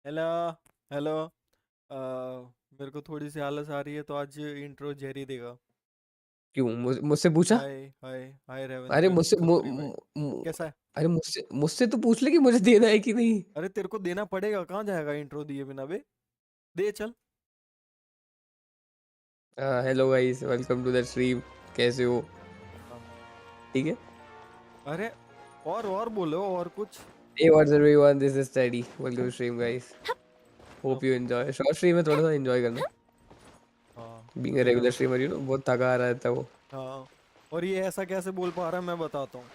Hello hello. मेरे को थोड़ी सी आलस आ रही है तो आज इंट्रो जेरी देगा। क्यों मुझसे पूछा? हाय हाय हाय रेवन, अरे मुझसे वेलकम टू स्ट्रीम भाई। कैसा है? अरे मुझसे तो पूछ ले कि मुझे देना है कि नहीं। अरे तेरे को देना पड़ेगा, कहाँ जाएगा इंट्रो दिए बिना बे। दे चल। Hello guys, welcome to the stream. कैसे हो? हाँ। ठीक है। अरे और बोलो और कुछ। Hey, what's up everyone? This is Teddy. Welcome to stream guys. Hope you enjoy. Short stream में थोड़ा सा enjoy करना। हाँ Being a regular जरूर। streamer, बहुत थका आ रहता है वो। हाँ, और ये ऐसा कैसे बोल पा रहा है मैं बताता हूँ।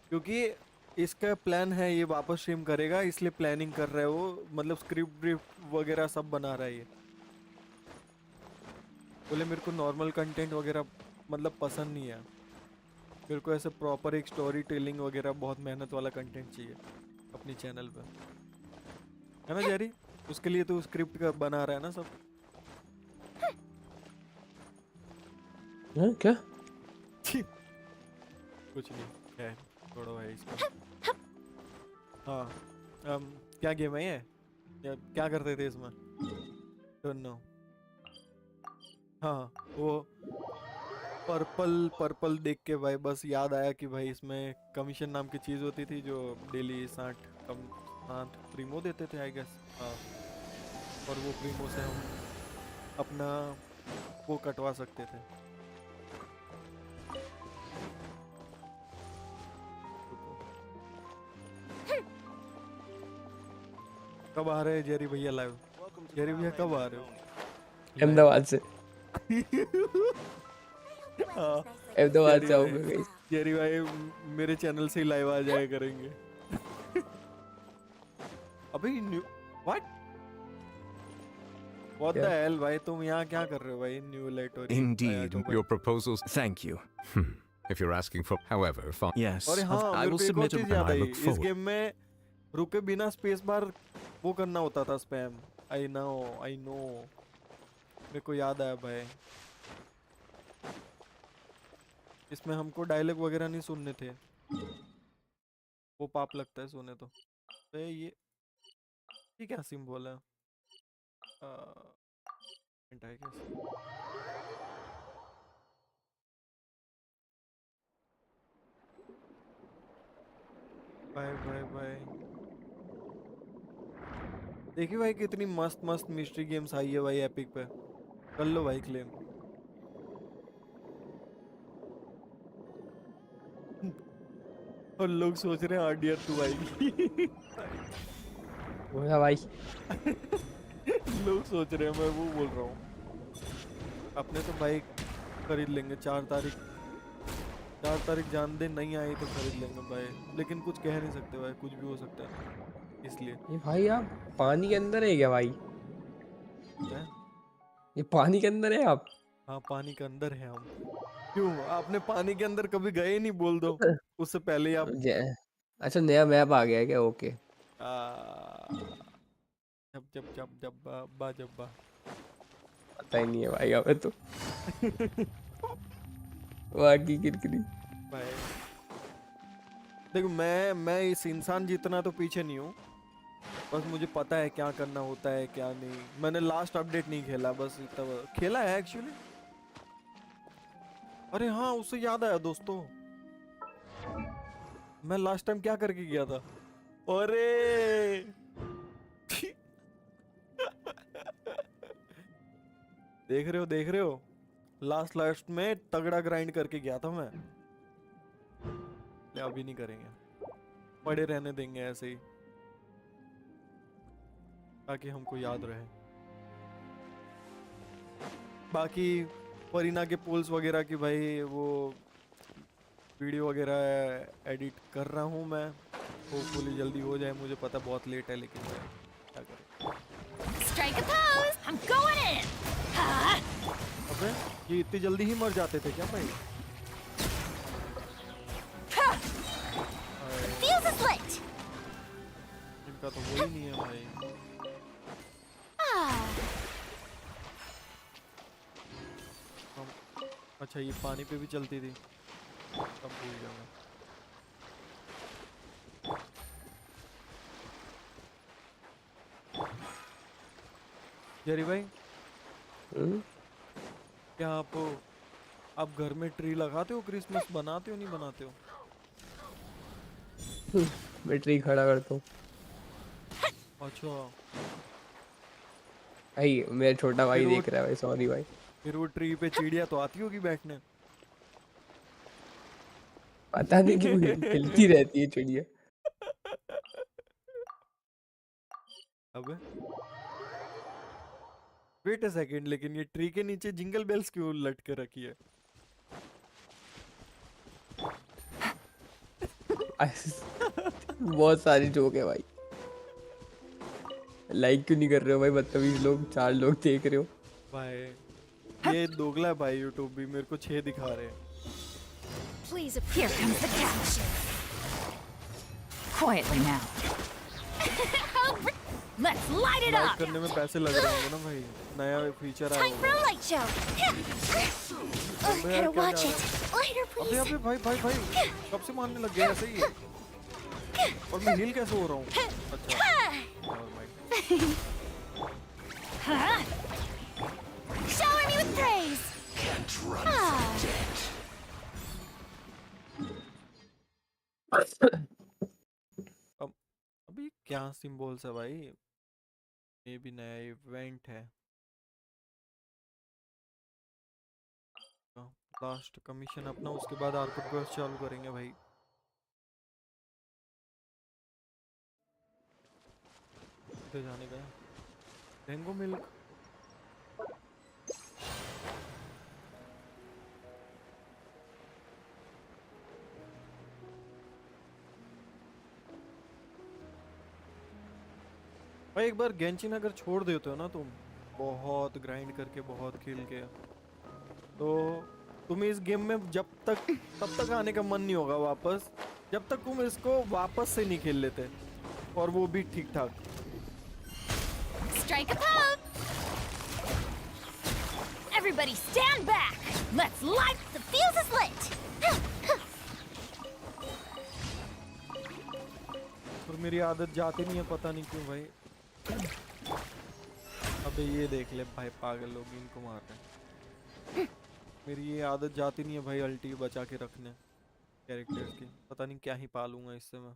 क्योंकि इसका प्लान है, ये वापस स्ट्रीम करेगा इसलिए प्लानिंग कर रहा है वो, मतलब स्क्रिप्ट ब्रीफ वगैरह सब बना रहा है ये। बोले मेरे को नॉर्मल कंटेंट वगैरह मतलब पसंद नहीं है, मेरे को ऐसे प्रॉपर एक स्टोरी टेलिंग वगैरह बहुत मेहनत वाला कंटेंट चाहिए अपनी चैनल पे, है ना जेरी? उसके लिए तो स्क्रिप्ट का बना रहा है ना सब। हाँ क्या? कुछ नहीं, खैर छोड़ो भाई इसको। हाँ, क्या गेम है ये, क्या करते थे इसमें? Don't know. हाँ, वो पर्पल पर्पल देख के भाई बस याद आया कि भाई इसमें कमीशन नाम की चीज़ होती थी जो डेली 60 प्रीमो देते थे आई गेस। हाँ, और वो प्रीमो से हम अपना वो कटवा सकते थे। कब आ रहे हैं जेरी भैया लाइव? जेरी भैया कब आ रहे हो लाइव? अहमदाबाद से। हाँ, अहमदाबाद जेरी से भाई, आऊंगा गाइस। जेरी भाई मेरे चैनल से ही लाइव आ जाया करेंगे। अबे व्हाट व्हाट द क्या? हेल भाई, तुम यहाँ क्या कर रहे हो भाई? न्यू लाइट हो रही है Indeed, तो भाई। your proposals. Thank you. If you're asking for, however, yes, और हाँ, I मेरे will को एक और submit चीज and याद I आई, look इस forward. गेम में रुके बिना स्पेस बार वो करना होता था, स्पैम। आई नो, मेरे को याद आया भाई, इसमें हमको डायलॉग वगैरह नहीं सुनने थे, वो पाप लगता है सुने तो। ये क्या सिंबल है? I guess। Bye bye bye. देखिए भाई कितनी मस्त मस्त मिस्ट्री गेम्स आई है भाई एपिक पे, कर लो भाई क्लेम। और लोग सोच रहे हैं आरडीआर 2 आएगी। बोला भाई। लोग सोच रहे हैं, मैं वो बोल रहा हूँ, अपने तो भाई खरीद लेंगे 4 तारीख। 4 तारीख जान दे, नहीं आई तो खरीद लेंगे भाई, लेकिन कुछ कह नहीं सकते भाई, कुछ भी हो सकता है इसलिए। ये भाई आप पानी के अंदर है क्या भाई? है? ये पानी के अंदर है आप? हाँ पानी के अंदर है हम। क्यों, आपने पानी के अंदर कभी गए नहीं? बोल दो उससे पहले ही आप। अच्छा, नया मैप आ गया है क्या? ओके। आ, जब जब जब जब बा जब बा। पता ही नहीं है भाई हमें तो। वाकी किरकिरी। भाई देखो, मैं इस इंसान जितना तो पीछे नहीं हूँ, बस मुझे पता है क्या करना होता है क्या नहीं। मैंने लास्ट अपडेट नहीं खेला, बस इतना खेला है एक्चुअली। अरे हाँ, उससे याद आया दोस्तों, मैं लास्ट टाइम क्या करके गया था। अरे देख रहे हो लास्ट में तगड़ा ग्राइंड करके गया था मैं। ले अभी नहीं करेंगे, पड़े रहने देंगे ऐसे ही ताकि हमको याद रहे। बाकी परीना के पोल्स वगैरह की भाई वो वीडियो वगैरह एडिट कर रहा हूँ मैं, होपफुली जल्दी हो जाए। मुझे पता बहुत लेट है लेकिन मैं क्या करूँ। Strike a pose. I'm going in. अबे ये इतनी जल्दी ही मर जाते थे क्या भाई? Fuse is lit. इनका तो वो ही नहीं है भाई। Ah. अच्छा ये पानी पे भी चलती थी, तब भूल गया मैं। जेरी भाई क्या आप घर में ट्री लगाते हो? क्रिसमस बनाते हो नहीं बनाते हो? मैं ट्री खड़ा करता हूँ। अच्छा भाई मेरा छोटा भाई फिर वो- देख रहा है भाई, सॉरी भाई। फिर वो ट्री पे चिड़िया तो आती होगी बैठने। पता नहीं क्यों हिलती रहती है चिड़िया। अबे वेट अ सेकंड, लेकिन ये ट्री के नीचे जिंगल बेल्स क्यों लटके रखी है? बहुत सारी जोक है भाई। लाइक क्यों नहीं कर रहे हो भाई? बदतमीज लोग, 4 लोग देख रहे हो। भाई ये दोगला है भाई, यूट्यूब भी मेरे को 6 दिखा रहे हैं। Please, here comes the caption. Quietly now. Let's light it like up. करने में पैसे लग रहे होंगे ना भाई, नया फीचर आया Time for a होगा। light show. अबे यार, Gotta क्या watch जा it. Lighter, अबे please. अबे भाई कब से मारने लग गया ऐसे ही? और मैं हील कैसे हो रहा हूँ? अच्छा never mind. Huh? Shower me with praise. Ah. अब अभी क्या सिंबल्स है भाई? ये भी नया इवेंट है। लास्ट कमीशन अपना, उसके बाद आर्कुट क्वेस्ट चालू करेंगे भाई। किधर जाने का है? Mango milk. भाई एक बार गेंशिन अगर छोड़ देते हो ना तुम, बहुत ग्राइंड करके बहुत खेल के, तो तुम्हें इस गेम में तब तक आने का मन नहीं होगा वापस, जब तक तुम इसको वापस से नहीं खेल लेते, और वो भी ठीक ठाक। Strike a pose. Everybody stand back. Let's light the fuse is lit. और मेरी आदत जाती नहीं है, पता नहीं क्यों भाई। अबे ये देख ले भाई, पागल लोग इनको मार रहे हैं। मेरी ये आदत जाती नहीं है भाई, अल्टी बचा के रखने कैरेक्टर्स की। पता नहीं क्या ही पालूंगा इससे मैं।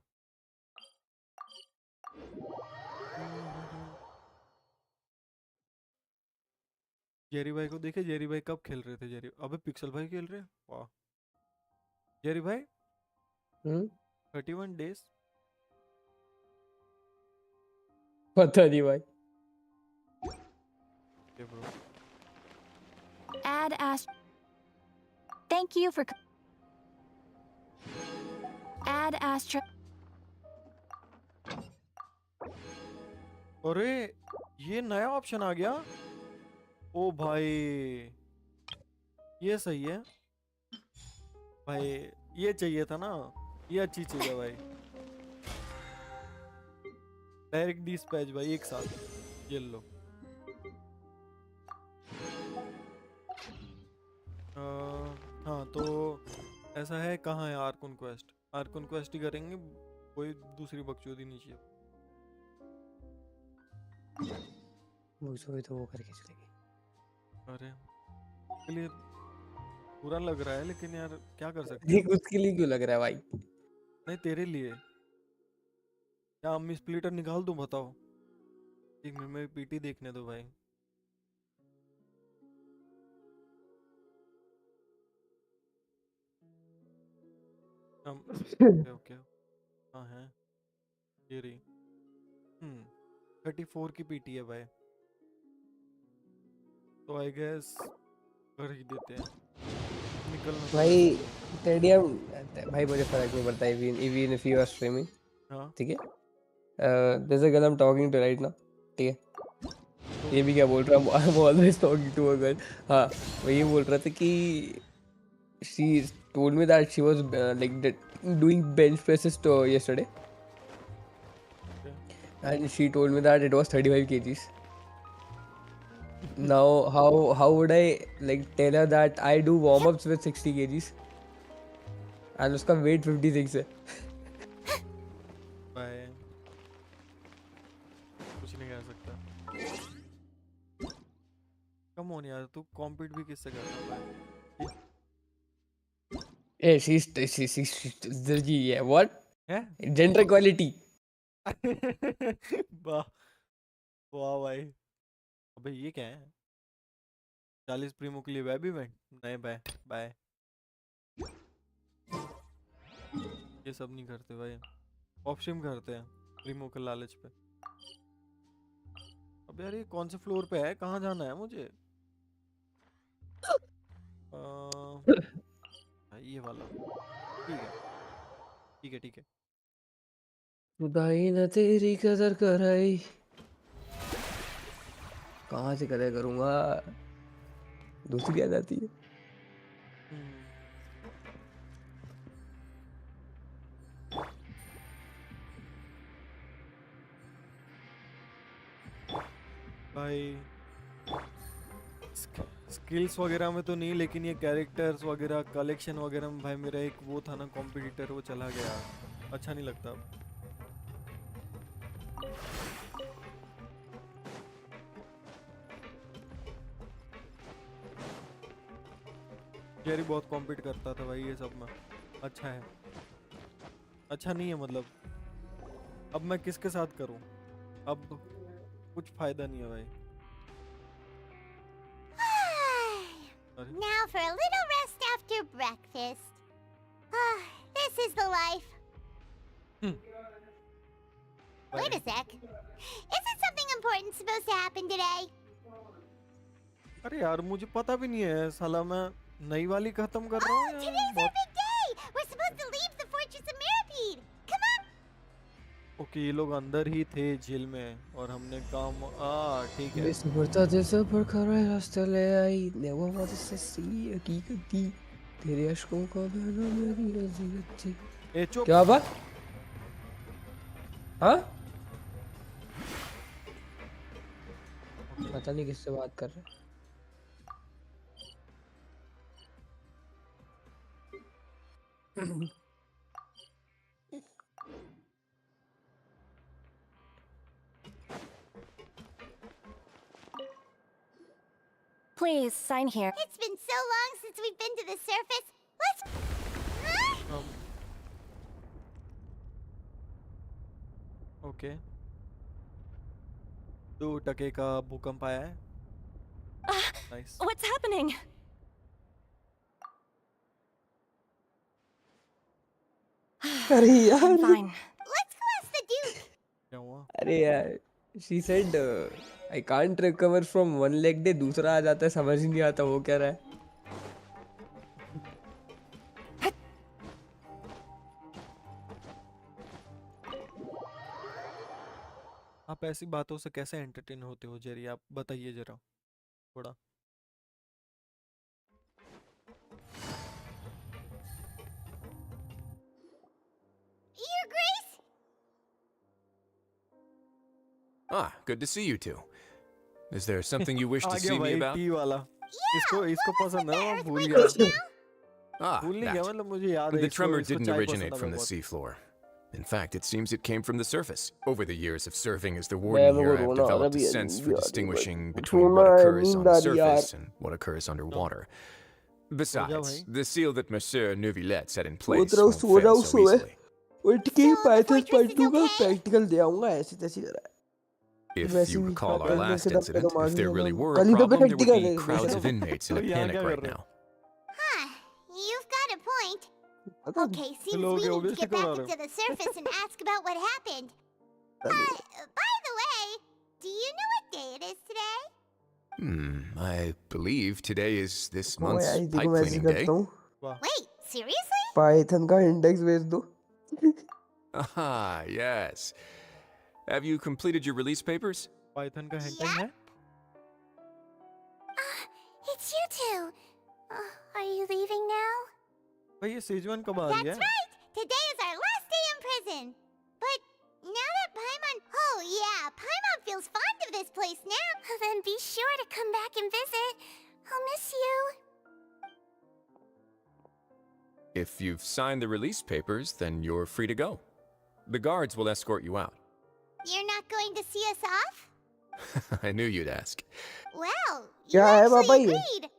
जेरी भाई को देखे, जेरी भाई कब खेल रहे थे? जेरी अबे पिक्सल भाई खेल रहे हैं, वाह। जेरी भाई 31 डेज। पता नहीं भाई। Okay, bro. Add ast. Thank you for. Add astra. अरे ये नया ऑप्शन आ गया। ओ भाई ये सही है भाई, ये चाहिए था ना, ये अच्छी चीज है भाई। डायरेक्ट डिस्पैच भाई एक साथ, ये लो। हाँ तो ऐसा है, कहाँ है आर्कन क्वेस्ट? आर्कन क्वेस्ट ही करेंगे, कोई दूसरी बकचोदी नहीं चाहिए। तो वो करके चलेगी। अरे के लिए बुरा लग रहा है, लेकिन यार क्या कर सकते देख उसके लिए क्यों लग रहा है भाई? नहीं तेरे लिए। क्या अम्मी स्प्लिटर निकाल दूं बताओ? एक मिनट में पीटी देखने दो भाई। Okay okay. हाँ है ये रही। 34 की पीटी है भाई, तो आई गेस कर ही देते हैं, निकलना तो भाई वैसे भी है। टेडियम भाई मुझे फर्क नहीं पड़ता even if you are streaming, हाँ ठीक है। जैसे girl I am talking to right ना, ठीक है। तो ये भी क्या बोल रहा हूँ, I am always talking to a girl. हाँ, वो ये बोल रहा था कि she told me that she was doing bench presses to yesterday, क्या? and she told me that it was 35 kgs. Now how would I like tell her that I do warm ups with 60 kgs and उसका weight 56 है। भाई कुछ नहीं कह सकता। Come on यार, तू कॉम्पीट भी किससे कर रहा है भाई? ए she's yeah, what है gender equality। वाह वाह भाई। अबे ये क्या है? 40 प्रीमो के लिए वेब इवेंट? नहीं बाय बाय, ये सब नहीं करते भाई, ऑप्शन करते हैं प्रीमो के लालच पे। अब यार ये कौन से फ्लोर पे है, कहाँ जाना है मुझे? ये वाला ठीक है ठीक है ठीक है। खुदाई न तेरी कदर कराई, कहाँ से कदर करूँगा, दूसरी आ जाती है। हम्म, भाई स्किल्स वगैरह में तो नहीं, लेकिन ये कैरेक्टर्स वगैरह कलेक्शन वगैरह में भाई मेरा एक वो था ना कॉम्पिटिटर, वो चला गया, अच्छा नहीं लगता अब। जेरी बहुत कॉम्पिट करता था भाई ये सब में, अच्छा है, अच्छा नहीं है मतलब। अब मैं किसके साथ करूं, अब कुछ फायदा नहीं है भाई। अरे Now for a little rest after breakfast. This is the life. Wait a sec. Isn't something important supposed to happen today? अरे यार मुझे पता भी नहीं है साला, मैं नई वाली खत्म कर रहा हूँ या Today's our big day. We're supposed to leave the fortress of Mirapede. Come on. Okay ये लोग अंदर ही थे जेल में और हमने काम ठीक है। Messi porta desa por karay रास्ते ले आई, नेवा वाद से सी हकीकत थी, तेरे अश्कों का बहना मेरी अजीयत थी। ए चुप। क्या बात? हाँ? पता नहीं किससे बात कर रहे हैं। Please sign here. It's been so long since we've been to the surface. Let's. Huh? Okay 2 टके का भूकंप आया है। नाइस। What's happening? अरे यार, I'm fine. Let's go ask the Duke. क्या हुआ? अरे यार, she said I can't recover from one leg day, दूसरा आ जाता है, समझ ही नहीं आता वो क्या रहा है। आप ऐसी बातों से कैसे एंटरटेन होते हो जेरी, आप बताइए जरा थोड़ा। Your Grace? Ah, good to see you two. Is there something you wish आ to गया see me भाई about? टी वाला। इसको इसको पसंद है, मैं भूल Earthquake गया। now? Ah, भूल नहीं गया that. मतलब मुझे याद है The इसको, tremor इसको didn't चाय originate पसंद है from the बहुत। seafloor. In fact, it seems it came from the surface. Over the years of serving as the मैं warden मेरे here, को I've रोना आ रहा developed a भी है, sense नींद for आ रही है distinguishing भाई, between रोना what है, occurs on नींद the आ रही है यार। surface and what occurs underwater. भाई। Besides, the seal that Monsieur Neuvillette set in सोच place रहा हूँ, won't सो रहा fail हूँ, so सोए easily. उठ के So the पाइथन fortress पढ़ is लूंगा, okay? प्रैक्टिकल दे आऊंगा, ऐसी तैसी करा है। If वैसे you भी recall our पढ़ने last से दब पे incident, दिमाग if नहीं there है really ना। were a कल ही तो problem, there would practical be है crowds of बेशरम। inmates in तो a यहाँ panic क्या कर right रहे हो? now. Huh. You've got a point. Okay, seems Hello, we okay, need to obviously get back करा रहे into the surface and ask about what happened. By the way, do you know what day it is today? I believe today is this देखो month's भाई, देखो pipe मैं ऐसे cleaning day. करता हूँ, वाह Wait, seriously? पाइथन का index भेज दो. Ah, yes. Have you completed your release papers? Python का हैंडटैग है It's you two. Are you leaving now? भाई ये सेजवान कब आ रही That's है right. Today is our last day in prison. But now that Paimon... Oh, yeah, Paimon feels fond of this place now. Then be sure to come back and visit. I'll miss you. If you've signed the release papers, then you're free to go. The guards will escort you out. You're not going to see us off? I knew you'd ask. Well, you क्या है actually पापा ये? agreed.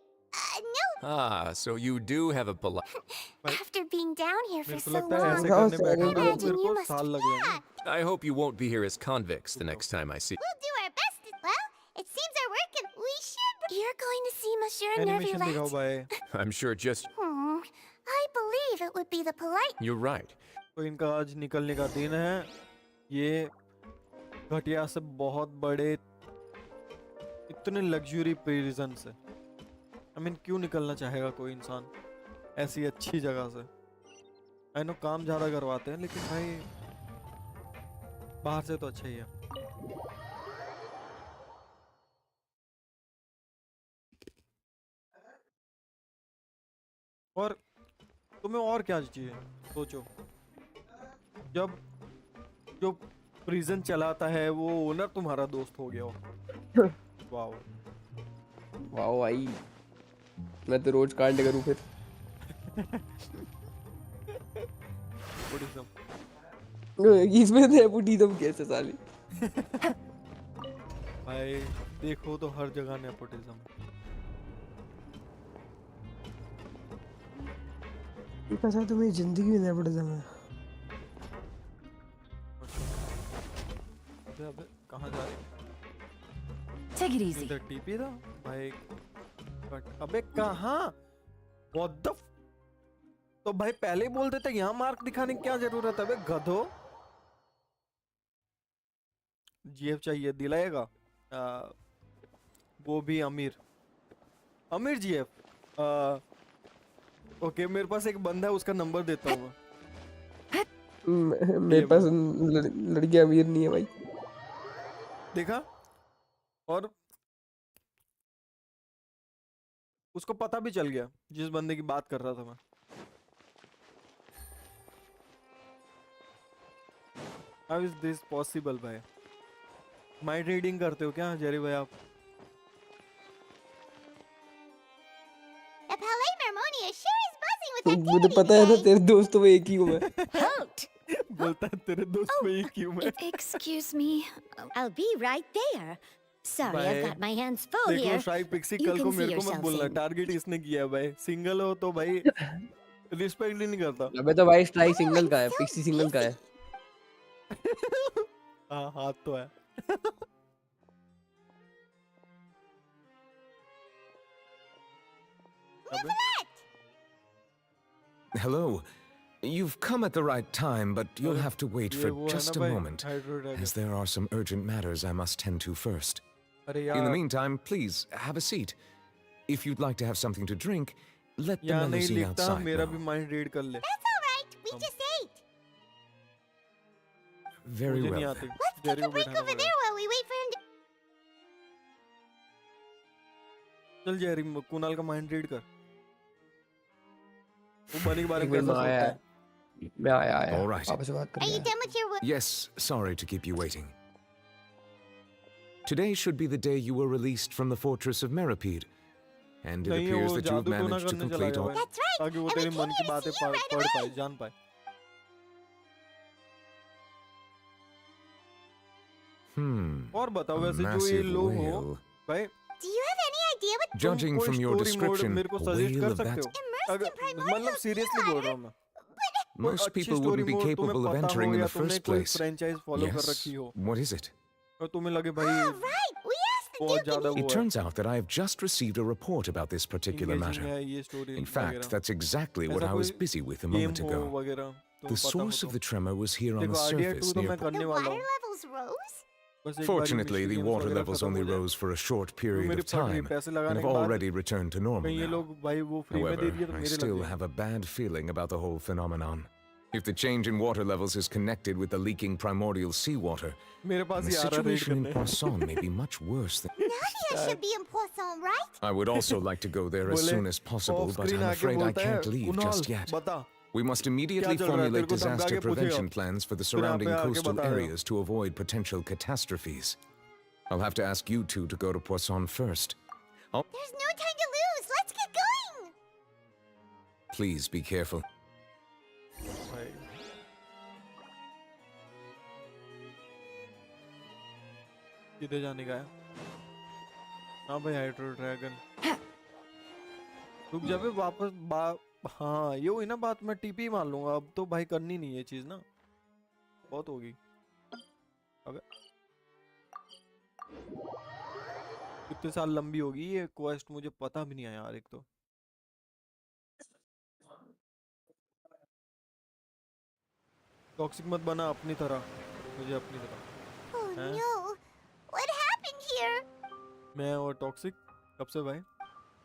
No, Ah, so you do have a polite... after being down here for मेरे को so लगता है ऐसे long, करने बैठे I ना imagine मेरे you को must- साल लग जाएंगे Yeah, I hope you won't be here as convicts the next time I see we'll do our best. Well, it seems our work and we should... You're going to see Monsieur animation दिखाओ Nervulette. भाई I'm sure just... I believe it would be the polite... You're right. तो इनका आज निकलने का दिन है ये घटिया से बहुत बड़े इतने लग्जरी प्रिजन से आई मीन क्यों निकलना चाहेगा कोई इंसान ऐसी अच्छी जगह से आई नो काम ज्यादा करवाते हैं लेकिन भाई बाहर से तो अच्छा ही है और तुम्हें और क्या चाहिए सोचो जब जो प्रिजन चलाता है वो ओनर तुम्हारा दोस्त हो गया हो वाओ वाह भाई, मैं तो रोज कांड करूँ फिर. बुद्धिज्म इसमें नेपोटिज्म कैसे साले? भाई देखो तो हर जगह नेपोटिज्म कैसा तुम्हें जिंदगी में नेपोटिज्म है? अबे कहाँ जा रहे Take it easy. इधर टीपी था भाई अबे कहाँ What the तो भाई पहले ही बोल देते यहाँ मार्क दिखाने की क्या जरूरत है बे गधो जीएफ चाहिए दिलाएगा वो भी अमीर जीएफ ओके मेरे पास एक बंदा है उसका नंबर देता हूँ मेरे पास लड़की अमीर नहीं है भाई. देखा और उसको पता भी चल गया जिस बंदे की बात कर रहा था मैं How is this possible भाई माइंड रीडिंग करते हो क्या जेरी भाई आप The Palais Marmonia sure is buzzing with activity मुझे पता है ना today. तेरे दोस्तों में एक ही हूँ मैं. Halt! बोलता है तेरे दोस्त में एक क्यों मैं Excuse me. I'll be right there. Sorry, I've Bye. got my hands full देख लो here. शाही पिक्सी You कल को can see मेरे को मत yourself बोलना in. टारगेट इसने किया है भाई सिंगल हो तो भाई रिस्पेक्ट ही नहीं करता अबे तो भाई स्ट्राइक सिंगल का है, पिक्सी सिंगल का है. हाँ हाथ तो है अबे Hello. You've come at the right time, but you'll have to wait ये for वो है just ना a भाई moment, हाइड्रोड as there are some urgent matters I must tend to first. अरे In the यार meantime, please have a seat. If you'd like to have something to drink, let the यहाँ नहीं melusine लिखता outside मेरा know. भी mind read कर ले That's all right. We just ate. Very मुझे नहीं well. आती Let's take जेरी a को break बैठाना over पड़ेगा there while we wait for him to... चल जेरी कुणाल का माइंड रीड कर वो बनी के बारे एक में मिनट कैसा में आया सोचता है. है मैं आया All right. पापा से बात Are you करने. done with your work? Yes, sorry to keep you waiting. Today should be the day you were released from the fortress of Meripede, and it नहीं appears वो that you've जादू टोना managed to करने चला complete गया all. भाई That's right. ताकि वो And we तेरे came मन की here to बातें see you right पढ़ पाए away. जान पाए और बताओ A वैसे जो ये massive लोग हो whale. भाई Do you have any idea what... Judging कोई from your story mode description, मेरे को a सजेस्ट whale कर of सकते that. हो Immersed अगर in primordial मतलब सीरियसली बोल रहा हूँ मैं कोई Most अच्छी people story wouldn't be mode capable तुम्हें of पता entering हो in या the तुमने first कोई place. फ्रेंचाइज फॉलो कर Yes. रखी हो What is it? और तुम्हें लगे भाई Oh, right. We asked बहुत ज़्यादा वो It turns out that I have just received a report about this particular engaging matter. है ये story In fact, वगैरह। that's exactly what ऐसा I was कोई busy with a game moment हो ago. वगैरह तो The पता हो source तो। of the tremor was here on देखो the RDR2 surface तो near. मैं करने The वाला water हूँ। levels rose? बस एक बारी Fortunately, mystery the games water वगैरह levels खत्म only हो जाए। rose for a short क्यों period मेरी of फट रही time पैसे and लगाने have के बाद already returned to normal कहीं ये now. लोग भाई वो फ्री में दे However, दिए तो I मेरे लग still जाएंगे। have a bad feeling about the whole phenomenon. If the change in water levels is connected with the leaking primordial seawater, मेरे then पास the ही आ रहा रेड situation in करने। Poisson may be much worse than... Navia should be in Poisson, right? I would also like to go there as बोले soon as possible, of but screen I'm आके afraid I बोलता है can't leave Kunal just yet. बता We must क्या immediately चल रहा है तेरे formulate को धमका disaster के पूछेगा prevention plans for the फिर यहाँ पे surrounding आके coastal बताएगा। areas to avoid potential catastrophes. I'll have to ask you two to go to Poisson first. There's no time to lose. Let's get going. Please be careful. भाई किधर जाने का है? हाँ भाई हाइड्रो ड्रैगन रुक जा बे वापस हाँ ये हुई ना बात मैं टीपी मान लूंगा अब तो भाई करनी नहीं है चीज ना बहुत होगी अबे कितने साल लंबी होगी ये क्वेस्ट मुझे पता भी नहीं है यार एक तो टॉक्सिक मत बना अपनी तरह मुझे अपनी तरह Oh Huh? no. What happened here? मैं और टॉक्सिक कब से भाई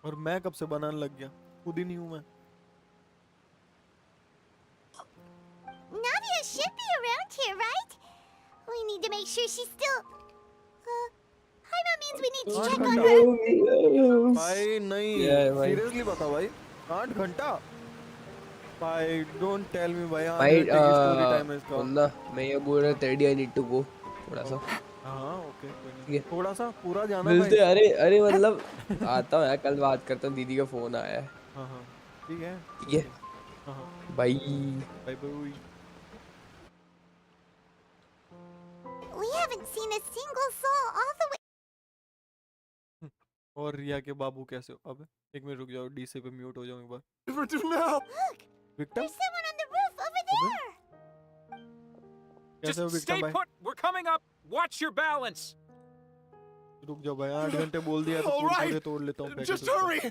और मैं कब से बनाने लग गया खुद ही नहीं हूँ मैं Navia should be around here, right? We need to make sure she's still... Paimon means we need to check on her. भाई नहीं Yeah, भाई। सीरियसली बता भाई 8 घंटा भाई डोंट टेल मी भाई भाई स्टोरी टाइम है इसका बंदा मैं ये बोल रहा था आई नीड टू गो थोड़ा सा हाँ ओके कोई ठीक नहीं है। थोड़ा सा पूरा जाना मिलते भाई अरे अरे मतलब आता हूँ यार कल बात करता हूँ दीदी का फोन आया है हाँ हाँ ठीक है ठीक है हाँ हाँ bye bye bye We haven't seen a single soul all the way... और रिया के बाबू कैसे हो अब एक मिनट रुक जाओ डीसी पे म्यूट हो जाऊं एक बार Look! Victim There's someone on the roof over there! कैसे हो Just विक्टिम stay भाई put. We're coming up. Watch your balance. रुक जाओ भाई 8 घंटे बोल दिया तो पूरे तोड़ लेता हूँ Just hurry!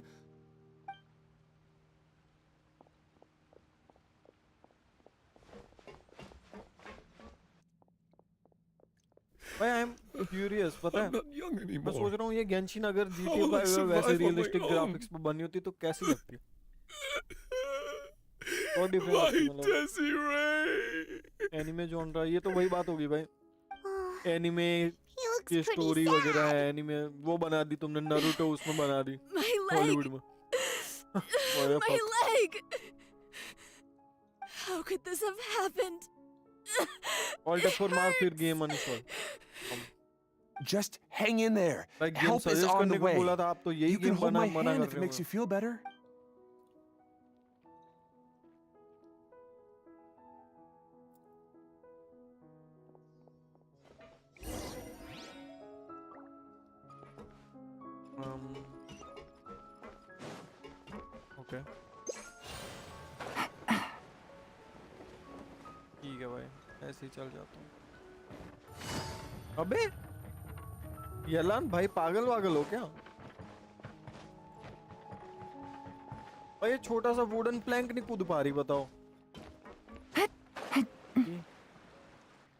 भाई आई एम क्यूरियस पता है young मैं सोच रहा हूँ ये गेंशिन अगर GTA 5 में वैसे रियलिस्टिक ग्राफिक्स पे बनी होती तो कैसी लगती और डिफरेंट मतलब एनिमे जॉनरा ये तो वही बात होगी भाई Oh, एनिमे he looks की pretty स्टोरी वगैरह sad. है एनिमे वो बना दी तुमने नारुतो उसमें बना दी My हॉलीवुड leg! में ओए My fuck। leg! How could this have happened? Alt F4 मार फिर game uninstall Just hang in there. भाई game Help is suggest on करने the को way. बोला था आप तो यही You can गेम hold बना my मना hand कर if it रहे makes हो you feel better. ओके ठीक है भाई ऐसे ही चल जाता हूँ अबे यलान भाई पागल वागल हो क्या भाई ये छोटा सा वुडन प्लैंक नहीं कूद पा रही बताओ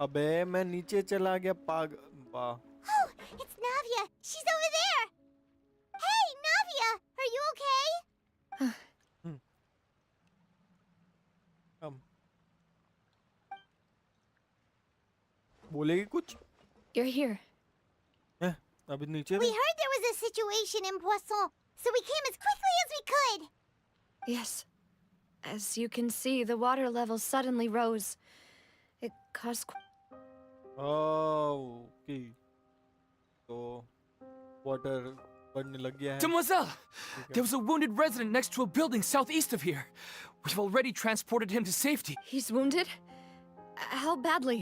अबे मैं नीचे चला गया वाह Oh, it's Navia. She's over there. Hey, Navia, are you okay? अब बोलेगी कुछ You're here. हैं अभी नीचे We heard there was a situation in Poisson, so we came as quickly as we could. Yes. As you can see, the water level suddenly rose. It caused... okay तो water बढ़ने लग गया है Demoiselle! There was a wounded resident next to a building southeast of here. We've already transported him to safety. He's wounded? How badly?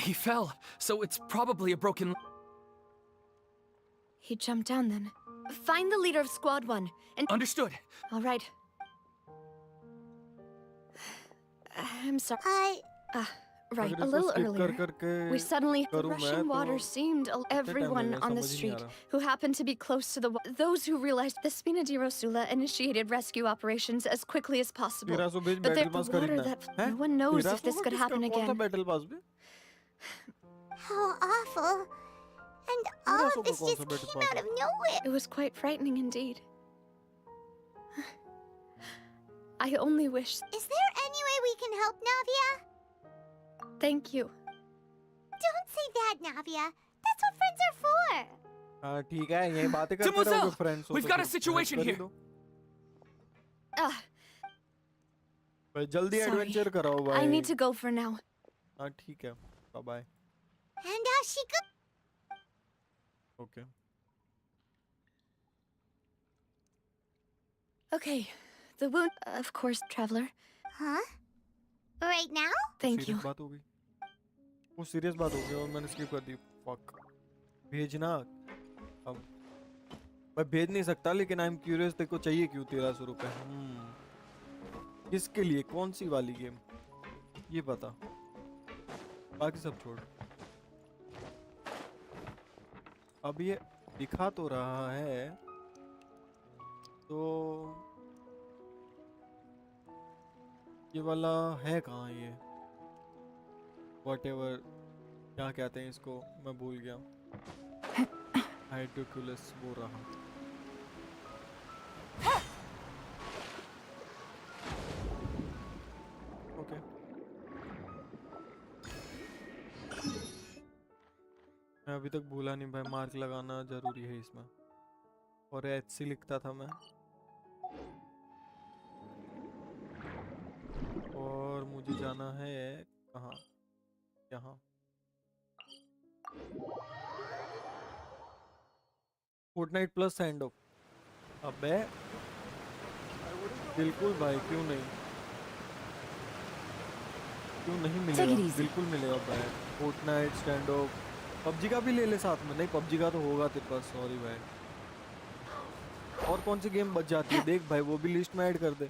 He fell, so it's probably a broken... He jumped down then. Find the leader of Squad 1 and... Understood. All right. I'm sorry. Right, अगर a इसको little skip कर earlier. करके We suddenly the करूँ मैं rushing तो water seemed everyone मिलेगा, on the समझ ही नहीं आ street रहा। who happened to be close to those who realized the Spinadirossula initiated rescue operations as quickly as possible. 1300 भेज But battle the pass water खरीदना that है। no one knows if 1300 this का could किसका happen कौन सा again. Battle pass भी? How awful. And all 1300 of का this कौन सा just बैटल came पास out है? of nowhere. It was quite frightening indeed. I only wish. Is there any way we can help, Navia? Thank you. Don't say that, Navia. That's what friends are for. हाँ ठीक है, यही बातें करते रहोगे Demoiselle, friends हो we've तो got a फिर situation कर ही here. दो। Ah, भाई जल्दी sorry. एडवेंचर कराओ भाई। I need to go for now. हाँ ठीक है, bye bye. And Ashika. Okay Okay, the wound, of course, traveler. Huh? Right now? Thank you. Serious बात हो गई, वो सीरियस बात हो गई और मैंने स्किप कर दी। फक, भेजना अब मैं भेज नहीं सकता, लेकिन आई एम क्यूरियस, तेरे को चाहिए क्यों 1300 रुपए? किसके लिए, कौन सी वाली गेम, ये बता, बाकी सब छोड़। अब ये दिखा तो रहा है, तो ये वाला है कहाँ ये, whatever क्या कहते हैं इसको, मैं भूल गया। हाइड्रोक्यूलस वो रहा। ओके मैं अभी तक भूला नहीं भाई, मार्क लगाना जरूरी है इसमें, और HC लिखता था मैं। और मुझे जाना है कहाँ, यहाँ। फोर्टनाइट प्लस सैंड ऑफ, अबे बिल्कुल भाई, क्यों नहीं, क्यों नहीं मिलेगा, बिल्कुल मिलेगा भाई। फोर्टनाइट, स्टैंड ऑफ, पबजी का भी ले ले साथ में। नहीं पबजी का तो होगा तेरे पास, सॉरी भाई। और कौन सी गेम बच जाती है देख भाई, वो भी लिस्ट में ऐड कर दे,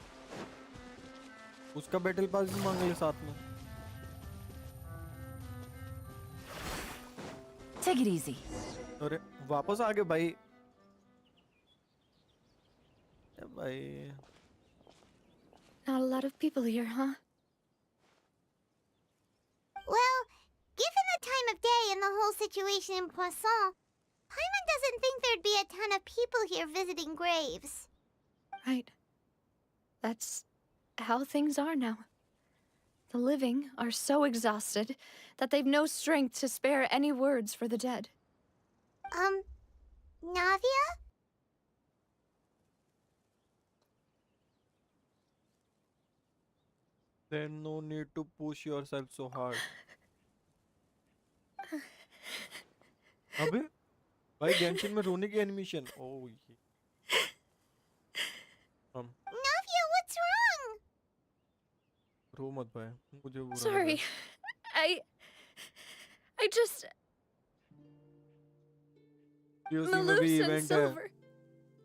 उसका बैटल पास भी मांग ले साथ में। Take it easy. अरे वापस आ गए भाई, भाई। Not a lot of people here, huh? Well, given the time of day and the whole situation in Poisson, Paimon doesn't think there'd be a ton of people here visiting graves. Right. That's how things are now. The living are so exhausted that they've no strength to spare any words for the dead. Navia? There's no need to push yourself so hard. अबे भाई Genshin में रोने की animation, ओह ये Navia, what's wrong? रो मत भाई, मुझे बुरा Sorry. I just POC में भी Malus and इवेंट है, Silver.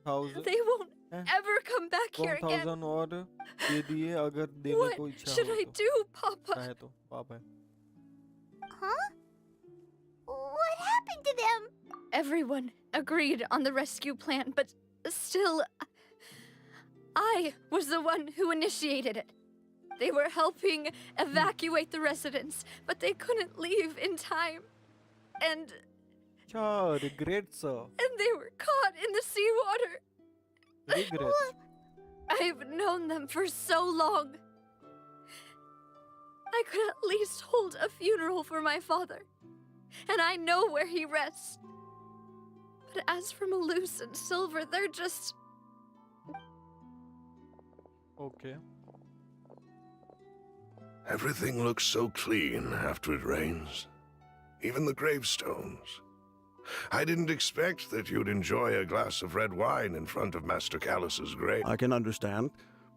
1000 They won't Eh? ever come back here again. 1000 और दे दिए अगर देने What को इच्छा should हो I तो। do, Papa? है तो पाप है। Huh? What happened to them? Everyone agreed on the rescue plan, but still, I was the one who initiated it. They were helping evacuate the residents, but they couldn't leave in time. And अच्छा, regrets, they were caught in the seawater. regrets। I've known them for so long. I could at least hold a funeral for my father, and I know where he rests. But as for Malus and Silver, they're just... Okay. Everything looks so clean after it rains. Even the gravestones. I didn't expect that you'd enjoy a glass of red wine in front of Master Callus's grave. I can understand.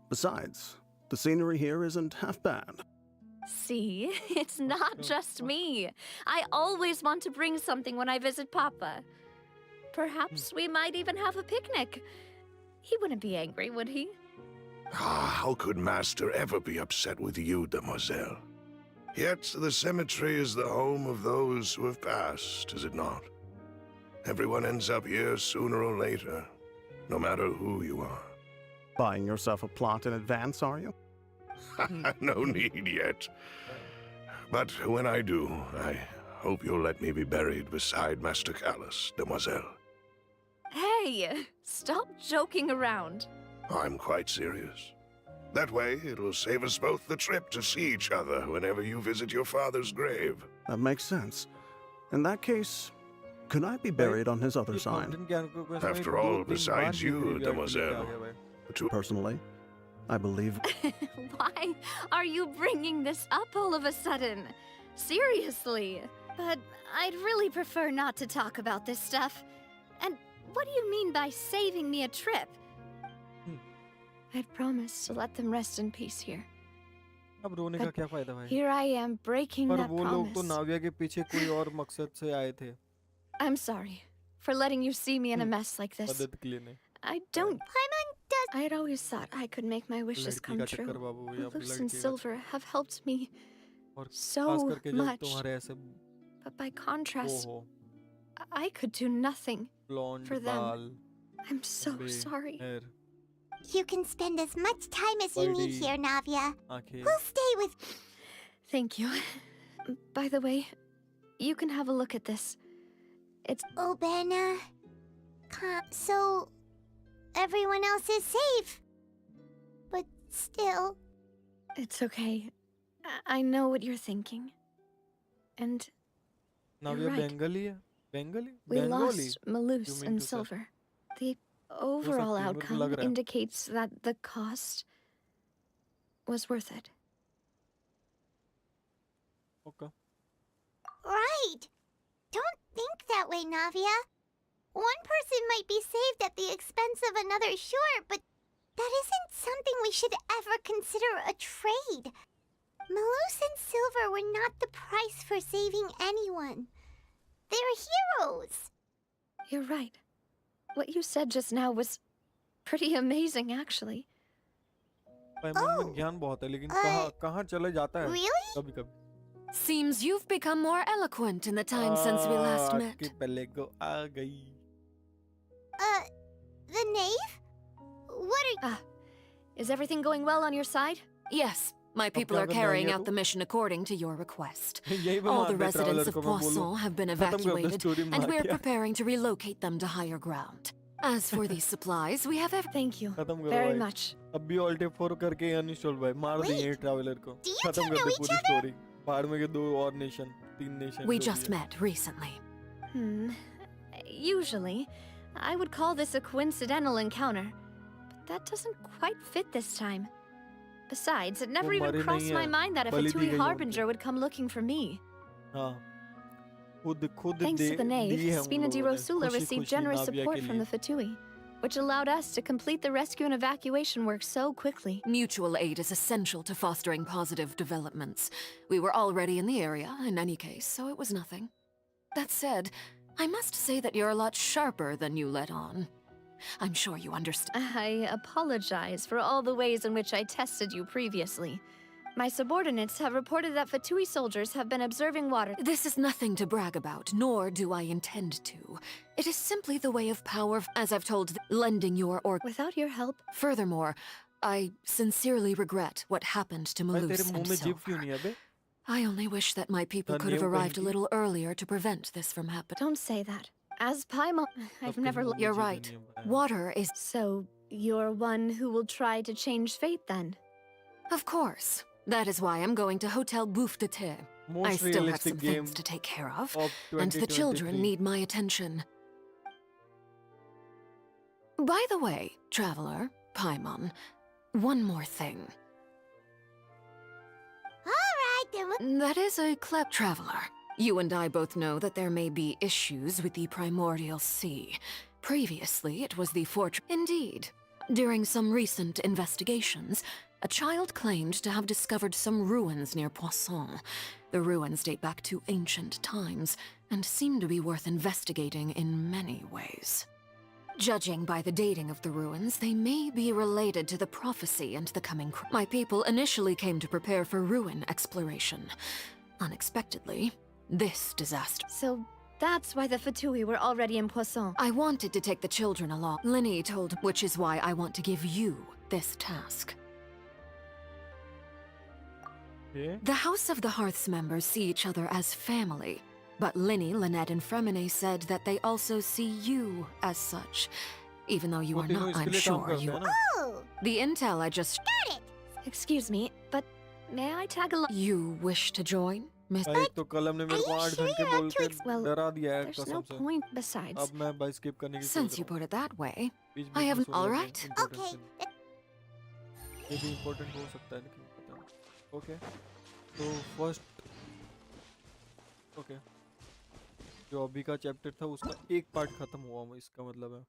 Besides, the scenery here isn't half bad. See, it's not just me. I always want to bring something when I visit Papa. Perhaps we might even have a picnic. He wouldn't be angry, would he? Ah, how could Master ever be upset with you, demoiselle? Yet the cemetery is the home of those who have passed, is it not? Everyone ends up here sooner or later, no matter who you are. Buying yourself a plot in advance, are you? No need yet. But when I do, I hope you'll let me be buried beside Master Callus, demoiselle. Hey, stop joking around. I'm quite serious. That way, it'll save us both the trip to see each other whenever you visit your father's grave. That makes sense. In that case, could I be buried on his other ये side? content ज्ञान को कोई After समय all, 2-3 besides bar you, graveyard के लेके demoiselle. आ गया भाई. Personally, I believe Why are you bringing this up all of a sudden? Seriously. But I'd really prefer not to talk about this stuff. And what do you mean by saving me a trip? I'd promised to let them rest in peace here. अब रोने का But क्या फायदा भाई? Here I am breaking पर that वो लोग तो promise. नाविया के पीछे कोई और मकसद से आए थे. I'm sorry for letting you see me in a mess like this. मदद के लिए नहीं. I don't. Paimon does. I'd always thought I could make my wishes लड़की come का true. चक्कर बाबू या Malus लड़की and का Silver have helped me और so खास करके जब much. तुम्हारे ऐसे But by contrast, ओहो I could do nothing. Blond For them. बाल I'm so लंबे sorry. hair, You can spend as much time as you need Buddy. here, Navia. आंखें. We'll stay with. Thank you. By the way, you can have a look at this. It's Oh, Benna. So, everyone else is safe. But still. it's okay. I know what you're thinking. And नाविया right. Bengali है. Bengali? we Bengali. lost Malus mean and to say. Silver. The overall सकती है, मेरे को outcome लग रहा है. indicates that the cost was worth it. Okay. Right. Don't think that way, Navia. One person might be saved at the expense of another, sure, but that isn't something we should ever consider a trade. Malus and Silver were not the price for saving anyone. They're heroes. You're right. What you said just now was pretty amazing, actually. पाइमन में Oh, ज्ञान बहुत है लेकिन uh, कहाँ कहाँ चले जाता है Really? कभी कभी. Seems you've become more eloquent in the time since we last met. कि पहले को आ गई. The knave? What are Ah, is everything going well on your side? Yes, my people क्या are करना है carrying ये out तू? the mission according to your request. यही पे All मार the they residents traveler of को मैं बोलूं. Poisson have been खत्म कर दे evacuated, story and मार we're के. preparing to relocate them to higher ground. As for these supplies, we have Thank you खत्म करो very भाई. much. अब भी ऑल्ट F4 करके अनइंस्टॉल भाई. मार Wait, देंगे ट्रैवलर को. do you खत्म two कर know दे each पूरी other? स्टोरी. बाहर में के 2 और nation 3 nation. We just met recently. Usually, I would call this a coincidental encounter, but that doesn't quite fit this time. Besides, it never वो even मरे crossed नहीं my है. mind that a Bali the Fatui गई Harbinger उनको. would come looking for me. हाँ. खुद Thanks they to the knave, दी है हम Spina di लोगों ने. Rosula received खुशी-खुशी generous नाविया support के from the लिए. Fatui, which allowed us to complete the rescue and evacuation work so quickly. Mutual aid is essential to fostering positive developments. We were already in the area, in any case, so it was nothing. That said, I must say that you're a lot sharper than you let on. I'm sure you understand. I apologize for all the ways in which I tested you previously. My subordinates have reported that Fatui soldiers have been observing water. This is nothing to brag about, nor do I intend to. It is simply the way of power, as I've told, lending your or. Without your help, Furthermore, I sincerely regret what happened to भाई तेरे Malus मुंह and में जीभ क्यों Silver. नहीं है बे? I only wish that my people could have Daniel arrived a Benji. little earlier to prevent this from happening. don't say that. As Paimon, I've सबके never. मुंह में You're जीभ right. नहीं है भाई. Water is. So, you're one who will try to change fate then? Of course. That is why I'm going to Hotel Bouffe de Thé. I Most still have realistic some game things to take care of, of and the children 2023. need my attention. By the way, traveler, Paimon, one more thing. Alright, then we'll. That is a traveler. You and I both know that there may be issues with the primordial sea. Previously, it was the fortress. Indeed. During some recent investigations, a child claimed to have discovered some ruins near Poisson. The ruins date back to ancient times and seem to be worth investigating in many ways. Judging by the dating of the ruins, they may be related to the prophecy and the coming. My people initially came to prepare for ruin exploration. Unexpectedly, this disaster. So that's why the Fatui were already in Poisson. I wanted to take the children along. Linny told, which is why I want to give you this task. Yeah. The House of the Hearths members see each other as family. But Linny, Lynette, and Fremine said that they also see you as such. Even though you are not, I'm sure you are. Oh, The intel I just... got it. Excuse me, but may I tag along? You wish to join, Miss... भाई तो कलम ने मेरे को Are you 8 sure घंटे you're बोल up के to Well, डरा दिया है There's कसम no से. point besides. अब मैं भाई skip करने की Since सोच you रहा हूँ. put it that way, बीच-बीच I में haven't... सुन All लेंगे right. important Okay. scene. ये भी important हो सकता है लेकिन पता नहीं. Okay. तो first. Okay. जो अभी का चैप्टर था उसका एक पार्ट खत्म हुआ इसका मतलब है.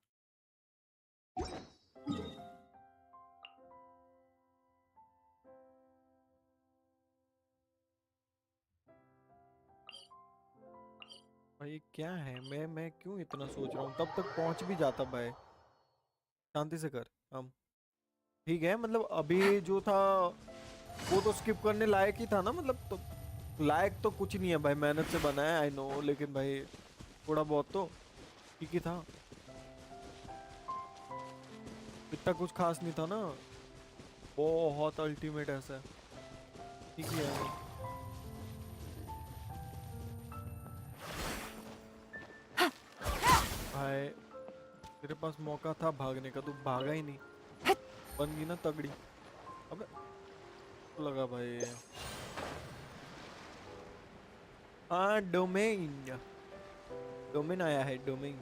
भाई क्या है मैं क्यों इतना सोच रहा हूँ तब तक पहुंच भी जाता भाई. शांति से कर हम. ठीक है मतलब अभी जो था वो तो स्किप करने लायक ही था ना मतलब तो लायक तो कुछ नहीं है भाई मेहनत से बनाया आई नो लेकिन भाई थोड़ा बहुत तो ठीक ही था. इतना कुछ खास नहीं था ना. बहुत अल्टीमेट ऐसा ठीक ही है. भाई तेरे पास मौका था भागने का तू भागा ही नहीं. बन गई ना तगड़ी. अबे लगा भाई. हाँ डोमेन डोमेन आया है डोमेन.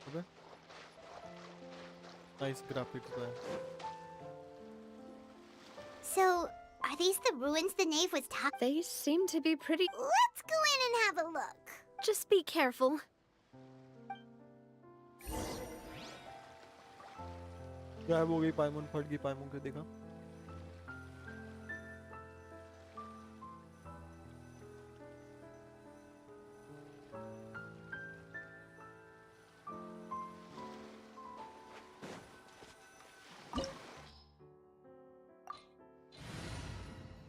अबे नाइस ग्राफिक्स भाई. So, are these the ruins the knave was talking? They seem to be pretty. Let's go in and have a look. Just be careful. गायब हो गई पाइमन फट गई पाइमन को देखा.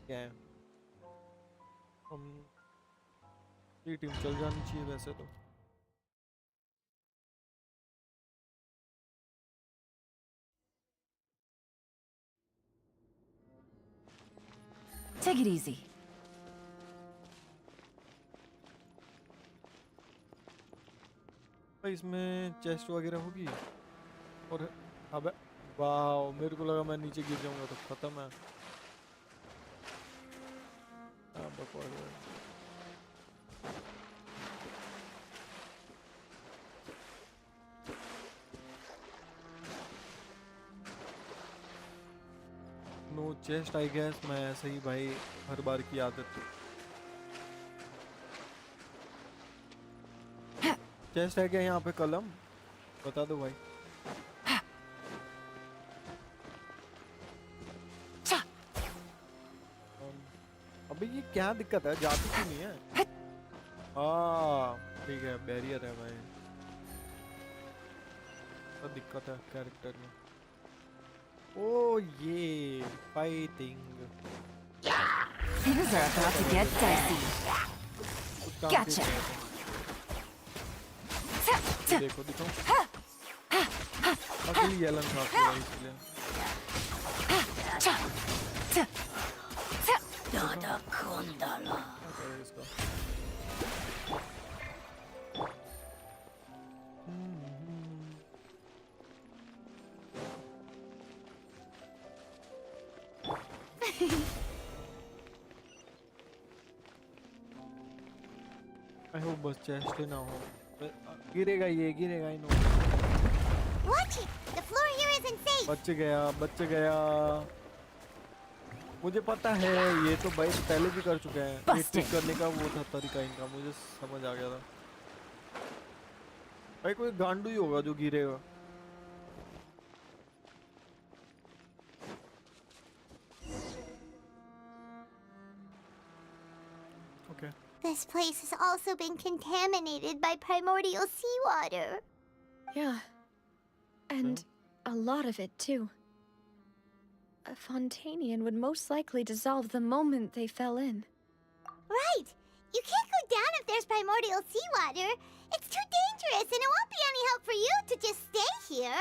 क्या है हम ये टीम चल जानी चाहिए वैसे तो. Take it easy. भाई इसमें चेस्ट वगैरह होगी और अबे वाह मेरे को लगा मैं नीचे गिर जाऊंगा तो खत्म है. बकवास है. नो चेस्ट आई गेस मैं ऐसे ही भाई हर बार की आदत. चेस्ट है क्या यहाँ पे कलम बता दो भाई. अबे ये क्या दिक्कत है जाती क्यों नहीं है. ठीक है बैरियर है भाई. तो दिक्कत है कैरेक्टर में. ओ ये fighting. Things are about to get dicey. Gotcha. देखो दिखाओ. अगली एलन खाती है इसलिए. Nada kondala. इसका. आई होप बस चेस्ट ना हो. गिरेगा ये गिरेगा ही no. Watch it! The floor here isn't safe! बच गया. मुझे पता है ये तो भाई पहले भी कर चुके हैं. ये ट्रिक करने का वो था तरीका इनका मुझे समझ आ गया था. भाई कोई गांडू ही होगा जो गिरेगा. The This place has also been contaminated by primordial seawater. Yeah. And a lot of it, too. A Fontanian would most likely dissolve the moment they fell in. Right! You can't go down if there's primordial seawater. It's too dangerous, and it won't be any help for you to just stay here.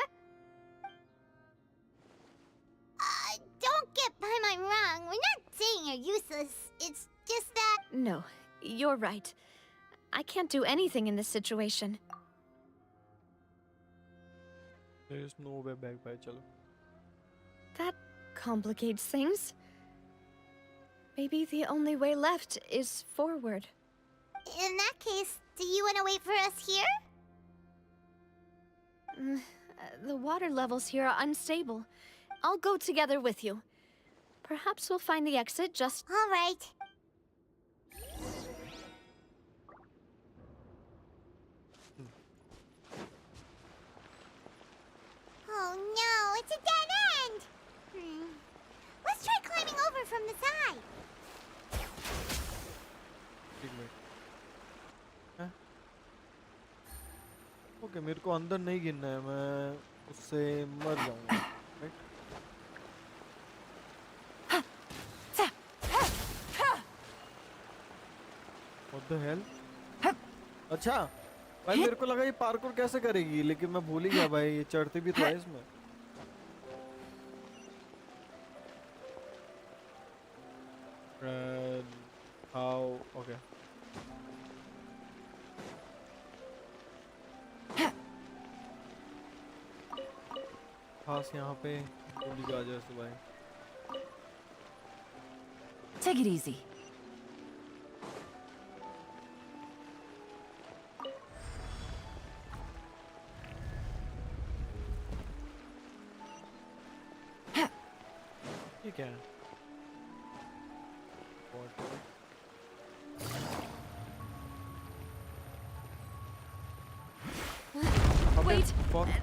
Don't get by my wrong. We're not saying you're useless. It's just that... No, you're right. I can't do anything in this situation. There's no way back, bhai, chalo. That complicates things. Maybe the only way left is forward. In that case, do you want to wait for us here? The water levels here are unstable. I'll go together with you. Perhaps we'll find the exit just... All right. Oh no, it's a dead end! Let's try climbing over from the side. Okay मेरे को अंदर नहीं गिरना है मैं उससे मर जाऊंगा राइट व्हाट द हेल अच्छा भाई मेरे को लगा ये पार्कोर कैसे करेगी लेकिन मैं भूल ही गया भाई ये चढ़ती भी तो है इसमें हाउ ओके खास यहाँ पे जल्दी आ जाए सुबह Take it easy. ये क्या है Wait!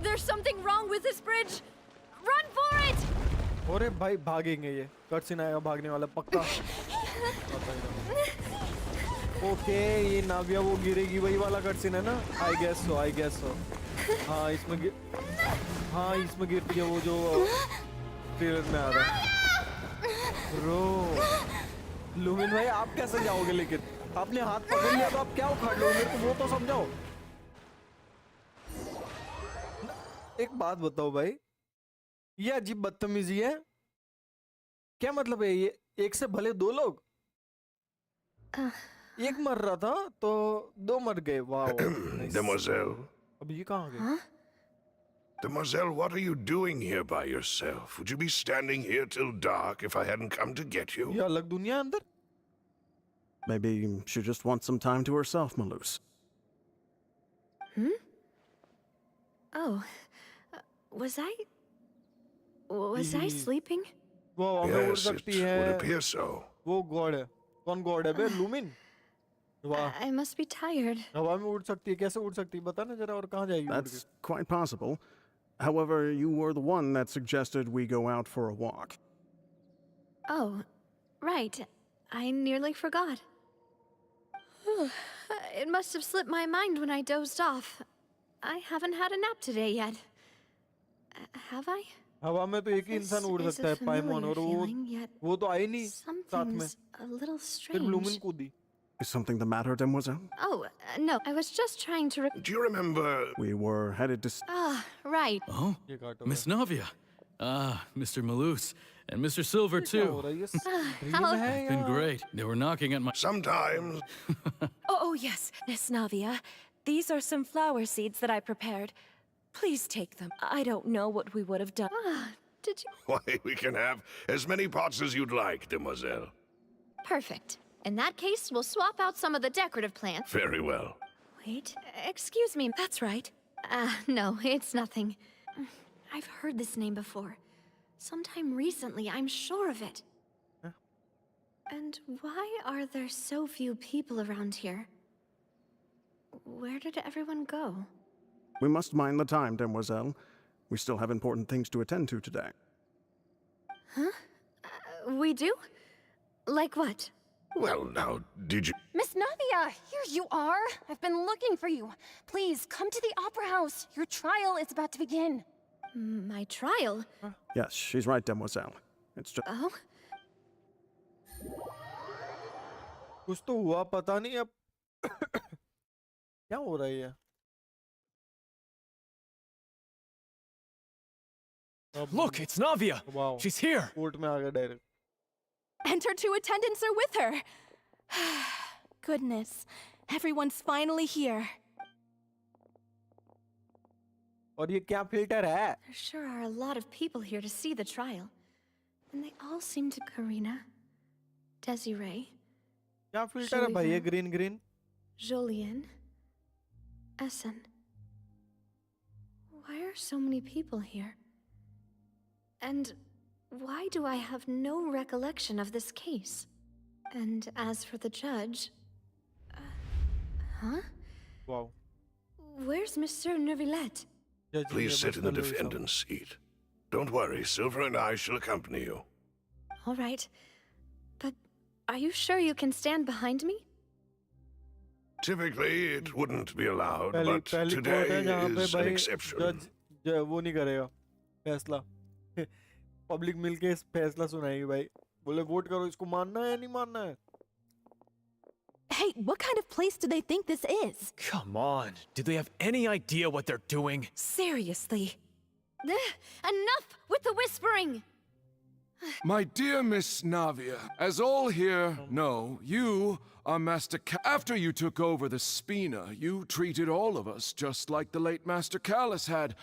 There's something wrong with this bridge! Run for it! अरे भाई भागेंगे ये कटसिन आएगा भागने वाला पक्का ओके ये नाविया वो गिरेगी वही वाला कटसिन है ना आई गेस सो हाँ इसमें गिरती है वो जो ट्रेलर में आ रहा है रो लुमिन भाई आप कैसे जाओगे लेकिन आपने हाथ पकड़ लिया तो आप क्या उखाड़ लो मेरे को वो तो समझाओ एक बात बताओ भाई ये अजीब बदतमीजी है क्या मतलब है ये एक से भले दो लोग एक मर रहा था तो दो मर गए वाओ Demoiselle. अब ये कहाँ गए Demoiselle, what are you doing here by yourself? Would you be standing here till dark if I hadn't come to get you? ये अलग दुनिया है अंदर Maybe she just wants some time to herself, Maloose. Oh, was I sleeping? वो हमें उड़ Yes, it सकती would है appear so. वो गॉड है कौन गॉड है बे लुमिन वाह I must be tired. हवा में उड़ सकती है कैसे उड़ सकती है बता ना जरा और कहाँ जाएगी उड़ के That's quite possible. However, you were the one that suggested we go out for a walk. Oh, right. I nearly forgot. It must have slipped my mind when I dozed off. I haven't had a nap today yet. Have I? हवा में तो एक ही इंसान उड़ सकता है पाइमोन और वो तो आई नहीं साथ में Something's a little फिर लुमिन strange. कूदी Is something the matter, Demoiselle? Oh, no. I was just trying to... Do you remember? We were headed to... Ah, right. Oh, ये काटो Miss Navia. Ah, Mr. Maloose. And Mr. Silver, क्या हो too. रहा है ये dream है Been या great. They were knocking at my... Sometimes. Oh, yes, Miss Navia. These are some flower seeds that I prepared. Please take them. I don't know what we would have done. Ah, did you... Why, we can have as many pots as you'd like, Demoiselle. Perfect. In that case, we'll swap out some of the decorative plants. Very well. Wait, excuse me. That's right. No, it's nothing. I've heard this name before. Sometime recently, I'm sure of it. Huh? And why are there so few people around here? Where did everyone go? We must mind the time, Demoiselle. We still have important things to attend to today. Huh? We do? Like what? Well, now, did you... Miss Navia, here you are. I've been looking for you. Please, come to the Opera House. Your trial is about to begin. My trial? Yes, she's right, Demoiselle. It's just... Oh? कुछ तो हुआ पता नहीं अब क्या हो रहा है ये Look, it's Navia. Wow. She's here. Court में आ गया direct And her 2 attendants are with her. Goodness, everyone's finally here. और ये क्या फिल्टर है There sure are a lot of people here to see the trial. And they all seem to Karina, Desiree, क्या filter है भाई ये green green Julien, Essen. Why are so many people here? And why do I have no recollection of this case? And as for the judge... huh? Wow. Where's Mr. Neuvillette? Please sit in the defendant's seat. Don't worry, Silver and I shall accompany you. All right. But are you sure you can stand behind me? Typically, it wouldn't be allowed, पहली but पहली today court है जहाँ पे is an भाई exception. जज वो नहीं करेगा फैसला पब्लिक मिलके इस फैसला सुनाएगी भाई बोले वोट करो इसको मानना है या नहीं मानना है Hey, what kind of place do they think this is? Come on. Do they have any idea what they're doing? Seriously. Enough with the whispering! My dear Miss Navia, as all here know, you are After you took over the Spina, you treated all of us just like the late Master Callus had.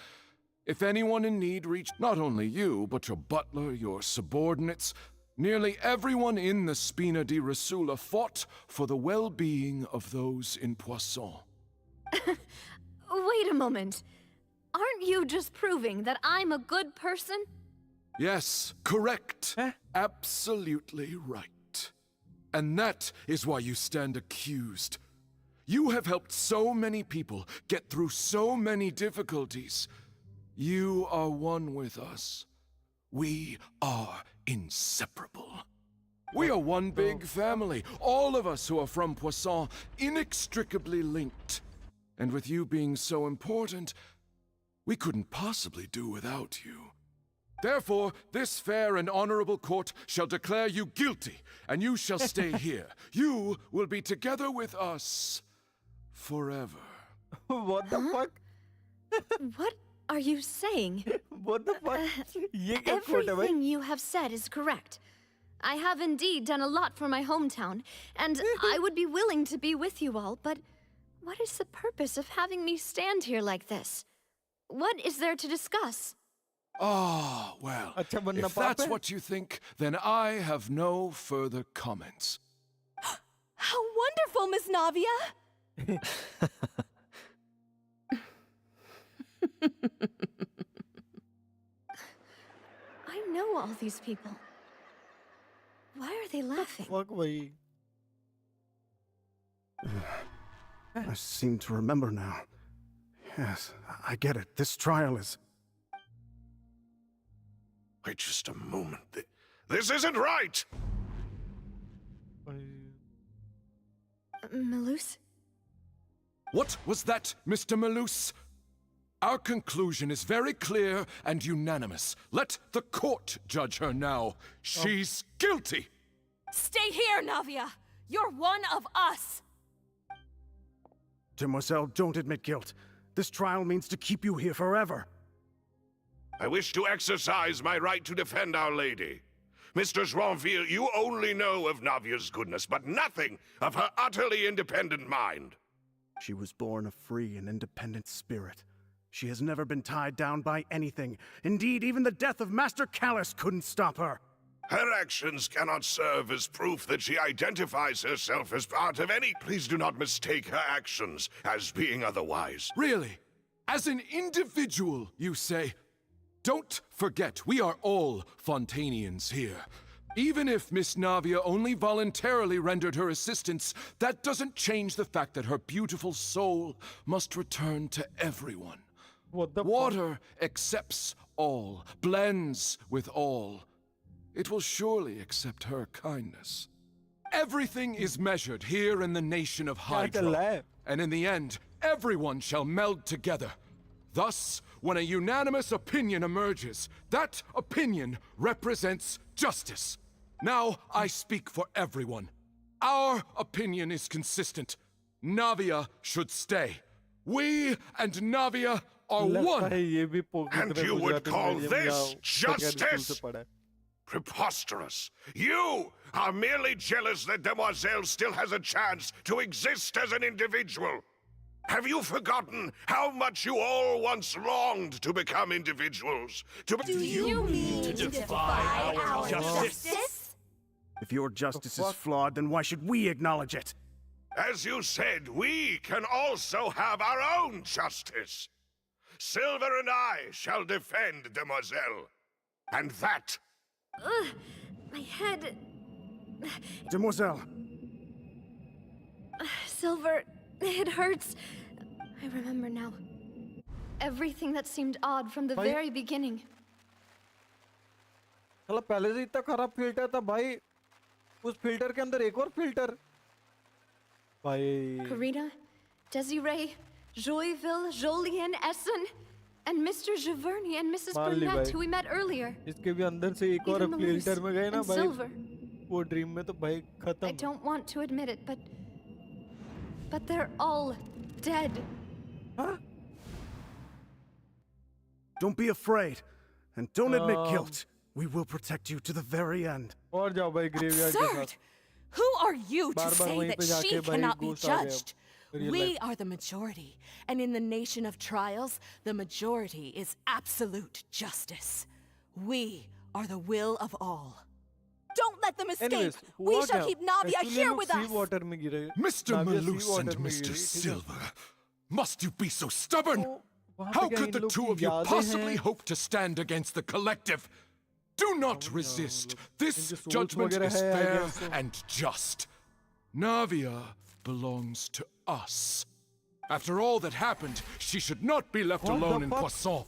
If anyone in need reached not only you, but your butler, your subordinates, nearly everyone in the Spina di Rasula fought for the well-being of those in Poisson. Wait a moment. Aren't you just proving that I'm a good person? Yes, correct. Absolutely right. And that is why you stand accused. You have helped so many people get through so many difficulties. You are one with us. We are inseparable. We are one big family, all of us who are from Poisson, inextricably linked. And with you being so important, we couldn't possibly do without you. Therefore, this fair and honorable court shall declare you guilty, and you shall stay here. You will be together with us forever. What the fuck? What are you saying? What the fuck? ये क्या quote है भाई? Everything you have said is correct. I have indeed done a lot for my hometown, and I would be willing to be with you all, but what is the purpose of having me stand here like this? What is there to discuss? Ah, well, if that's what you think, then I have no further comments. How wonderful, Miss Navia! I know all these people. Why are they laughing? Fuck भाई. I seem to remember now. Yes, I get it. This trial is... Wait just a moment. This isn't right! Malus? What was that, Mr. Malus? Our conclusion is very clear and unanimous. Let the court judge her now. She's guilty! Stay here, Navia! You're one of us! Demoiselle, don't admit guilt. This trial means to keep you here forever. I wish to exercise my right to defend Our Lady. Mr. Joinville, you only know of Navia's goodness, but nothing of her utterly independent mind. She was born a free and independent spirit. She has never been tied down by anything. Indeed, even the death of Master Callus couldn't stop her. Her actions cannot serve as proof that she identifies herself as part of any... Please do not mistake her actions as being otherwise. Really? As an individual, you say? Don't forget, we are all Fontanians here. Even if Miss Navia only voluntarily rendered her assistance, that doesn't change the fact that her beautiful soul must return to everyone. Water accepts all, blends with all. It will surely accept her kindness. Everything is measured here in the nation of क्या चल रहा Hydra. है? And in the end, everyone shall meld together. Thus, when a unanimous opinion emerges, that opinion represents justice. Now I speak for everyone. Our opinion is consistent. Navia should stay. We and Navia are लगता one. है ये भी पोगी And तरह you would Gujarati call medium this या सरकारी school से justice? पढ़ा है। Preposterous. You are merely jealous that Demoiselle still has a chance to exist as an individual. Have you forgotten how much you all once longed to become individuals? Do you mean to defy our justice? If your justice is flawed, then why should we acknowledge it? As you said, we can also have our own justice. Silver and I shall defend Demoiselle. And that... My head. Demoiselle, Silver, it hurts. I remember now. Everything that seemed odd from the Bhai- very beginning. साला पहले से इतना खराब filter था भाई, उस filter के अंदर एक और फिल्टर भाई। Karina, Desiree, Joyville, Jolien, Essen, and Mr. Giverny and Mrs. मान ली Burnett, भाई। who we met earlier. इसके भी अंदर से एक और Even Melissa फिल्टर में गए ना and भाई, Silver. वो ड्रीम में तो भाई I खत्म। don't want to admit it, but they're all dead. हाँ? don't be afraid. And don't admit Um, guilt. We will protect you to the very end. और जाओ भाई ग्रेवयार्ड के Absurd! साथ। Who are you to बार-बार say वहीं that पे जाके she भाई cannot be ghost आ गया। judged? Real We life। are the majority, and in the nation of trials, the majority is absolute justice. We are the will of all. Don't let them escape! Anyways, We हुआ shall क्या? keep Navia Actually here लोग with sea us! water में गिरे। Mr. Navia sea Malus water and में Mr. गिरी, ठीक है? Silver, must you be so stubborn? तो वहाँ पे How क्या could इन the लोग two की of you यादें possibly हैं? hope to stand against the collective? Do not resist. This इनके souls judgment वगैरह is है, I fair guess so। and just. Navia belongs to us. After all that happened, she should not be left What the alone in fuck? Poisson.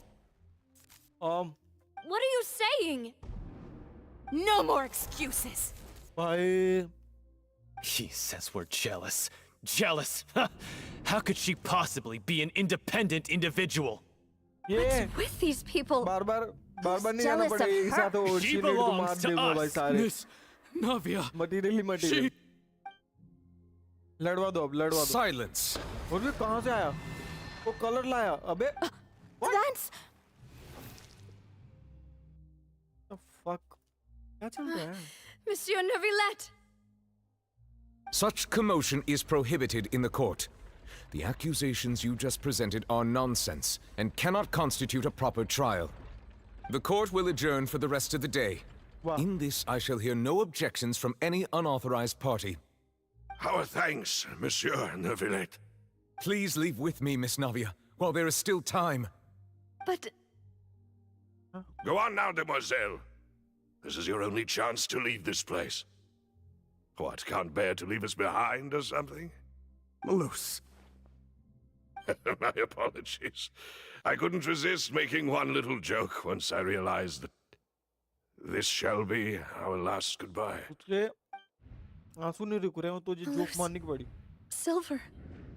What are you saying? No more excuses! भाई He says we're jealous. Jealous? How could she possibly be an independent individual? ये What's with these people? बार-बार नहीं जाना jealous of पड़ेगा एक साथ her? वो She shield को मार belongs to देंगे भाई us. सारे। Miss Navia, मटेरियल लड़वा दो अब लड़वा दो। Silence! और भी कहाँ से आया? वो कलर लाया अबे। That's... The fuck? क्या चल रहा है? Monsieur Neuvillette! Such commotion is prohibited in the court. The accusations you just presented are nonsense and cannot constitute a proper trial. The court will adjourn for the rest of the day. Wow. In this, I shall hear no objections from any unauthorized party. Our thanks, Monsieur Neuvillette. Please leave with me, Miss Navia, while there is still time. But Go on now, Demoiselle. This is your only chance to leave this place. What, can't bear to leave us behind or something? Malus. My apologies. I couldn't resist making one little joke once I realized that this shall be our last goodbye. उसके आंसू नहीं रुक रहे हो तो ये joke मारनी की पड़ी। Silver.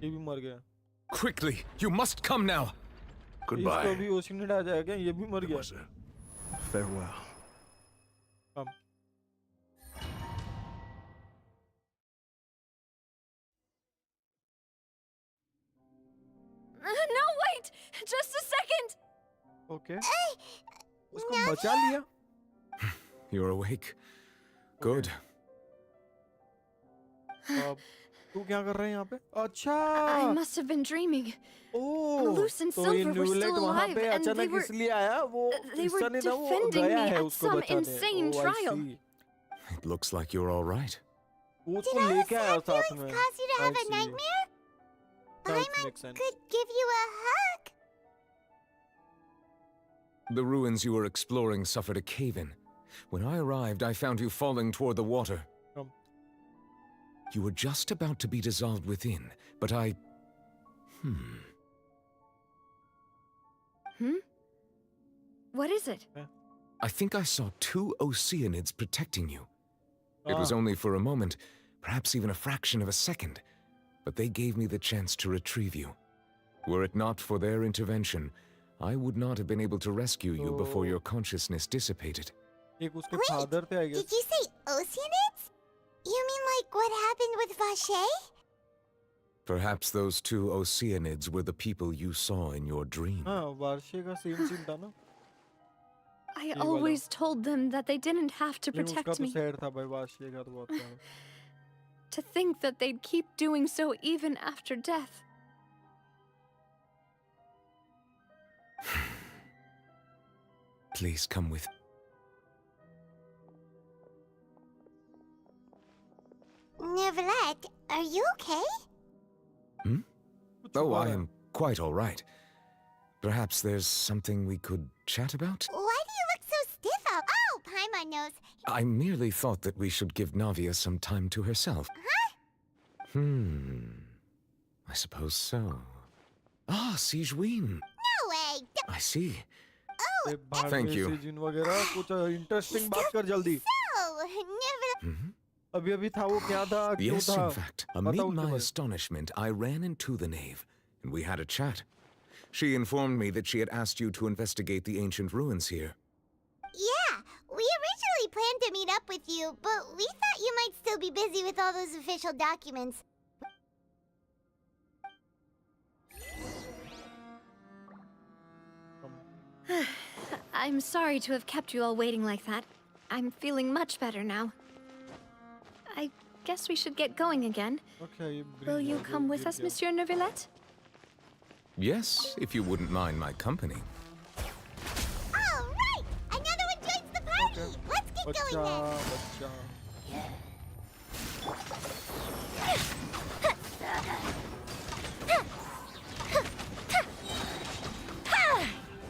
ये भी मर गया। Quickly, you must come now. Goodbye. इसको भी ओशिनिड आ जाएगा ये भी मर गया। Demoiselle. Farewell. हम No, wait! Just a second! Okay उसको बचा लिया। You're awake. Good. तू क्या कर रहा है यहाँ पे? अच्छा। I must have been dreaming. Oh Malus and तो ये Silver were न्यूलेट still वहाँ alive, पे and they अचानक were इसलिए आया वो they were हिस्सा नहीं था वो defending गया me है at उसको some बचाने। insane Oh, I trial. see. It looks like you're all right. वो Did उसको all लेके आया sad साथ feelings में। cause you to I have a see. nightmare? That I makes sense. could give you a hug. The ruins you were exploring suffered a cave-in. When I arrived, I found you falling toward the water. You were just about to be dissolved within, but I... What is it? I think I saw two Oceanids protecting you. It was only for a moment, perhaps even a fraction of a second, but they gave me the chance to retrieve you. Were it not for their intervention, I would not have been able to rescue you before your consciousness dissipated. एक उसके father थे, I guess. Did you say Oceanids? You mean like what happened with Vache? Perhaps those two Oceanids were the people you saw in your dream. हाँ, वार्षे का same scene था ना? I always told them that they didn't have to लेकिन उसका protect तो me. sad था भाई, वार्षे का तो बहुत था. To think that they'd keep doing so even after death. Please come with. Neverlet, are you okay? Hmm? Oh, I am quite all right. Perhaps there's something we could chat about? Why do you look so stiff out? Oh, Paimon knows. I merely thought that we should give Navia some time to herself. Huh? I suppose so. Ah, Sijwin. No way. I see. Oh, Thank you. Season वगैरह कुछ interesting बात कर जल्दी. so, Neverlet. अभी था वो क्या था, क्यों Yes, था? in fact. Amid my astonishment, I ran into the Knave, and we had a chat. She informed me that she had asked you to investigate the ancient ruins here. Yeah, we originally planned to meet up with you, but we thought you might still be busy with all those official documents. I'm sorry to have kept you all waiting like that. I'm feeling much better now. I guess we should get going again. Okay, Will you come with us, Monsieur Neuvillette? Yes, if you wouldn't mind my company. All right! Another one joins the party! Let's get going then!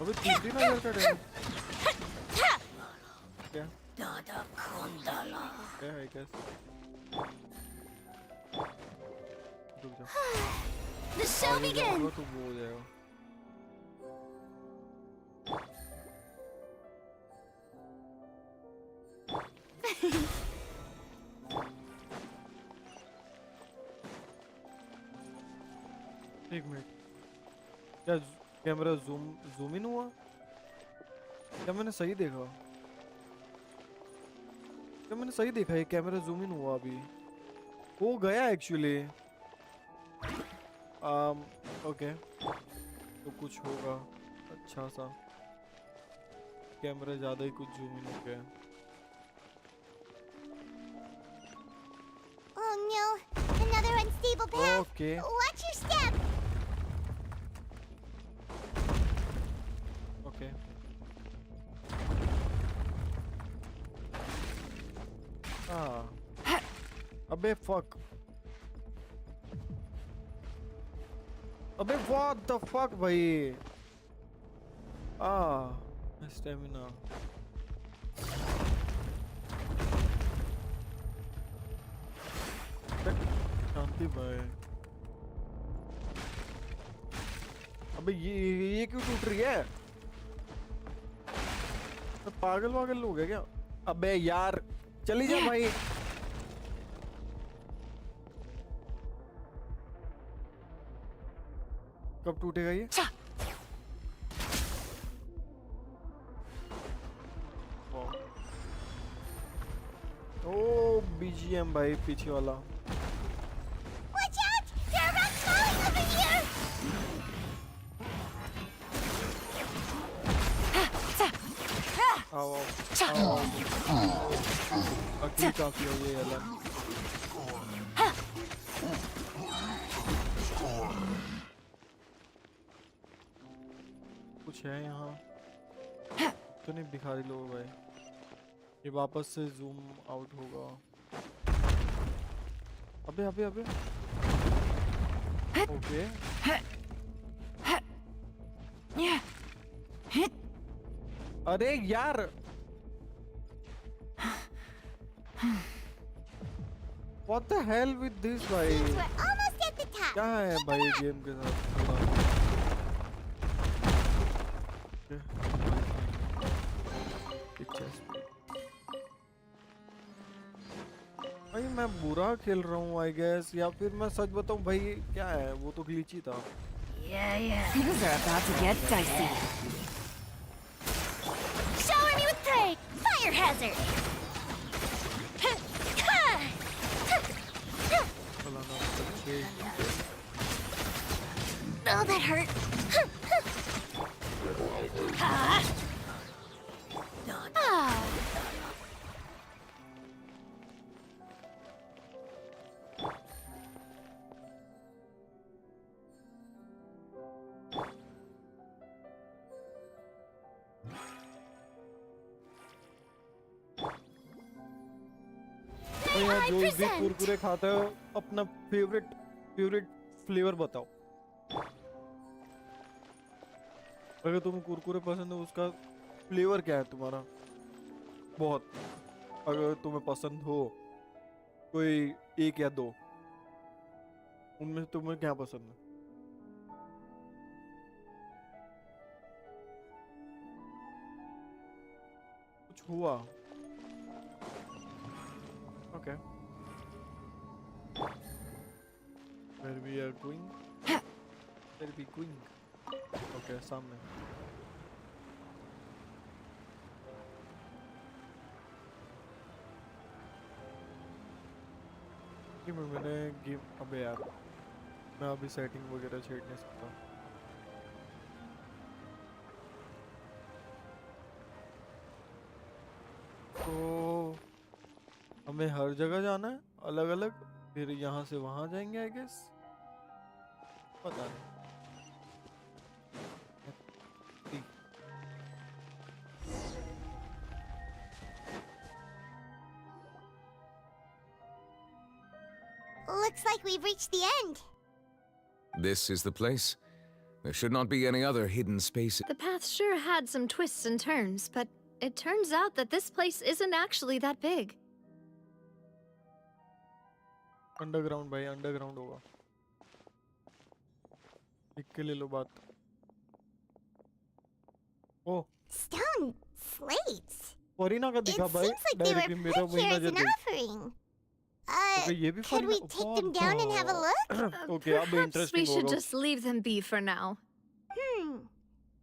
अबे 3,000 का damage क्या? क्या है कैसे? रुक जा. The show begins! तो वो हो जाएगा. एक मिनट. क्या कैमरा जूम इन हुआ? क्या मैंने सही देखा? क्या मैंने सही देखा? ये कैमरा जूम इन हुआ अभी. हो गया एक्चुअली. ओके. तो कुछ होगा अच्छा सा. कैमरा ज़्यादा ही कुछ जूम इन हो गया. Oh no, another unstable path. Okay. Watch your step. Okay. अबे fuck. अबे what the fuck भाई. Stamina. शांति भाई. अबे ये क्यों टूट रही है? तो पागल वागल हो गया क्या? अबे यार चली जा भाई. कब टूटेगा ये? ओ बीजीएम भाई पीछे वाला. Watch out! There are rocks falling over here! आओ अकेली काफी हो गई यार. कुछ है यहाँ तो नहीं दिखा रही लोग भाई. ये वापस से जूम आउट होगा. अबे अबे अबे. ओके. अरे यार. What the hell with this भाई? We're almost at the top. क्या है भाई गेम के साथ? भाई मैं बुरा खेल रहा हूँ आई गेस, या फिर मैं सच बताऊँ भाई क्या है, वो तो ग्लिची था। Things are about to get dicey. Shower me with prey! Fire hazard! Oh, that hurt. Ah. भैया जो भी कुरकुरे खाते हो अपना फेवरेट फ्लेवर बताओ। अगर तुम्हें कुरकुरे पसंद है उसका फ्लेवर क्या है तुम्हारा? बहुत, अगर तुम्हें पसंद हो कोई एक या दो, उनमें से तुम्हें क्या पसंद है? कुछ हुआ? Okay. Where we are going? Where we going? Okay, सामने। कि मैंने गेम, अबे यार मैं अभी सेटिंग वगैरह छेड़ नहीं सकता। तो हमें हर जगह जाना है अलग अलग, फिर यहाँ से वहां जाएंगे आई गेस, पता नहीं। Looks like we've reached the end. This is the place. There should not be any other hidden spaces. The path sure had some twists and turns, but it turns out that this place isn't actually that big. Underground भाई, underground होगा। लिख के ले लो बात। ओ Stone slates. Farina का दिखा भाई directly मेरा वही नजर गई। ये भी could we take them down and have a look? Okay, अब Perhaps इंटरेस्टिंग we should होगा। just leave them be for now.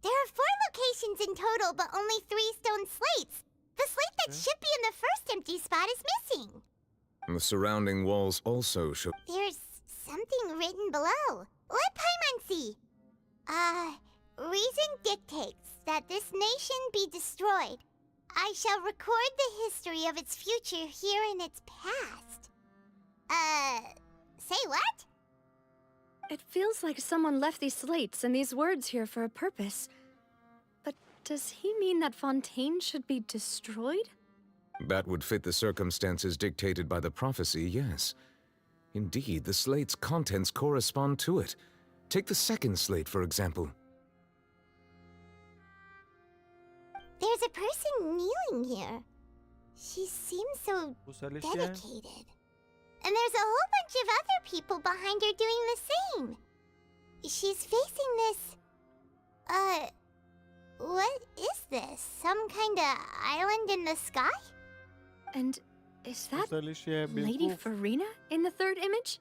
There are 4 locations in total, but only 3 stone slates. The slate that should be in the first empty spot is missing. The surrounding walls also show. There's something written below. Let Paimon see. Reason dictates that this nation be destroyed. I shall record the history of its future here in its past. Say what? It feels like someone left these slates and these words here for a purpose. But does he mean that Fontaine should be destroyed? That would fit the circumstances dictated by the prophecy, yes. Indeed, the slate's contents correspond to it. Take the second slate, for example. There's a person kneeling here. She seems so dedicated. And there's a whole bunch of other people behind her doing the same. She's facing this... what is this? Some kind of island in the sky? And is that Lady Lady Farina in the third image?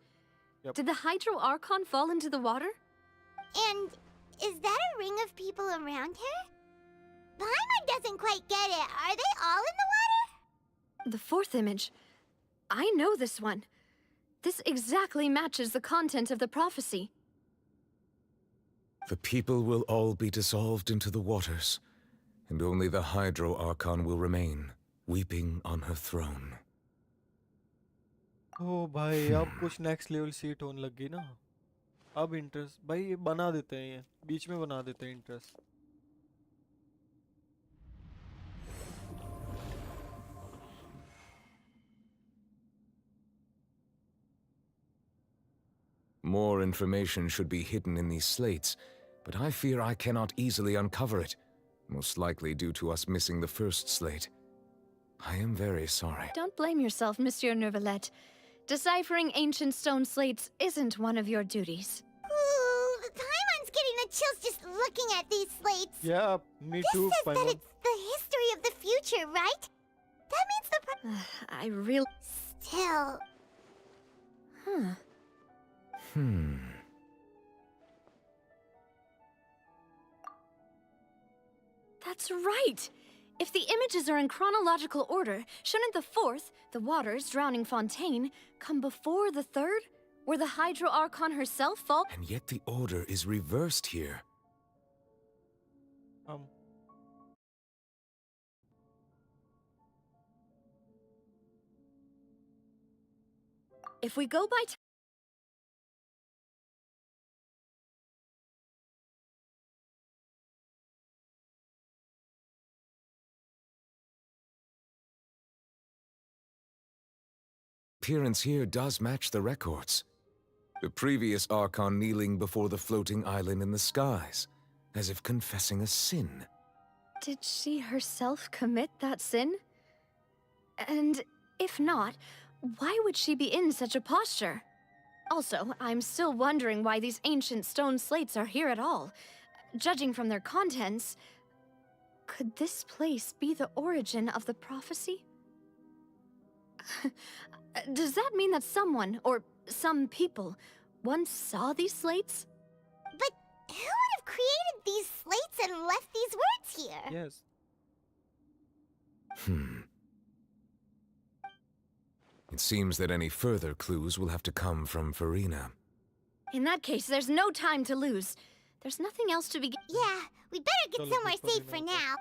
Yep. Did the Hydro Archon fall into the water? And is that a ring of people around her? Paimon doesn't quite get it. Are they all in the water? The fourth image. I know this one. This exactly matches the content of the prophecy. The people will all be dissolved into the waters, and only the Hydro Archon will remain, weeping on her throne. ओ भाई अब कुछ next level seat होने लग गई ना। अब interest भाई ये बना देते हैं, ये बीच में बना देते हैं interest. More information should be hidden in these slates, but I fear I cannot easily uncover it, most likely due to us missing the first slate. I am very sorry. Don't blame yourself, Monsieur Neuvillette. Deciphering ancient stone slates isn't one of your duties. Ooh, Paimon's getting the chills just looking at these slates. Yeah, me too, This says Paimon. that it's the history of the future, right? That means the I really... Still... That's right! If the images are in chronological order, shouldn't the fourth, the waters drowning Fontaine, come before the third? Where the Hydro Archon herself fall? And yet the order is reversed here. If we go by Appearance here does match the records. The previous Archon kneeling before the floating island in the skies, as if confessing a sin. Did she herself commit that sin? And if not, why would she be in such a posture? Also, I'm still wondering why these ancient stone slates are here at all. Judging from their contents, could this place be the origin of the prophecy? Does that mean that someone, or some people, once saw these slates? But who would have created these slates and left these words here? Yes. It seems that any further clues will have to come from Farina. In that case, there's no time to lose. There's nothing else to be. Yeah, we better get somewhere safe for now.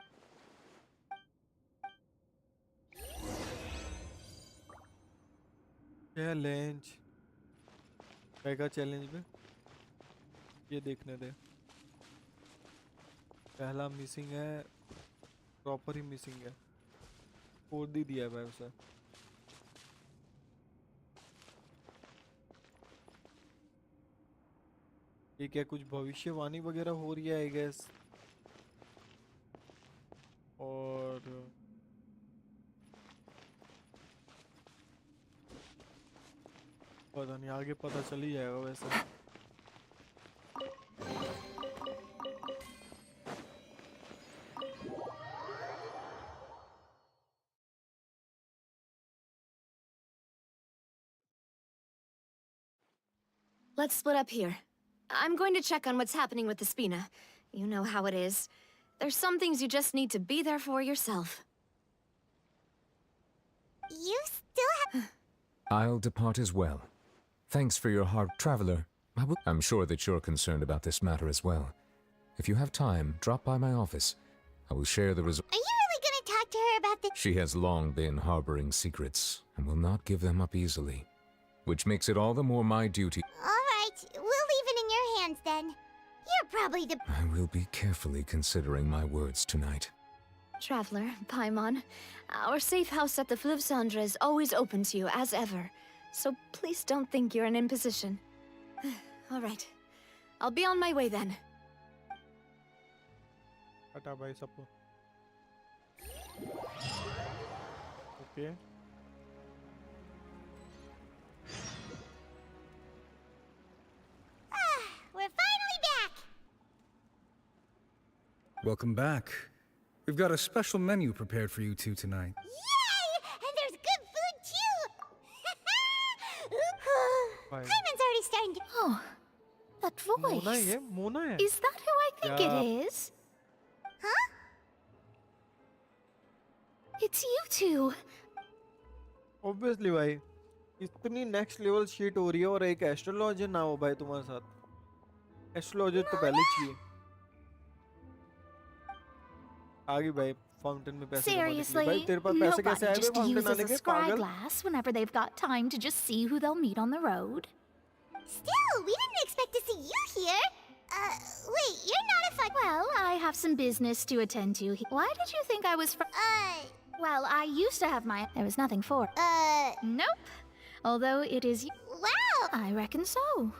Challenge mega challenge में ये देखने दे। पहला missing है, proper ही missing है, code ही दिया है भाई उसे। ये क्या कुछ भविष्यवाणी वगैरह हो रही है आई गेस। और पता नहीं, आगे पता चल ही जाएगा वैसे। Let's split up here. I'm going to check on what's happening with the Spina. You know how it is. There's some things you just need to be there for yourself. You still have... I'll depart as well. Thanks for your hard traveler. I'm sure that you're concerned about this matter as well. If you have time, drop by my office. I will share the results. Are you really gonna talk to her about this? She has long been harboring secrets and will not give them up easily, which makes it all the more my duty. Alright, we'll leave it in your hands then. You're probably the... I will be carefully considering my words tonight. Traveler, Paimon, our safe house at the Fleuve Cendre is always open to you, as ever. So please don't think you're an imposition. All right. I'll be on my way then. हटा भाई सबको। Okay. We're finally back! Welcome back. We've got a special menu prepared for you two tonight. Yay! And there's good food too! Paimon's already starting to... Oh, that voice. Mona है, मोना है। Is that who I think it is? Huh? It's you two. Obviously भाई, इतनी next level shit हो रही है और एक astrologer ना हो भाई तुम्हारे साथ। एस्ट्रोलॉजर तो पहले चाहिए। आगे भाई फाउंटेन में पैसे कमाने के लिए। भाई तेरे पास पैसे कैसे आए just फाउंटेन uses आने a के? scry पागल। glass whenever they've got time to just see who they'll meet on the road. Still, we didn't expect to see you here. Wait, you're not a fun... Well, I have some business to attend to. Why did you think I was Well, I used to have my... There was nothing for... Nope. Although it is... Wow! I reckon so.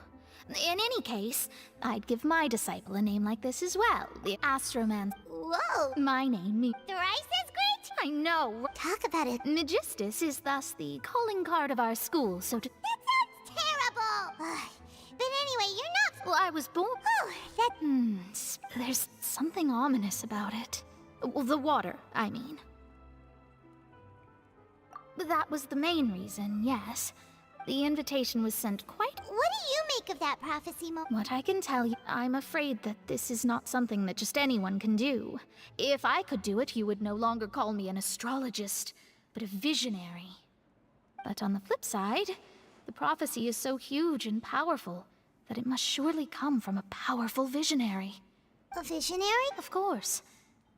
In any case, I'd give my disciple a name like this as well. The Astroman. Whoa! My name means... Thrice as great? I know. Talk about it. Magistus is thus the calling card of our school, so to... That sounds terrible! But anyway, you're not... Well, I was born... Oh, that... There's something ominous about it. Well, the water, I mean. that was the main reason, yes. The invitation was sent quite... What do you make of that prophecy, What I can tell you, I'm afraid that this is not something that just anyone can do. If I could do it, you would no longer call me an astrologist, but a visionary. But on the flip side, the prophecy is so huge and powerful that it must surely come from a powerful visionary. A visionary? Of course.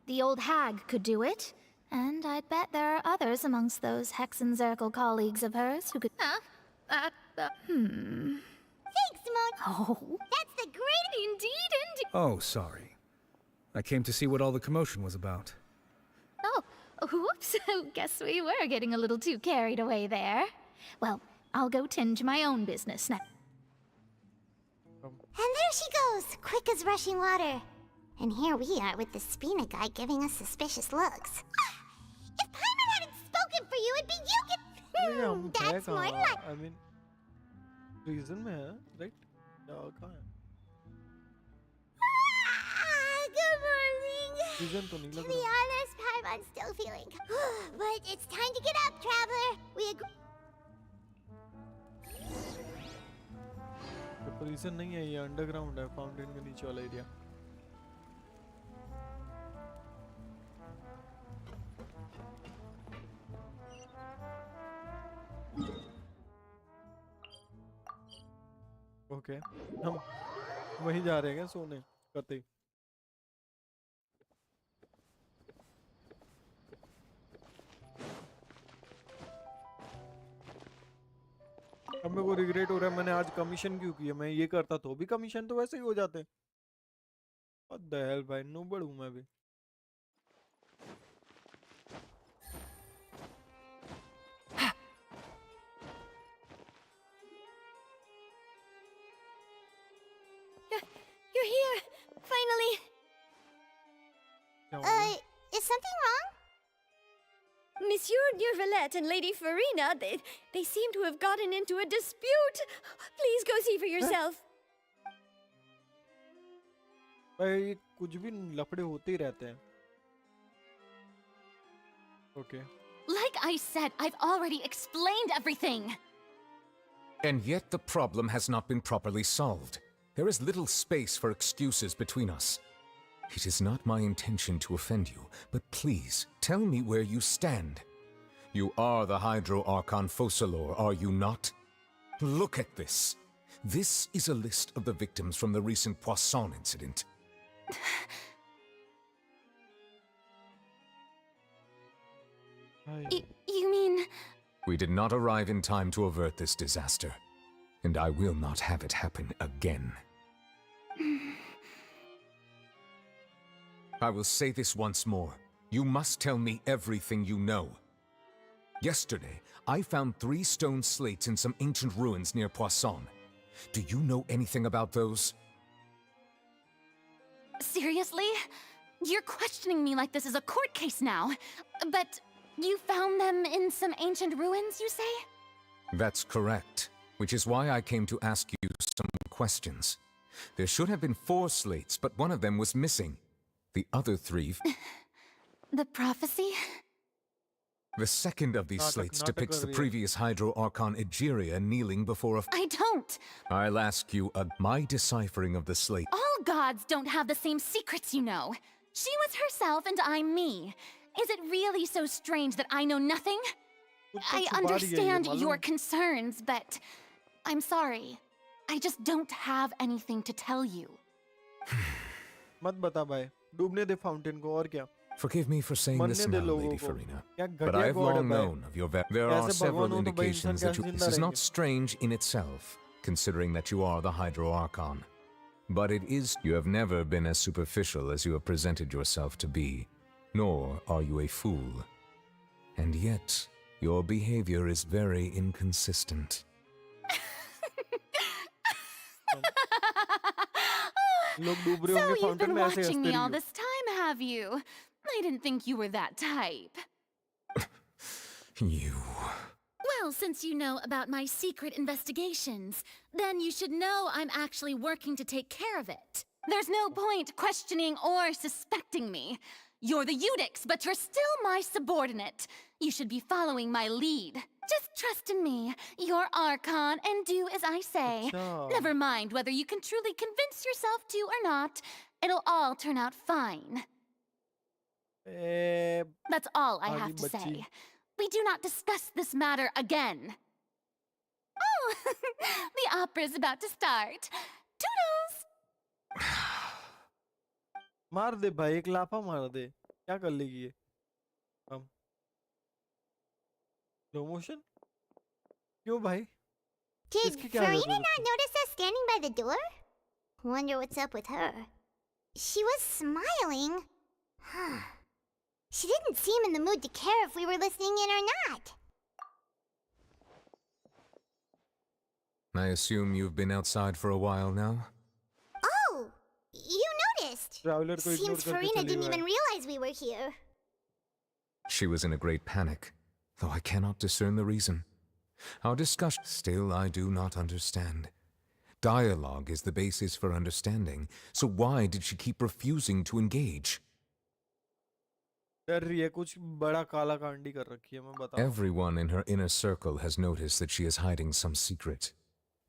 The old hag could do it, and I'd bet there are others amongst those Hexenzirkel colleagues of hers who could... Thanks, Mon. Oh. That's the great... Indeed. Oh, sorry. I came to see what all the commotion was about. Oh, whoops. Guess we were getting a little too carried away there. Well, I'll go tend to my own business now. And there she goes, quick as rushing water. And here we are with the Spina guy giving us suspicious looks. If Paimon hadn't spoken for you, it'd be you get... That's more like... I mean, reason में है, right? कहाँ है? Good morning. Reason तो नहीं To लग be रहा. honest, Paimon's still feeling. But it's time to get up, traveler. We agree. Reason नहीं है, ये underground है, fountain के नीचे वाला area. ओके हम वहीं जा रहे हैं सोने कतई अब मेरे को रिग्रेट हो रहा है मैंने आज कमीशन क्यों किया मैं ये करता तो भी कमीशन तो वैसे ही हो जाते व्हाट द हेल भाई नो बड़ू मैं भी You're here! Finally! Is something wrong? Monsieur Nurvalette and Lady Farina, they seem to have gotten into a dispute. Please go see for yourself. भाई कुछ भी लफड़े होते ही रहते हैं Okay. Like I said, I've already explained everything. And yet the problem has not been properly solved. There is little space for excuses between us. It is not my intention to offend you, but please, tell me where you stand. You are the Hydro Archon Focalor, are you not? Look at this. This is a list of the victims from the recent Poisson incident. You mean... We did not arrive in time to avert this disaster, and I will not have it happen again. I will say this once more. You must tell me everything you know. Yesterday, I found 3 stone slates in some ancient ruins near Poisson. Do you know anything about those? Seriously? You're questioning me like this is a court case now. But you found them in some ancient ruins, you say? That's correct, which is why I came to ask you some questions. There should have been 4 slates, but one of them was missing. The other 3... The prophecy? The second of these slates depicts the previous Hydro Archon Egeria kneeling before a... I don't! I'll ask you, my deciphering of the slate... All gods don't have the same secrets, you know. She was herself and I'm me. Is it really so strange that I know nothing? I understand your concerns, but... I'm sorry. I just don't have anything to tell you. मत बता भाई डूबने दे fountain को और क्या Forgive me for saying this now, Lady Farina, but I have long known of your... There are several indications that this is not strange in itself, considering that you are the Hydro Archon. But it is... You have never been as superficial as you have presented yourself to be, nor are you a fool. And yet, your behavior is very inconsistent. So you've been watching me all this time, have you? I didn't think you were that type. You... Well, since you know about my secret investigations, then you should know I'm actually working to take care of it. There's no point questioning or suspecting me. You're the Udix, but you're still my subordinate. You should be following my lead. Just trust in me. You're Archon, and do as I say. Acha. Never mind whether you can truly convince yourself to or not. It'll all turn out fine. That's all I have to say. We do not discuss this matter again. Oh, the opera's about to start. Toodles! मार दे भाई, एक लाफा मार दे, क्या कर लेगी ये? हम स्लो मोशन क्यों भाई? Did इसकी क्या Farina जरूरत not notice us standing by the door? Wonder what's up with her. She was smiling. She didn't seem in the mood to care if we were listening in or not. I assume you've been outside for a while now? Oh, you noticed. Traveller को ignore Seems करके Farina चली didn't हुई है। even realize we were here. She was in a great panic, though I cannot discern the reason. Our discussion... Still, I do not understand. Dialogue is the basis for understanding, so why did she keep refusing to engage? डर रही है, कुछ बड़ा काला कांडी कर रखी है, मैं बता रहा हूँ। Everyone in her inner circle has noticed that she is hiding some secret.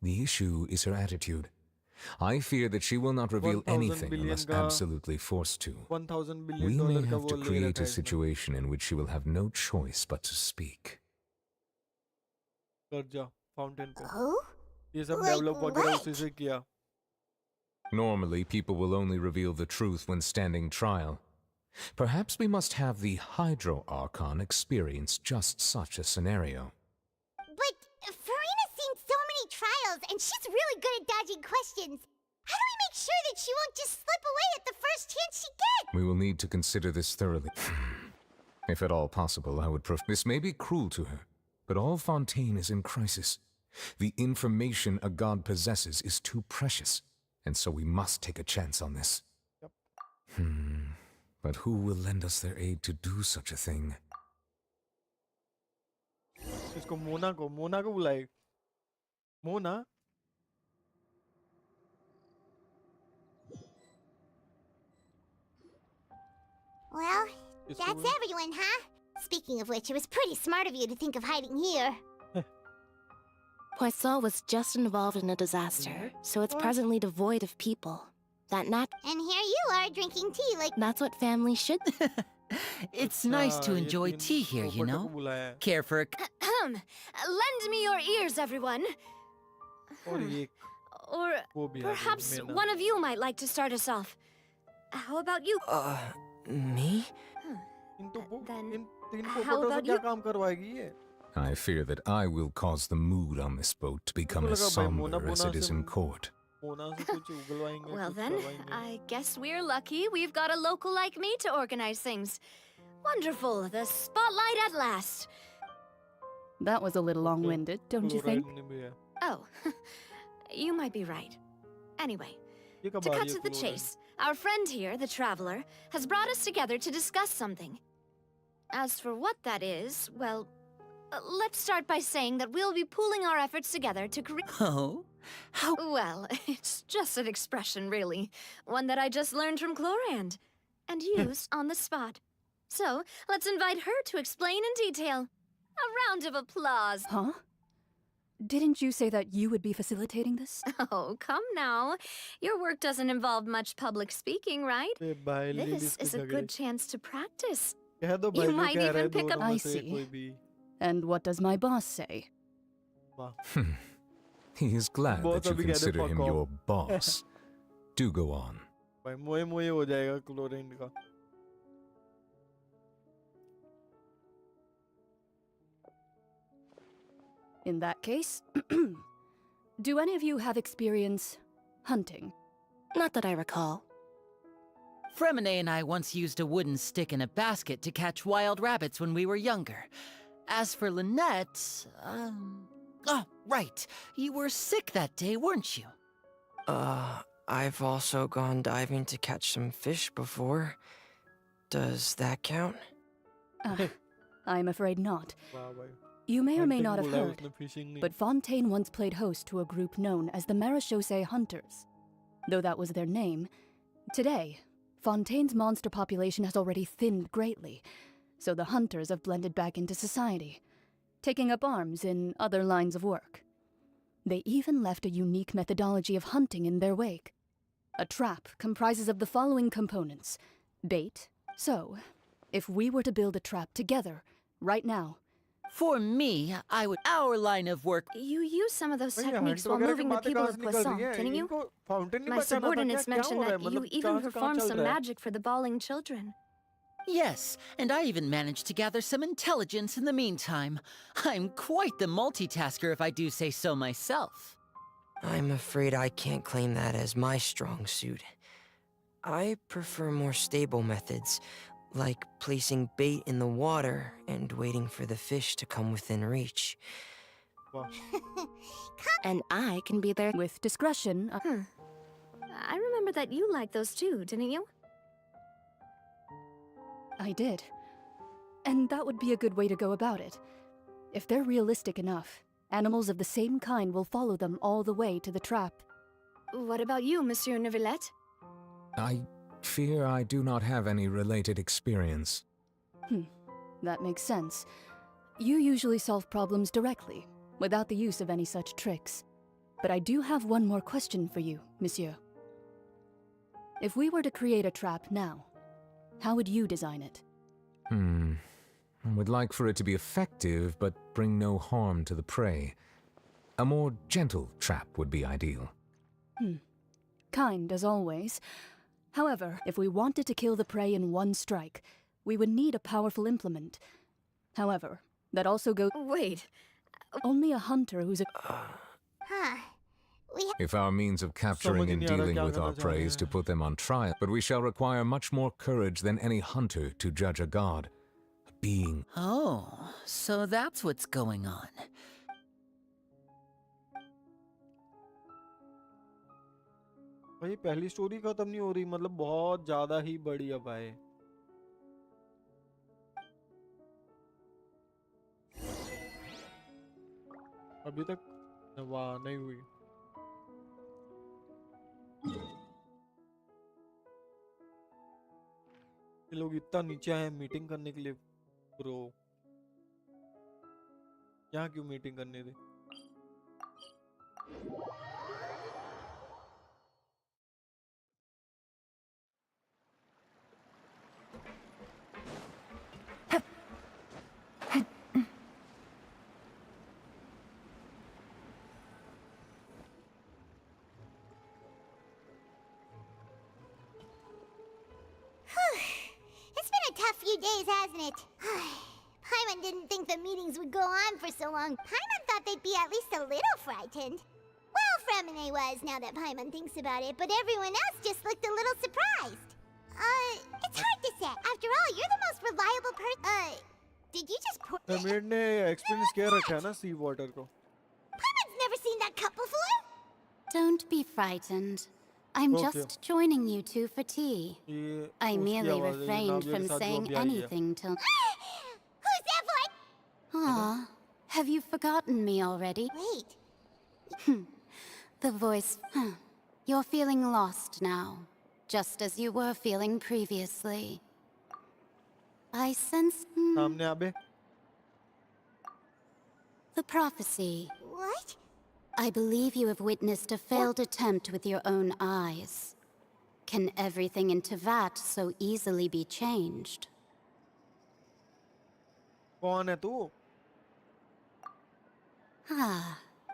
The issue is her attitude. I fear that she will not reveal 1000 anything billion unless का- absolutely forced to. 1000 We billion may dollar का have वो to ले create रखा a है इसने। situation in which she will have no choice but to speak. कर जा fountain पे। Oh? ये सब Like डेवलप वगैरह what? उसी से किया। Normally, people will only reveal the truth when standing trial. Perhaps we must have the Hydro Archon experience just such a scenario. But Farina's seen so many trials, and she's really good at dodging questions. How do we make sure that she won't just slip away at the first chance she gets? We will need to consider this thoroughly. If at all possible, I would prefer... This may be cruel to her, but all Fontaine is in crisis. The information a god possesses is too precious, and so we must take a chance on this. But who will lend us their aid to do such a thing? इसको मोना को बुलाए। Mona Well, that's everyone, huh? Speaking of which, it was pretty smart of you to think of hiding here. Poisson was just involved in a disaster, so it's presently devoid of people. And here you are drinking tea like... That's what family should... It's nice to enjoy tea here, you know? Care for a... Lend me your ears, everyone. Or perhaps one of you might like to start us off. How about you? Me? Then तीन how पोपटों से about क्या you? काम करवाएगी ये? I fear that I will cause the mood on this boat to become as somber as it is in court. Mona से कुछ उगलवाएंगे, Well कुछ then, करवाएंगे। I guess we're lucky we've got a local like me to organize things. Wonderful, the spotlight at last. That was a little long-winded, don't you think? Oh, you might be right. Anyway, ये कब to uh cut रही है to the chloride? chase, our friend here, the Traveler, has brought us together to discuss something. As for what that is, well, let's start by saying that we'll be pooling our efforts together to create... Oh? How... Well, it's just an expression, really. One that I just learned from Chlorand, and used on the spot. So, let's invite her to explain in detail. A round of applause. Huh? Didn't you say that you would be facilitating this? Oh, come now. Your work doesn't involve much public speaking, right? This is a good chance to practice. You might even pick up... I see. And what does my boss say? He is glad Both that you of you get the consider fuck him off. your boss. Do go on. भाई मोए मोए हो जाएगा chlorine का। In that case, do any of you have experience hunting? Not that I recall. Fremine and I once used a wooden stick in a basket to catch wild rabbits when we were younger. As for Lynette, Oh, right. You were sick that day, weren't you? I've also gone diving to catch some fish before. Does that count? I'm afraid not. You may or may not have heard, but Fontaine once played host to a group known as the Marechaussee Hunters. Though that was their name, today, Fontaine's monster population has already thinned greatly, so the hunters have blended back into society, taking up arms in other lines of work. They even left a unique methodology of hunting in their wake. A trap comprises of the following components: bait. So, if we were to build a trap together, right now... For me, I would... Our line of work... You used some of those भैया, techniques hunt while वगैरह की moving the बातें people कहाँ of से निकल रही Poisson, हैं? didn't you? इनको fountain नहीं My बचाना था क्या? subordinates क्या mentioned हो रहा है? that you मतलब even कहाँ से कहाँ performed चल some रहा है? magic for the bawling children. Yes, and I even managed to gather some intelligence in the meantime. I'm quite the multitasker if I do say so myself. I'm afraid I can't claim that as my strong suit. I prefer more stable methods, like placing bait in the water and waiting for the fish to come within reach. And I can be there with discretion. I remember that you liked those too, didn't you? I did. And that would be a good way to go about it. If they're realistic enough, animals of the same kind will follow them all the way to the trap. What about you, Monsieur Neuvillette? I fear I do not have any related experience. That makes sense. You usually solve problems directly, without the use of any such tricks. But I do have one more question for you, Monsieur. If we were to create a trap now, how would you design it? I would like for it to be effective, but bring no harm to the prey. A more gentle trap would be ideal. Kind, as always. However, if we wanted to kill the prey in one strike, we would need a powerful implement. However, that also goes... Wait. Only a hunter who's a... Huh. If our means of capturing and dealing with our prey is to put them on trial, but we shall require much more courage than any hunter to judge a god. A being. Oh, so that's what's going on. भाई पहली story खत्म नहीं हो रही, मतलब बहुत ज्यादा ही बड़ी है भाई. अभी तक वाह नहीं हुई. ये लोग इतना नीचे आए मीटिंग करने के लिए. ब्रो यहाँ क्यों मीटिंग करने दे? It's been a tough few days, hasn't it? Paimon didn't think the meetings would go on for so long. Paimon thought they'd be at least a little frightened. Well, Fremine was, now that Paimon thinks about it, but everyone else just looked a little surprised. It's hard to say. After all, you're the most reliable person. Did you just pour... made ने experience किया रखा है ना सी water को. Paimon's never seen that cup before. Don't be frightened. I'm just joining you two for tea. I merely refrained from saying anything till... Who's that voice? Aw, have you forgotten me already? Wait. The voice... You're feeling lost now, just as you were feeling previously. I sense... सामने आबे. The prophecy. What? I believe you have witnessed a failed attempt with your own eyes. Can everything in Tevat so easily be changed? कौन है तू?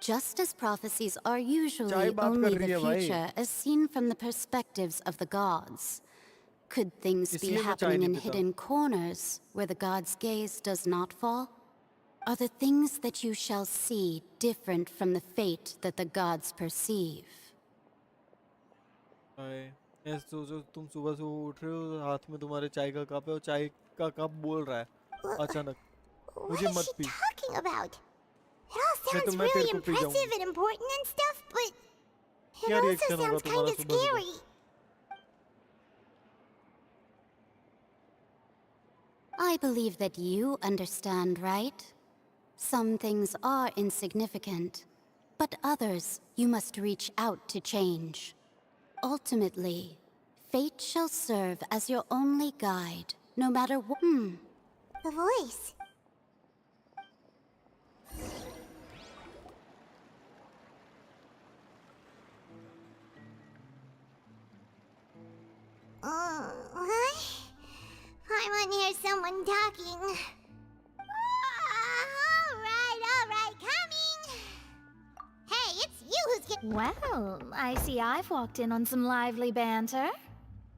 Just as prophecies are usually only the future as seen from the perspectives of the gods. Could things be happening in hidden corners where the gods' gaze does not fall? Are the things that you shall see different from the fate that the gods perceive? ऐसे जो तुम सुबह से उठ रहे हो, हाथ में तुम्हारे चाय का कप है और चाय का कप बोल रहा है अचानक. मुझे मत P. What is she talking about? It all sounds really impressive and important and stuff, but it also sounds kind of scary. I believe that you understand, right? Some things are insignificant, but others you must reach out to change. Ultimately, Fate shall serve as your only guide, no matter what. The voice. What? I want to hear someone talking. All right, coming. Hey, it's you who's getting. Well, I see I've walked in on some lively banter.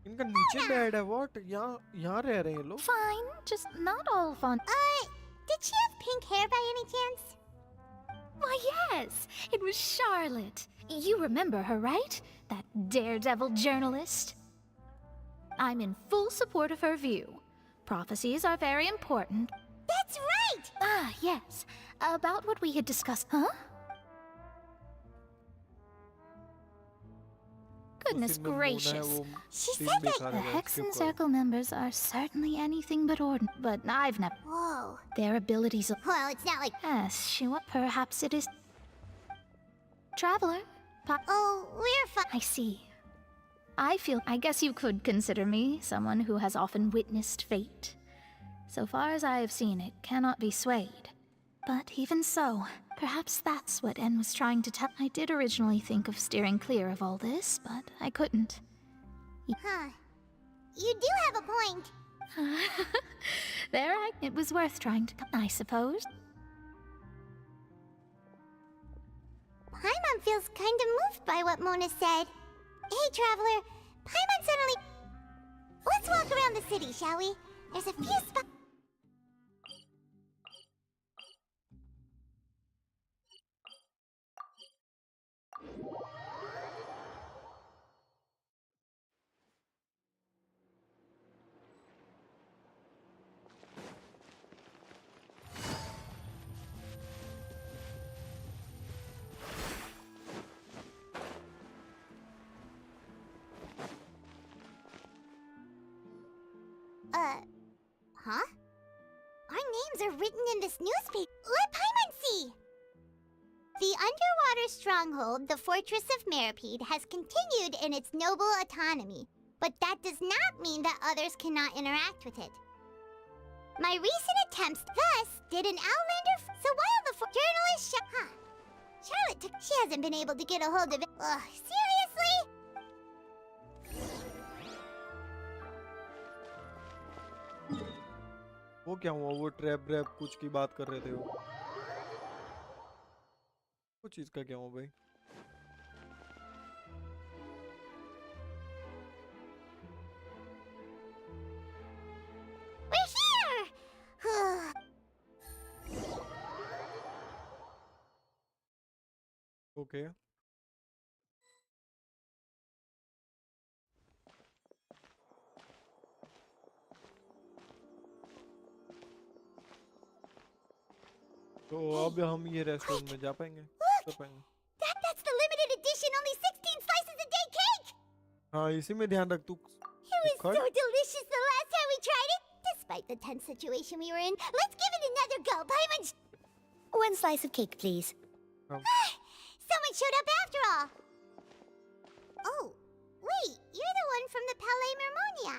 इनका नीचे bed है what? यहाँ रह रहे हैं ये लोग? Fine, just not all fun. Did she have pink hair by any chance? Why, yes, it was Charlotte. You remember her, right? That daredevil journalist. I'm in full support of her view. Prophecies are very important. That's right! Ah, yes. About what we had discussed, huh? Goodness gracious. She said that The Hexen Circle members are certainly anything but ordinary, but I've never... Whoa. Their abilities... Well, it's not like... Yes, perhaps it is... Traveler? Oh, we're fine. I see. I guess you could consider me someone who has often witnessed fate. So far as I have seen, it cannot be swayed. But even so, perhaps that's what N was trying to tell. I did originally think of steering clear of all this, but I couldn't. Huh. You do have a point. It was worth trying to, I suppose. Paimon feels kind of moved by what Mona said. Hey, Traveler. Paimon suddenly... Let's walk around the city, shall we? There's a few spots... Huh? Our names are written in this newspaper. Let Paimon see! The underwater stronghold, the Fortress of Meripede, has continued in its noble autonomy, but that does not mean that others cannot interact with it. My recent attempts thus did an outlander so while the journalist Charlotte she hasn't been able to get a hold of it. Ugh, seriously? वो क्या हुआ? वो trap rap कुछ की बात कर रहे थे वो चीज का क्या हुआ भाई? We're here! Okay. तो अब हम ये रेस्टोरेंट में जा पाएंगे? That's the limited edition, only 16 slices a day cake! हाँ, इसी में ध्यान रख तू। It was so delicious the last time we tried it. Despite the tense situation we were in, let's give it another go. Paimon... One slice of cake, please. Someone showed up after all. Oh, wait, you're the one from the Palais Mermonia.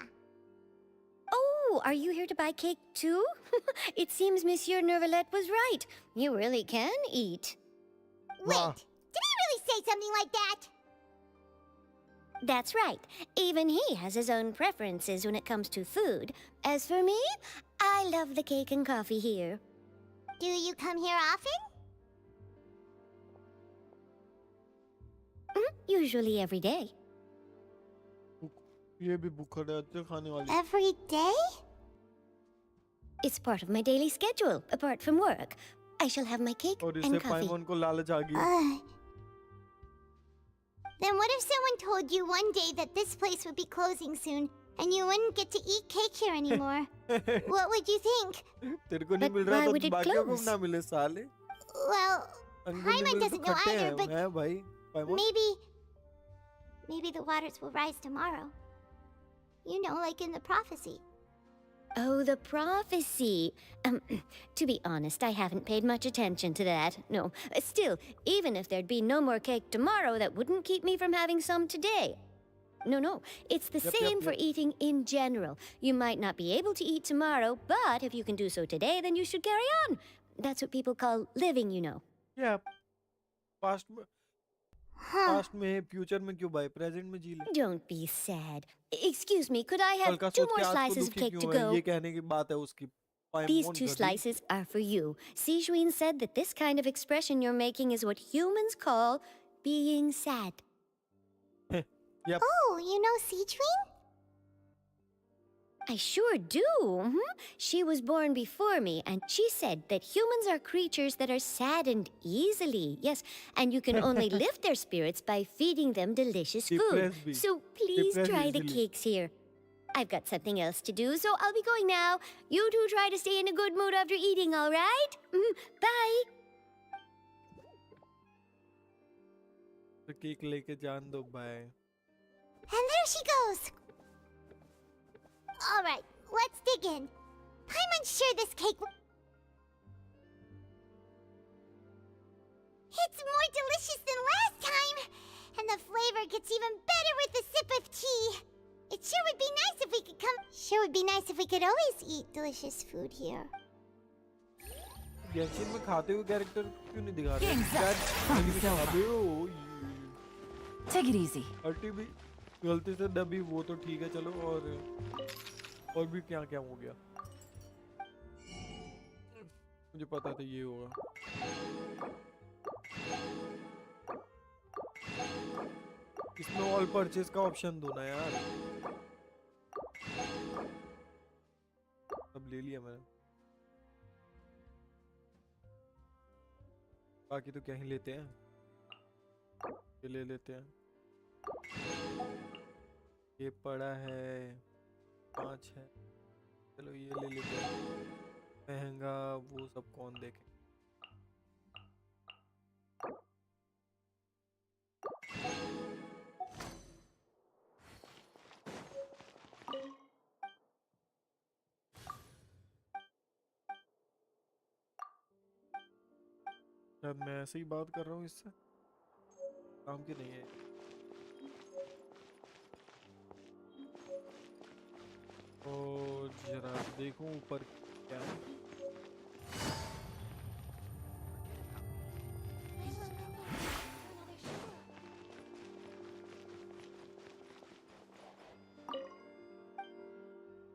Oh, are you here to buy cake too? It seems Monsieur Nervalette was right. You really can eat. Wait, did he really say something like that? That's right. Even he has his own preferences when it comes to food. As for me, I love the cake and coffee here. Do you come here often? Usually every day. Every day? It's part of my daily schedule, apart from work. I shall have my cake and coffee. Then what if someone told you one day that this place would be closing soon, and you wouldn't get to eat cake here anymore? What would you think? But why would it close? Well, Paimon doesn't know either, but maybe the waters will rise tomorrow. You know, like in the prophecy. Oh, the prophecy. To be honest, I haven't paid much attention to that. No. Still, even if there'd be no more cake tomorrow, that wouldn't keep me from having some today. No. It's the same for eating in general. You might not be able to eat tomorrow, but if you can do so today, then you should carry on. That's what people call living, you know. Yeah. Past में future में क्यों भाई present में जी ले. Don't be sad. Excuse me, could I have 2 more slices of cake to go? ये कहने की बात है उसकी. These 2 slices are for you. Sijuin said that this kind of expression you're making is what humans call being sad. Yep. Oh, you know Sijuin? I sure do. She was born before me, and she said that humans are creatures that are saddened easily. Yes, and you can only lift their spirits by feeding them delicious food. So please try the cakes here. I've got something else to do, so I'll be going now. You two try to stay in a good mood after eating, all right? Bye. तो cake लेके जान दो bye. And there she goes. All right, let's dig in. I'm sure this cake will... It's more delicious than last time, and the flavor gets even better with a sip of tea. It sure would be nice if we could come... Sure would be nice if we could always eat delicious food here. Genshin में खाते हुए character क्यों नहीं दिखा रहे? Take it easy. RTB गलती से दबी वो तो ठीक है चलो और भी क्या क्या हो गया मुझे पता था ये होगा इसमें ऑल परचेज का ऑप्शन दो ना यार अब ले लिया मैंने बाकी तो क्या ही लेते हैं ये ले लेते हैं ये पड़ा है 5 है चलो ये ले लेते हैं महंगा वो सब कौन देखे शायद मैं ऐसे ही बात कर रहा हूँ इससे काम की नहीं है और जरा देखूं ऊपर क्या है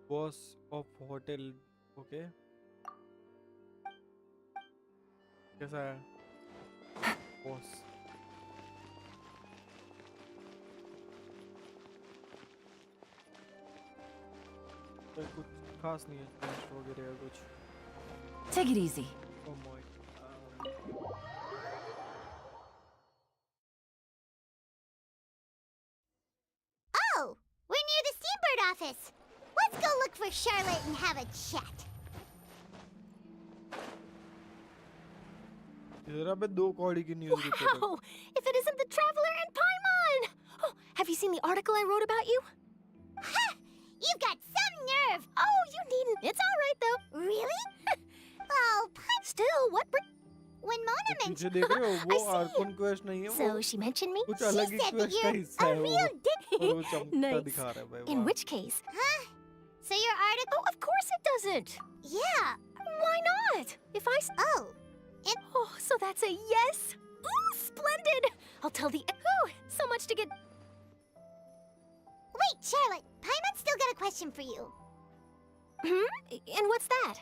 बॉस ऑफ होटल ओके कैसा है बॉस कुछ खास नहीं है टेस्ट वगैरह कुछ Take it easy. Oh my Oh, we're near the Seabird office. Let's go look for Charlotte and have a chat. Wow! If it isn't the Traveler and Paimon! Oh, have you seen the article I wrote about you? Ha! You've got some nerve! Oh, you needn't. It's all right, though. Really? Oh, Still, what... When Mona mentioned... So she mentioned me? She said that you're a real dick. Nice. In which case? Huh? So your article... Oh, of course it doesn't. Yeah. Why not? If I... Oh. Oh, so that's a yes? Ooh, splendid! I'll tell the... Ooh, so much to get... Wait, Charlotte. Paimon's still got a question for you. And what's that?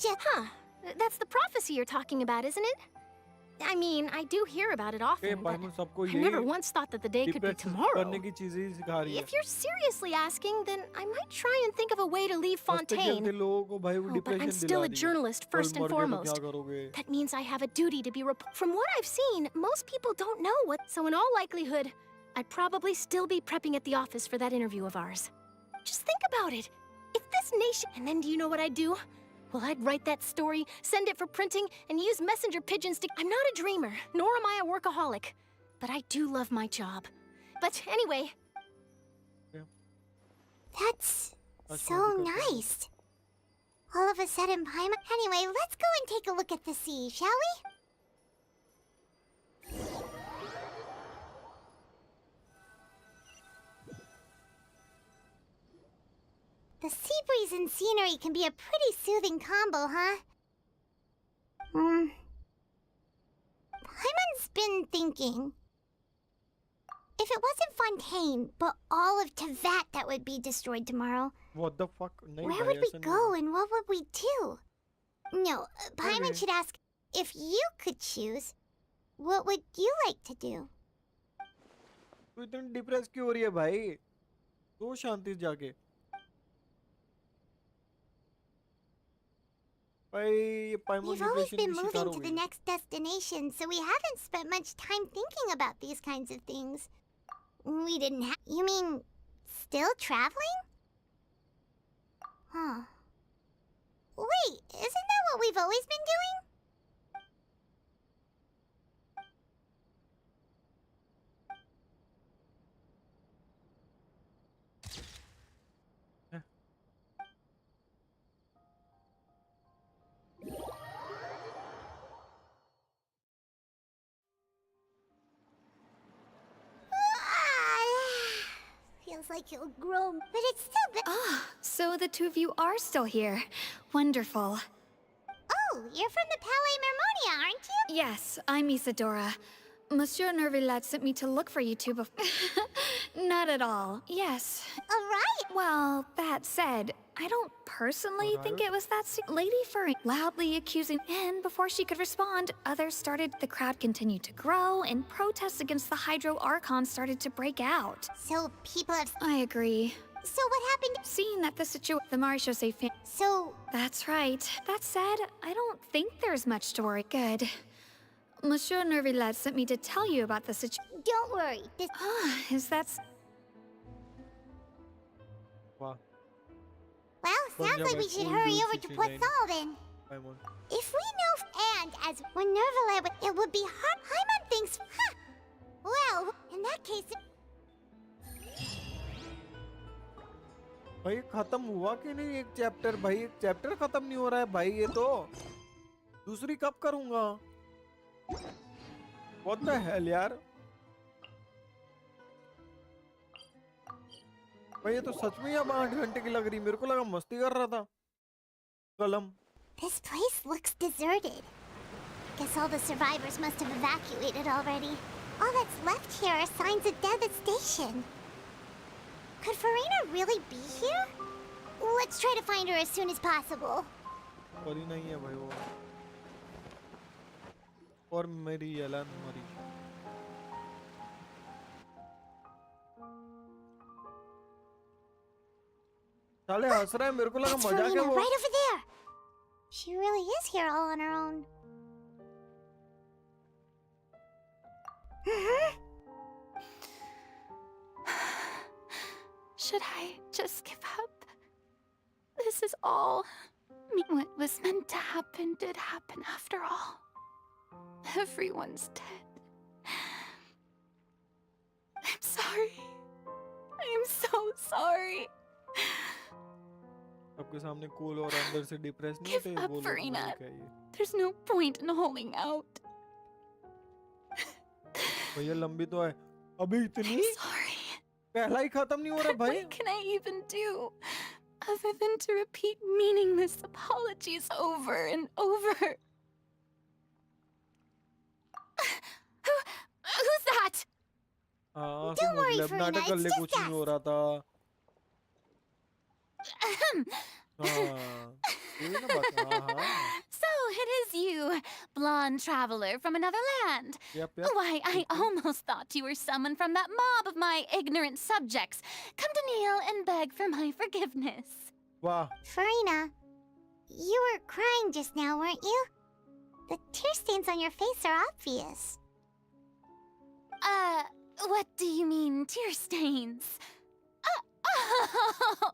Huh. That's the prophecy you're talking about, isn't it? I mean, I do hear about it often, but I never once thought that the day could be tomorrow. If you're seriously asking, then I might try and think of a way to leave Fontaine. Oh, but I'm still a journalist, first and foremost. That means I have a duty to be From what I've seen, most people don't know what... So in all likelihood, I'd probably still be prepping at the office for that interview of ours. Just think about it. If this nation... And then do you know what I'd do? Well, I'd write that story, send it for printing, and use messenger pigeons to... I'm not a dreamer, nor am I a workaholic. But I do love my job. But anyway... That's so nice. All of a sudden, Paimon... Anyway, let's go and take a look at the sea, shall we? The sea breeze and scenery can be a pretty soothing combo, huh? Paimon's been thinking. If it wasn't Fontaine, but all of Tevat that would be destroyed tomorrow, What the fuck? where would we go and what would we do? No, Paimon should ask, if you could choose, what would you like to do? तू इतनी depress क्यों हो रही है भाई? तो शांति से जाके We've always been moving to the next destination, so we haven't spent much time thinking about these kinds of things. We didn't have... You mean, still traveling? Huh. Wait, isn't that what we've always been doing? Feels like he'll grow, but it's still bit. Ah, so the two of you are still here. Wonderful. Oh, you're from the Palais Mermonia, aren't you? Yes, I'm Isadora. Monsieur Nervillet sent me to look for you two before. Not at all. Yes. Alright. Well, that said, I don't personally think it was that Lady Furry loudly accusing, and before she could respond, others started. The crowd continued to grow, and protests against the Hydro Archon started to break out. So people have... I agree. So what happened? Seeing that the Marechaussee fan... So... That's right. That said, I don't think there's much to worry. Good. Monsieur Nervillet sent me to tell you about the situation. Don't worry. This... Is that... Wow. Well, sounds like we should hurry over to Poisson then. If we know... And as when Nervillet... It would be hard... Paimon thinks... Huh. Well, in that case... भाई खत्म हुआ कि नहीं एक chapter? भाई एक chapter खत्म नहीं हो रहा है भाई, ये तो दूसरी कब करूंगा? What the hell यार? भाई ये तो सच में अब 8 घंटे की लग रही, मेरे को लगा मस्ती कर रहा था. कलम. This place looks deserted. Guess all the survivors must have evacuated already. All that's left here are signs of devastation. Could Farina really be here? Let's try to find her as soon as possible. परी नहीं है भाई वो. और मेरी Elon मरी. साले हंस रहा है, मेरे को लगा मजाक है वो. Right over there. She really is here all on her own. Should I just give up? This is all... What was meant to happen did happen after all. Everyone's dead. I'm sorry. I'm so sorry. सबके सामने cool और अंदर से depress नहीं होते वो लोग. Farina. There's no point in holding out. भैया लंबी तो है. अभी इतनी? I'm sorry. पहला ही खत्म नहीं हो रहा भाई. What can I even do other than to repeat meaningless apologies over and over? Who's that? Don't worry, Farina, it's just कुछ नहीं हो रहा था. So it is you, blonde traveler from another land. Yep. Why, I almost thought you were someone from that mob of my ignorant subjects. Come to kneel and beg for my forgiveness. Wow. Farina, you were crying just now, weren't you? The tear stains on your face are obvious. What do you mean, tear stains? Oh,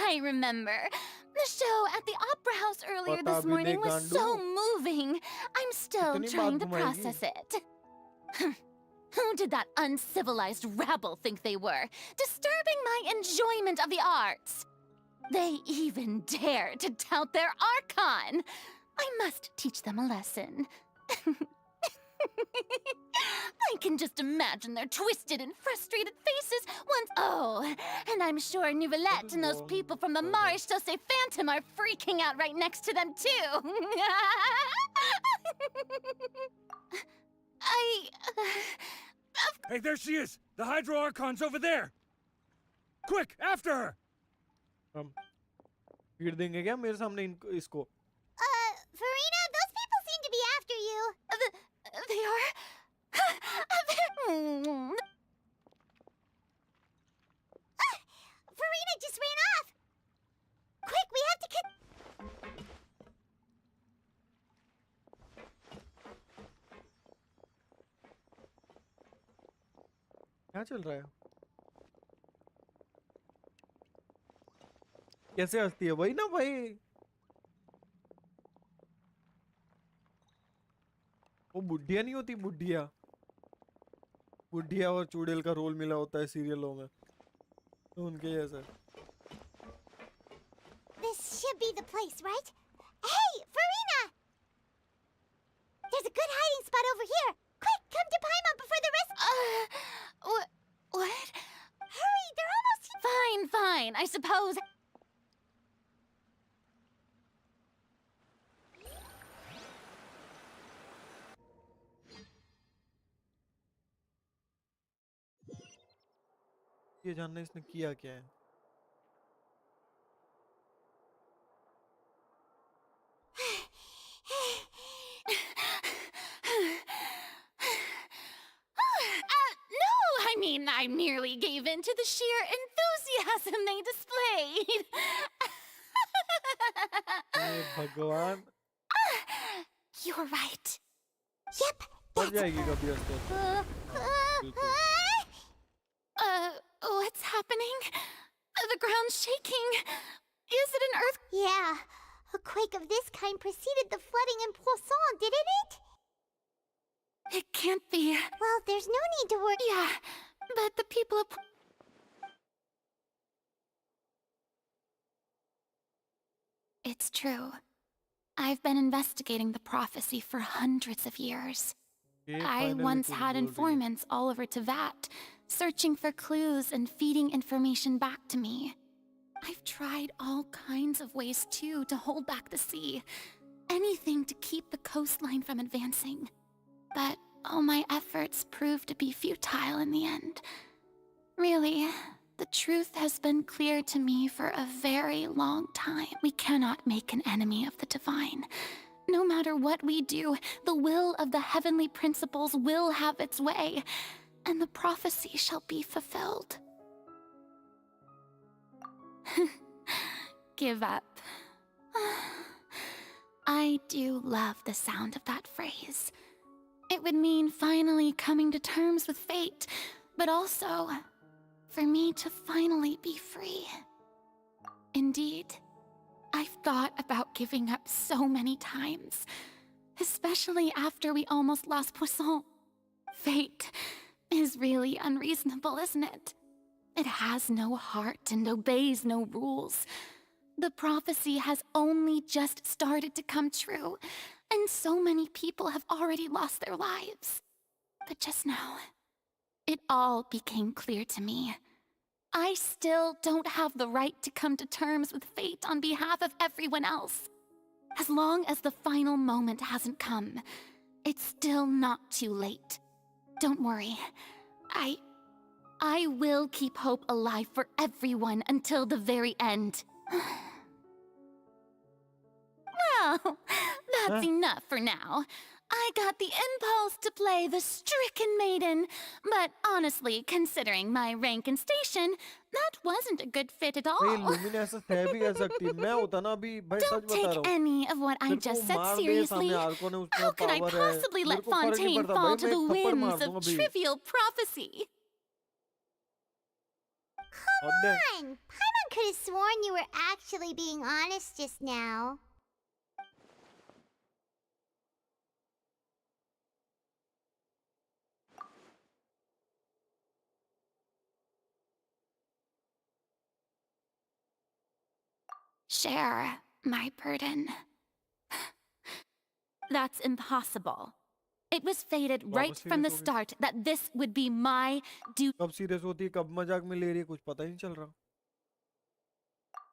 I remember. The show at the Opera House earlier this morning was so moving. I'm still trying to process it. Who did that uncivilized rabble think they were, disturbing my enjoyment of the arts? They even dare to tout their Archon. I must teach them a lesson. I can just imagine their twisted and frustrated faces once. Oh, and I'm sure Nouvellette and those people from the Marsh Sauce Phantom are freaking out right next to them, too. Hey, there she is! The Hydro Archon's over there! Quick, after her! Feed देंगे क्या मेरे सामने इसको? Farina, those people seem to be after you. They are? Farina just ran off. Quick, we have to get... क्या चल रहा है? कैसे हंसती है? वही ना भाई। वो बुढ़िया नहीं होती, बुढ़िया। बुढ़िया और चुड़ैल का रोल मिला होता है सीरियलों में, तो उनके जैसा। This should be the place, right? Hey, Farina! There's a good hiding spot over here. Quick, come to Paimon before the rest... What? Hurry, they're almost here. Fine, fine, I suppose. ये जानना इसने किया क्या है? No, I mean, I merely gave in to the sheer enthusiasm they displayed. हे भगवान। You're right. Yep. पड़ जाएगी कभी अस्तर। What's happening? The ground's shaking. Is it an earth? Yeah. A quake of this kind preceded the flooding in Poisson, didn't it? It can't be. Well, there's no need to worry. Yeah, but the people of... It's true. I've been investigating the prophecy for hundreds of years. I once had informants all over Tevat, searching for clues and feeding information back to me. I've tried all kinds of ways, too, to hold back the sea. Anything to keep the coastline from advancing. But all my efforts proved to be futile in the end. Really, the truth has been clear to me for a very long time. We cannot make an enemy of the divine. No matter what we do, the will of the heavenly principles will have its way, and the prophecy shall be fulfilled. Give up. I do love the sound of that phrase. It would mean finally coming to terms with fate, but also for me to finally be free. Indeed, I've thought about giving up so many times, especially after we almost lost Poisson. Fate is really unreasonable, isn't it? It has no heart and obeys no rules. The prophecy has only just started to come true, and so many people have already lost their lives. But just now, it all became clear to me. I still don't have the right to come to terms with fate on behalf of everyone else. As long as the final moment hasn't come, it's still not too late. Don't worry. I will keep hope alive for everyone until the very end. Well, that's enough for now. I got the impulse to play the stricken maiden, but honestly, considering my rank and station, that wasn't a good fit at all. Don't take any of what I just said seriously. How could I possibly let Fontaine fall to the whims of trivial prophecy? Come on! Paimon could have sworn you were actually being honest just now. Share my burden. That's impossible. It was fated right from the start that this would be my duty. कब serious होती है कब मजाक में ले रही है कुछ पता ही नहीं चल रहा.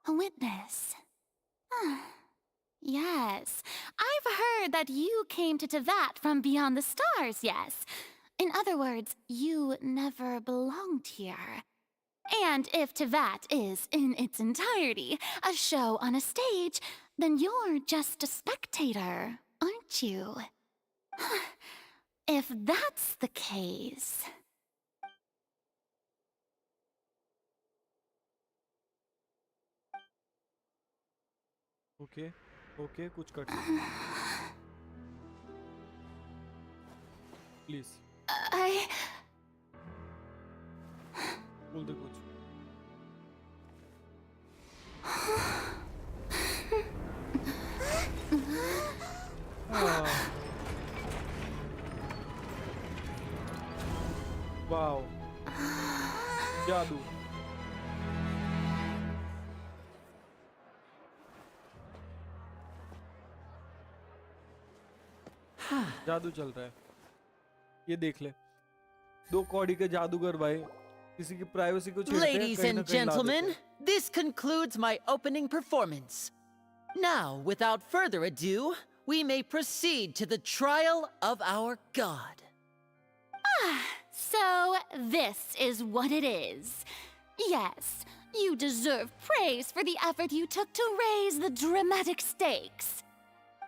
A witness. Yes, I've heard that you came to Tevat from beyond the stars, yes. In other words, you never belonged here. And if Tevat is, in its entirety, a show on a stage, then you're just a spectator, aren't you? If that's the case... Okay, okay, कुछ cut. Please. बोल दे कुछ. Wow. जादू. जादू चल रहा है. ये देख ले. 2 कौड़ी के जादूगर भाई. किसी की प्राइवेसी को छेड़ते हैं. Ladies and gentlemen, this concludes my opening performance. Now, without further ado, we may proceed to the trial of our god. So this is what it is. Yes, you deserve praise for the effort you took to raise the dramatic stakes.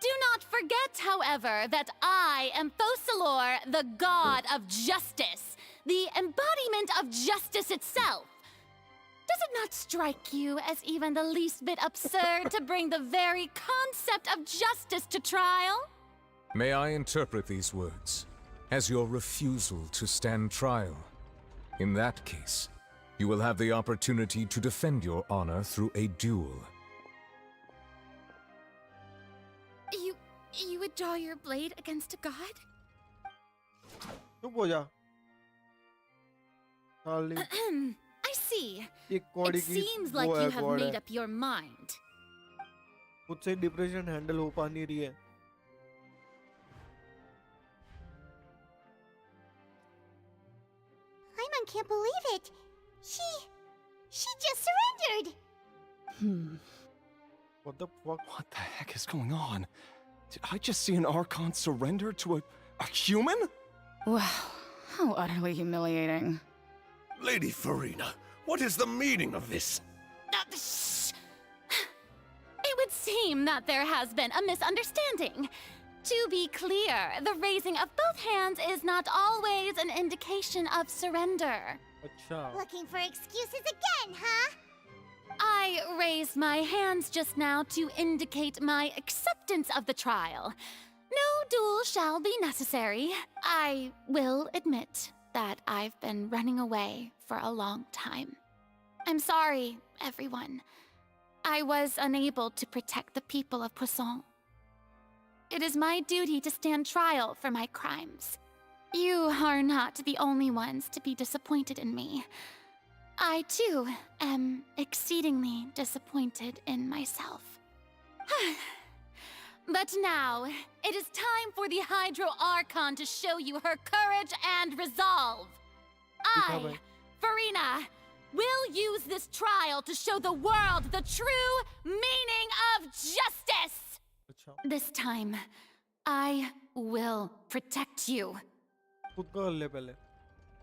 Do not forget, however, that I am Fosalor, the god of justice, the embodiment of justice itself. Does it not strike you as even the least bit absurd to bring the very concept of justice to trial? May I interpret these words as your refusal to stand trial? In that case, you will have the opportunity to defend your honor through a duel. You would draw your blade against a god? चुप हो जा. I see. It seems like you have made up your mind. मुझसे depression handle हो पा नहीं रही है. Paimon can't believe it. She just surrendered. What the fuck? What the heck is going on? Did I just see an Archon surrender to a human? Wow, how utterly humiliating. Lady Farina, what is the meaning of this? Shh. It would seem that there has been a misunderstanding. To be clear, the raising of both hands is not always an indication of surrender. Looking for excuses again, huh? I raised my hands just now to indicate my acceptance of the trial. No duel shall be necessary. I will admit that I've been running away for a long time. I'm sorry, everyone. I was unable to protect the people of Poisson. It is my duty to stand trial for my crimes. You are not the only ones to be disappointed in me. I, too, am exceedingly disappointed in myself. But now, it is time for the Hydro Archon to show you her courage and resolve. I, Farina, will use this trial to show the world the true meaning of justice. This time, I will protect you.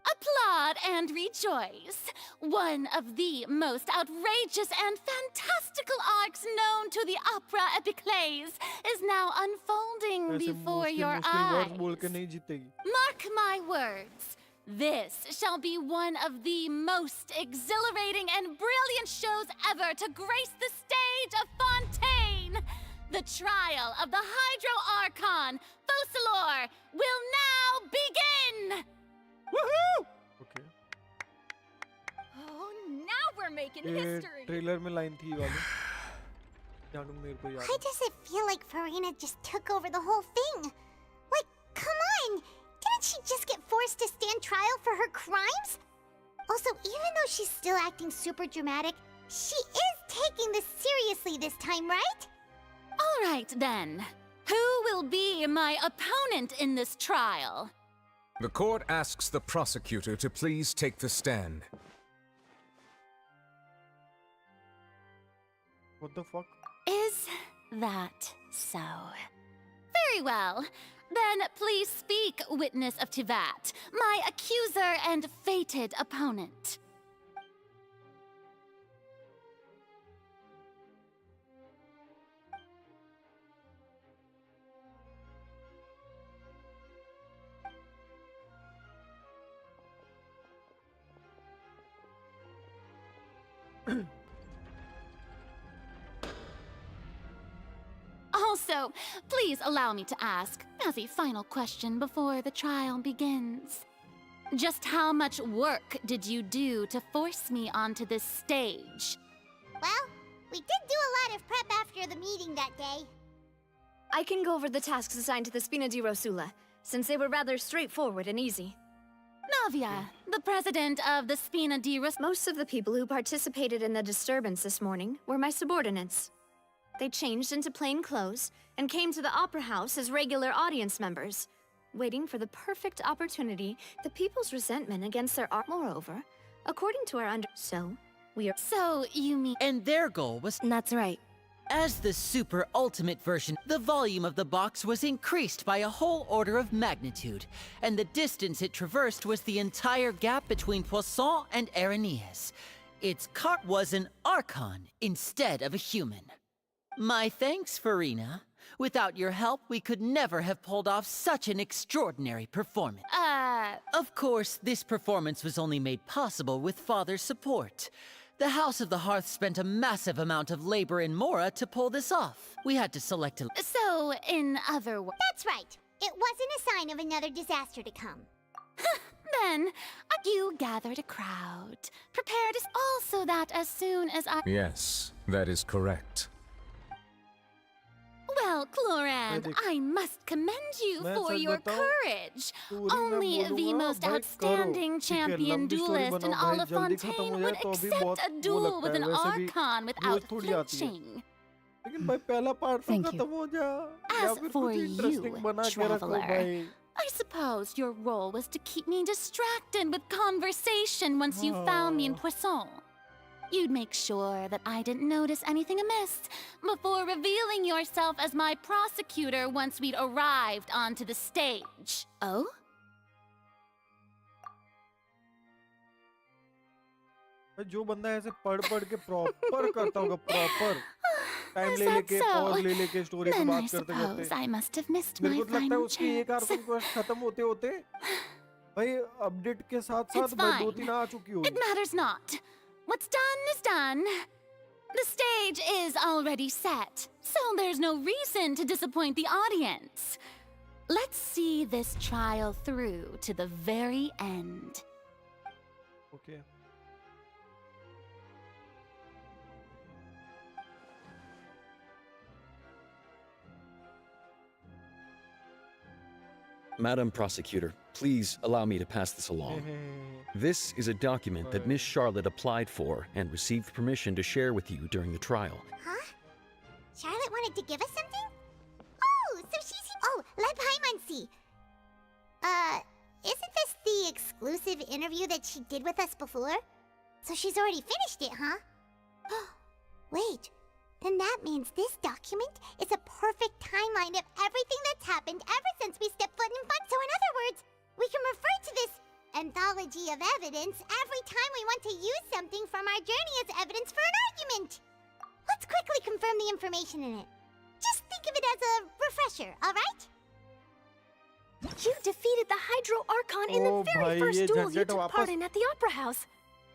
Applaud and rejoice. One of the most outrageous and fantastical arcs known to the opera epiclese is now unfolding before your eyes. Mark my words. This shall be one of the most exhilarating and brilliant shows ever to grace the stage of Fontaine. The trial of the Hydro Archon, Fosalor, will now begin! Woohoo! Okay. Oh, now we're making history. Trailer में line थी वाली. जानू मेरे को याद. Why does it feel like Farina just took over the whole thing? Like, come on! Didn't she just get forced to stand trial for her crimes? Also, even though she's still acting super dramatic, she is taking this seriously this time, right? All right, then. Who will will be my opponent in this trial? The court asks the prosecutor to please take the stand. What the fuck? Is that so? Very well. Then please speak, witness of Tivat, my accuser and fated opponent. Also, please allow me to ask, as a final question before the trial begins. Just how much work did you do to force me onto this stage? Well, we did do a lot of prep after the meeting that day. I can go over the tasks assigned to the Spina di Rosula, since they were rather straightforward and easy. Navia, the president of the Spina di Rosula. Most of the people who participated in the disturbance this morning were my subordinates. They changed into plain clothes and came to the Opera House as regular audience members, waiting for the perfect opportunity, the people's resentment against their art. Moreover, according to our So you mean... And their goal was... That's right. As the super ultimate version, the volume of the box was increased by a whole order of magnitude, and the distance it traversed was the entire gap between Poisson and Arrhenius. Its cart was an Archon instead of a human. My thanks, Farina. Without your help, we could never have pulled off such an extraordinary performance. Of course, this performance was only made possible with Father's support. The House of the Hearth spent a massive amount of labor in Mora to pull this off. We had to select a... So, in other words... That's right. It wasn't a sign of another disaster to come. Then, you gathered a crowd, prepared also that as soon as I... Yes, that is correct. Well, Chlorand, I must commend you for your courage. Only the most outstanding champion duelist in all of Fontaine would accept a duel with an Archon without flinching. Thank you. As for you, Traveler, I suppose your role was to keep me distracted with conversation once you found me in Poisson. You'd make sure that I didn't notice anything amiss before revealing yourself as my prosecutor once we'd arrived onto the stage. Oh? जो बंदा ऐसे पढ़ के proper करता होगा proper time ले लेके pause ले लेके स्टोरी पे बात करते करते I must have missed मेरे my को लगता है final उसकी एक chance. आर्कन क्वेस्ट खत्म होते होते भाई अपडेट के साथ-साथ भाई 2-3 आ चुकी होगी. It matters not. What's done is done. The stage is already set, so there's no reason to disappoint the audience. Let's see this trial through to the very end. Okay. Madam Prosecutor, please allow me to pass this along. This is a document that Miss Charlotte applied for and received permission to share with you during the trial. Huh? Charlotte wanted to give us something? Oh, so she's... Oh, let Paimon see. Isn't this the exclusive interview that she did with us before? So she's already finished it, huh? Wait, then that means this document is a perfect timeline of everything that's happened ever since we stepped foot in Fun. So in other words, we can refer to this anthology of evidence every time we want to use something from our journey as evidence for an argument. Let's quickly confirm the information in it. Just think of it as a refresher, alright? You defeated the Hydro Archon in the very first duel you took part in at the Opera House.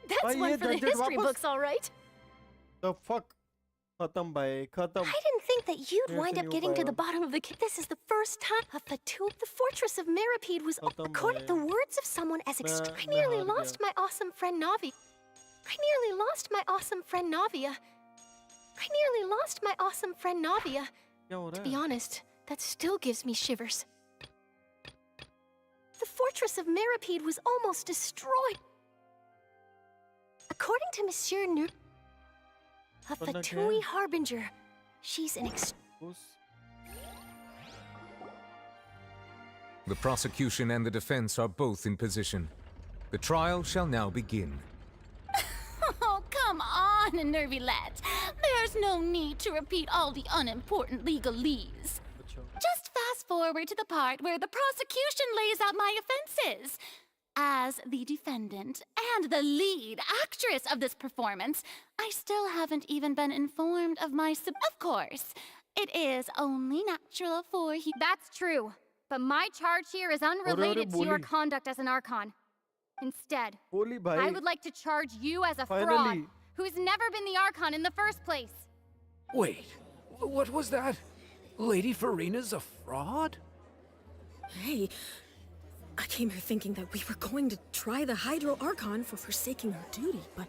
That's one for the history books, alright? The fuck? Khatam bhai, khatam. I didn't think that you'd wind up getting to the bottom of the case. This is the first time of the two. The fortress of Meripede was, according to the words of someone as extreme. I nearly lost my awesome friend Navi. I nearly lost my awesome friend Navia. To be honest, that still gives me shivers. The fortress of Meripede was almost destroyed. According to Monsieur Nu... A Fatui Harbinger. She's an The prosecution and the defense are both in position. The trial shall now begin. Oh, come on, Nervylette. There's no need to repeat all the unimportant legalese. Just fast forward to the part where the prosecution lays out my offenses. As the defendant and the lead actress of this performance, I still haven't even been informed of my Of course, it is only natural for That's true, but my charge here is unrelated to your conduct as an Archon. Instead, I would like to charge you as a fraud who's never been the Archon in the first place. Wait, what was that? Lady Farina's a fraud? Hey, I came here thinking that we were going to try the Hydro Archon for forsaking her duty, but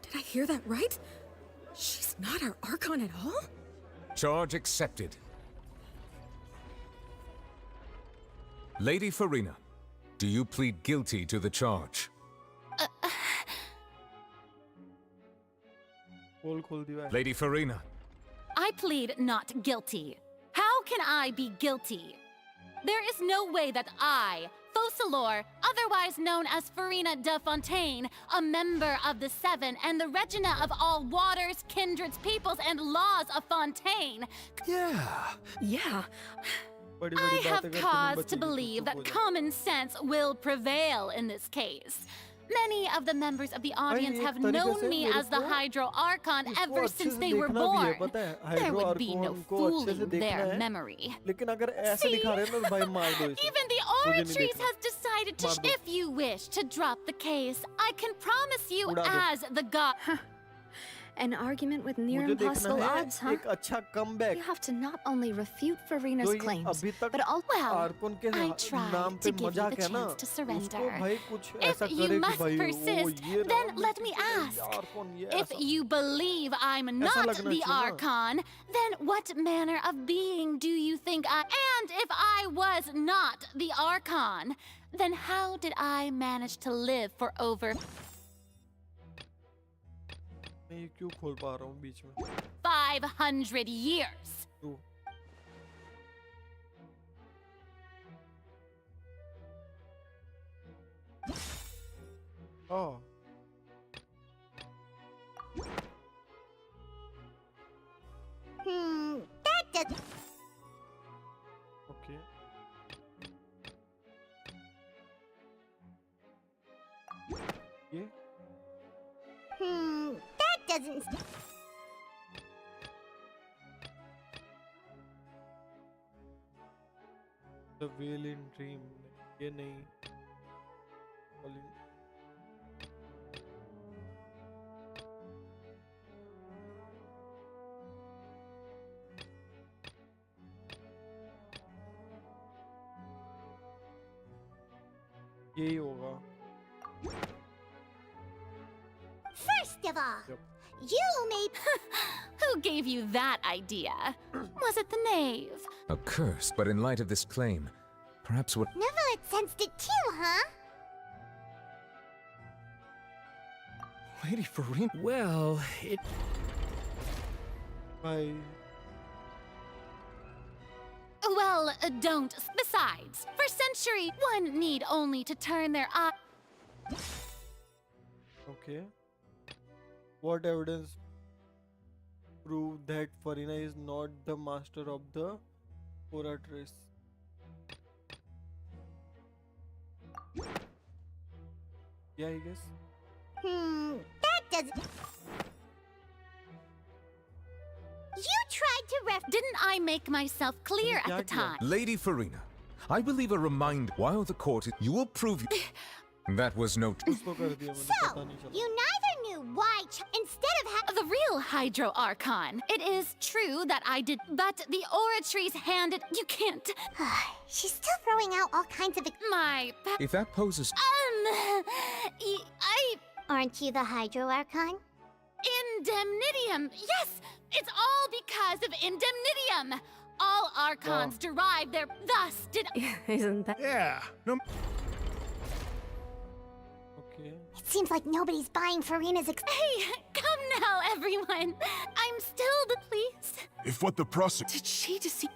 did I hear that right? She's not our Archon at all? Charge accepted. Lady Farina, do you plead guilty to the charge? Lady Farina. I plead not guilty. How can I be guilty? There is no way that I, Focalor, otherwise known as Farina de Fontaine, a member of the Seven and the Regina of all waters, kindreds, peoples, and laws of Fontaine. Yeah. I have cause to believe that common sense will prevail in this case. Many of the members of the audience have known me as the Hydro Archon ever since they were born. There would be no fooling their memory. See, even the Oratries has decided to... If you wish to drop the case, I can promise you as the god... An argument with near impossible odds, huh? You have to not only refute Farina's claims, but also... Well, I tried to give you the chance to surrender. If you must persist, then let me ask. If you believe I'm not the Archon, then what manner of being do you think I... And if I was not the Archon, then how did I manage to live for over... मैं ये क्यों खोल पा रहा हूँ बीच में 500 years. Oh. That does... Okay. ये that doesn't... The Whale in Dream. ये नहीं. यही होगा. First of all, you may... Who gave you that idea? Was it the knave? A curse, but in light of this claim, perhaps what... Neverlet sensed it too, huh? Lady Farina? Well, it... Well, don't. Besides, for centuries, one need only to turn their eye... Okay. What evidence prove that Farina is not the master of the Oratrice? Yeah, I guess. That doesn't... You tried to Didn't I make myself clear at the time? Lady Farina, I believe a reminder while the court is... You will prove... That was no... So, you neither knew why instead of the real Hydro Archon. It is true that I did, but the Oratries handed... You can't... She's still throwing out all kinds of... If that poses... Aren't you the Hydro Archon? Indemnitium! Yes! It's all because of Indemnitium! All Archons derive their... Thus did... Isn't that... Yeah. No... It seems like nobody's buying Farina's Hey, come now, everyone. I'm still the police. If what the prosecutor... Did she deceive...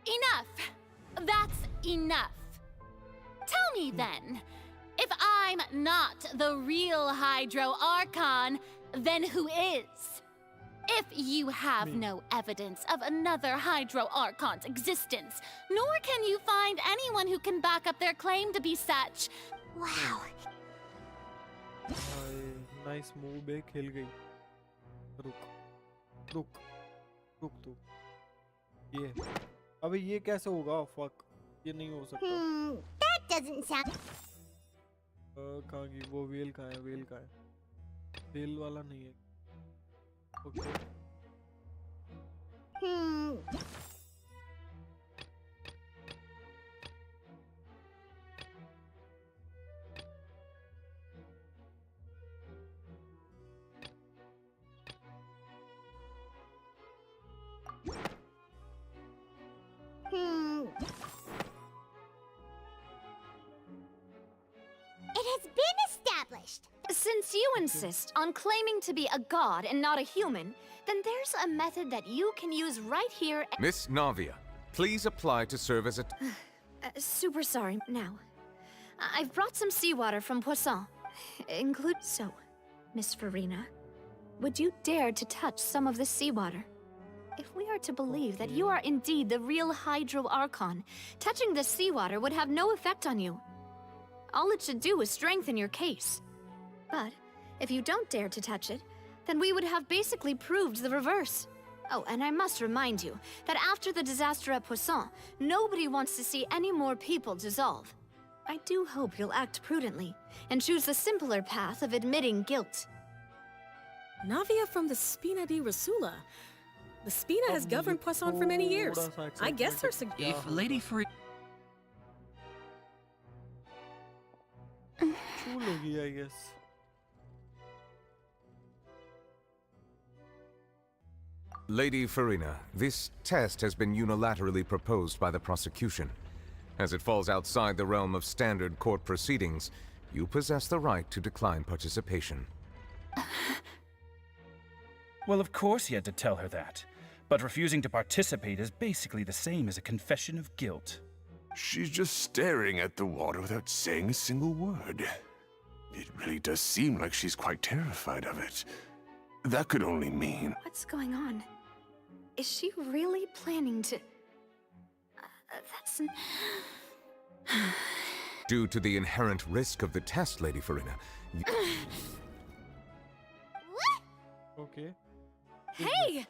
Enough. That's enough. Tell me then, if I'm not the real Hydro Archon, then who is? If you have no evidence of another Hydro Archon's existence, nor can you find anyone who can back up their claim to be such. Wow. Nice move बे खेल गई रुक रुक रुक तू ये अबे ये कैसे होगा फक ये नहीं हो सकता That doesn't sound कहाँ की वो वेल कहाँ है वेल वेल वाला नहीं है okay It has been established. Since you insist on claiming to be a god and not a human, then there's a method that you can use right here. Miss Navia, please apply to serve as a... Super sorry, now. I've brought some seawater from Poisson. So, Miss Farina, would you dare to touch some of the seawater? If we are to believe that you are indeed the real Hydro Archon, touching the seawater would have no effect on you. All it should do is strengthen your case. But if you don't dare to touch it, then we would have basically proved the reverse. Oh, and I must remind you that after the disaster at Poisson, nobody wants to see any more people dissolve. I do hope you'll act prudently and choose the simpler path of admitting guilt. Navia from the Spina di Rasula. The Spina has governed Poisson for many years. I guess her If Lady Farina... चूल होगी I guess. Lady Farina, this test has been unilaterally proposed by the prosecution. As it falls outside the realm of standard court proceedings, you possess the right to decline participation. Well, of course he had to tell her that. But refusing to participate is basically the same as a confession of guilt. She's just staring at the water without saying a single word. It really does seem like she's quite terrified of it. That could only mean... What's going on? Is she really planning to... that's... Due to the inherent risk of the test, Lady Farina, Okay. Hey!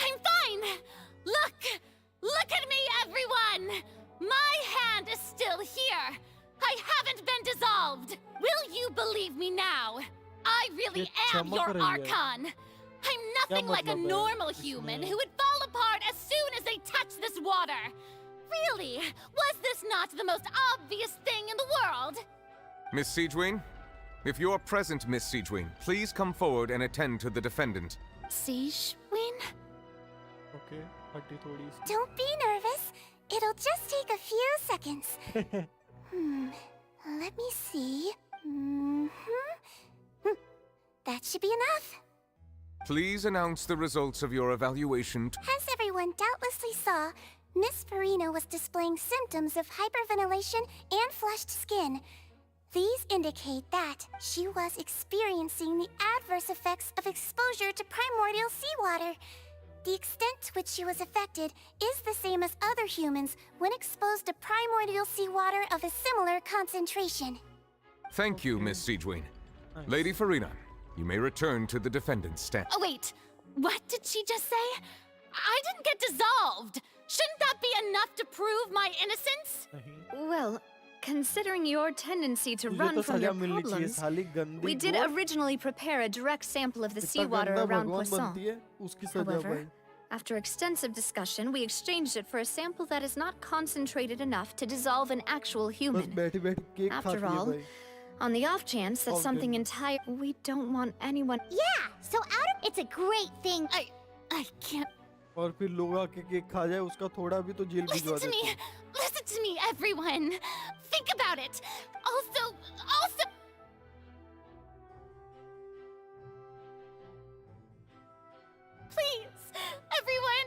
I'm fine! Look at me, everyone! My hand is still here! I haven't been dissolved! Will you believe me now? I really am your Archon! I'm nothing like a normal human who would fall apart as soon as they touch this water! Really? Was this not the most obvious thing in the world? Miss Siegewin? If you're present, Miss Siegewin, please come forward and attend to the defendant. Siegewin? Okay, Don't be nervous. It'll just take a few seconds. Let me see. That should be enough. Please announce the results of your evaluation. As everyone doubtlessly saw, Miss Farina was displaying symptoms of hyperventilation and flushed skin. These indicate that she was experiencing the adverse effects of exposure to primordial seawater. The extent to which she was affected is the same as other humans when exposed to primordial seawater of a similar concentration. Thank you, Miss Siegewin. Lady Farina, you may return to the defendant's stand. Oh, wait. What did she just say? I didn't get dissolved. Shouldn't that be enough to prove my innocence? Well, considering your tendency to run from your problems, we did originally prepare a direct sample of the seawater around Poisson. However, after extensive discussion, we exchanged it for a sample that is not concentrated enough to dissolve an actual human. After all, on the off chance that something entire... We don't want anyone... Yeah, so it's a great thing. I can't... और फिर लोग आके cake खा जाए उसका थोड़ा भी तो जेल भिजवा देते। Listen to me, everyone. Think about it. Also... Please, everyone,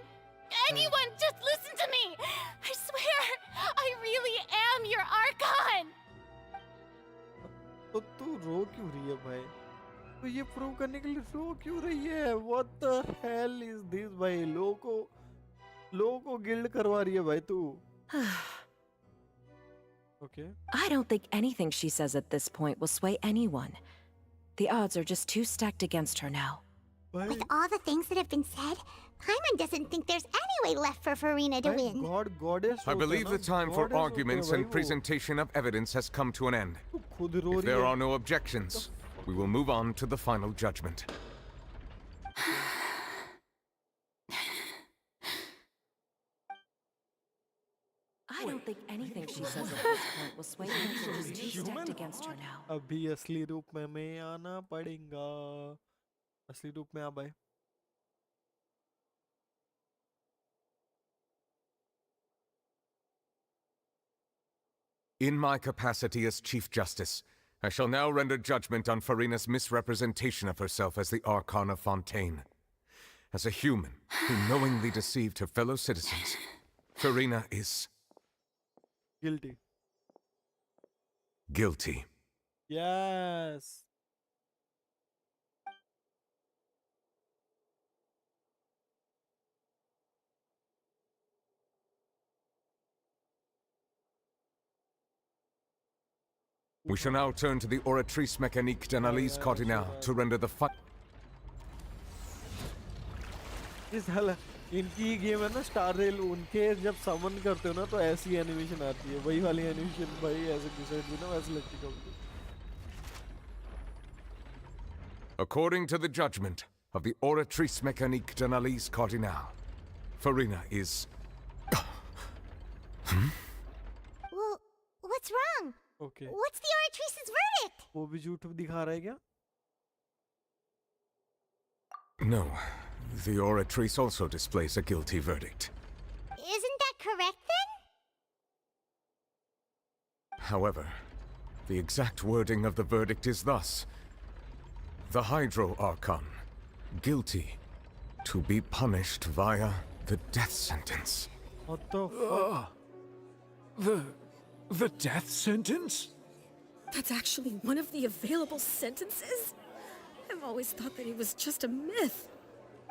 anyone, just listen to me. I swear, I really am your Archon. तो तू रो क्यों रही है भाई? तो ये प्रूव करने के लिए रो क्यों रही है? What the hell is this भाई? लोगों को गिल्ड करवा रही है भाई तू. Okay. I don't think anything she says at this point will sway anyone. The odds are just too stacked against her now. With all the things that have been said, Paimon doesn't think there's any way left for Farina to win. I believe the time for arguments and presentation of evidence has come to an end. If there are no objections, we will move on to the final judgment. I don't think anything she says at this point will sway anyone. She's too stacked against her now. अभी असली रूप में मैं आना पड़ेगा. असली रूप में आ भाई. In my capacity as Chief Justice, I shall now render judgment on Farina's misrepresentation of herself as the Archon of Fontaine. As a human who knowingly deceived her fellow citizens, Farina is... guilty. Guilty. Yes. We shall now turn to the oratrice mécanique d'analyse cardinale to render the इस हल इनकी game है ना star rail, उनके जब समन करते हो ना तो ऐसी एनिमेशन आती है, वही वाली एनिमेशन भाई ऐसे डिसाइड भी ना वैसे लगती है. According to the judgment of the oratrice mécanique d'analyse cardinale, Farina is... Well, what's wrong? Okay. What's the oratrice's verdict? वो भी झूठ दिखा रहा है क्या? No, the oratrice also displays a guilty verdict. Isn't that correct then? However, the exact wording of the verdict is thus: the Hydro Archon, guilty, to be punished via the death sentence. What the fuck? The death sentence? That's actually one of the available sentences? I've always thought that it was just a myth.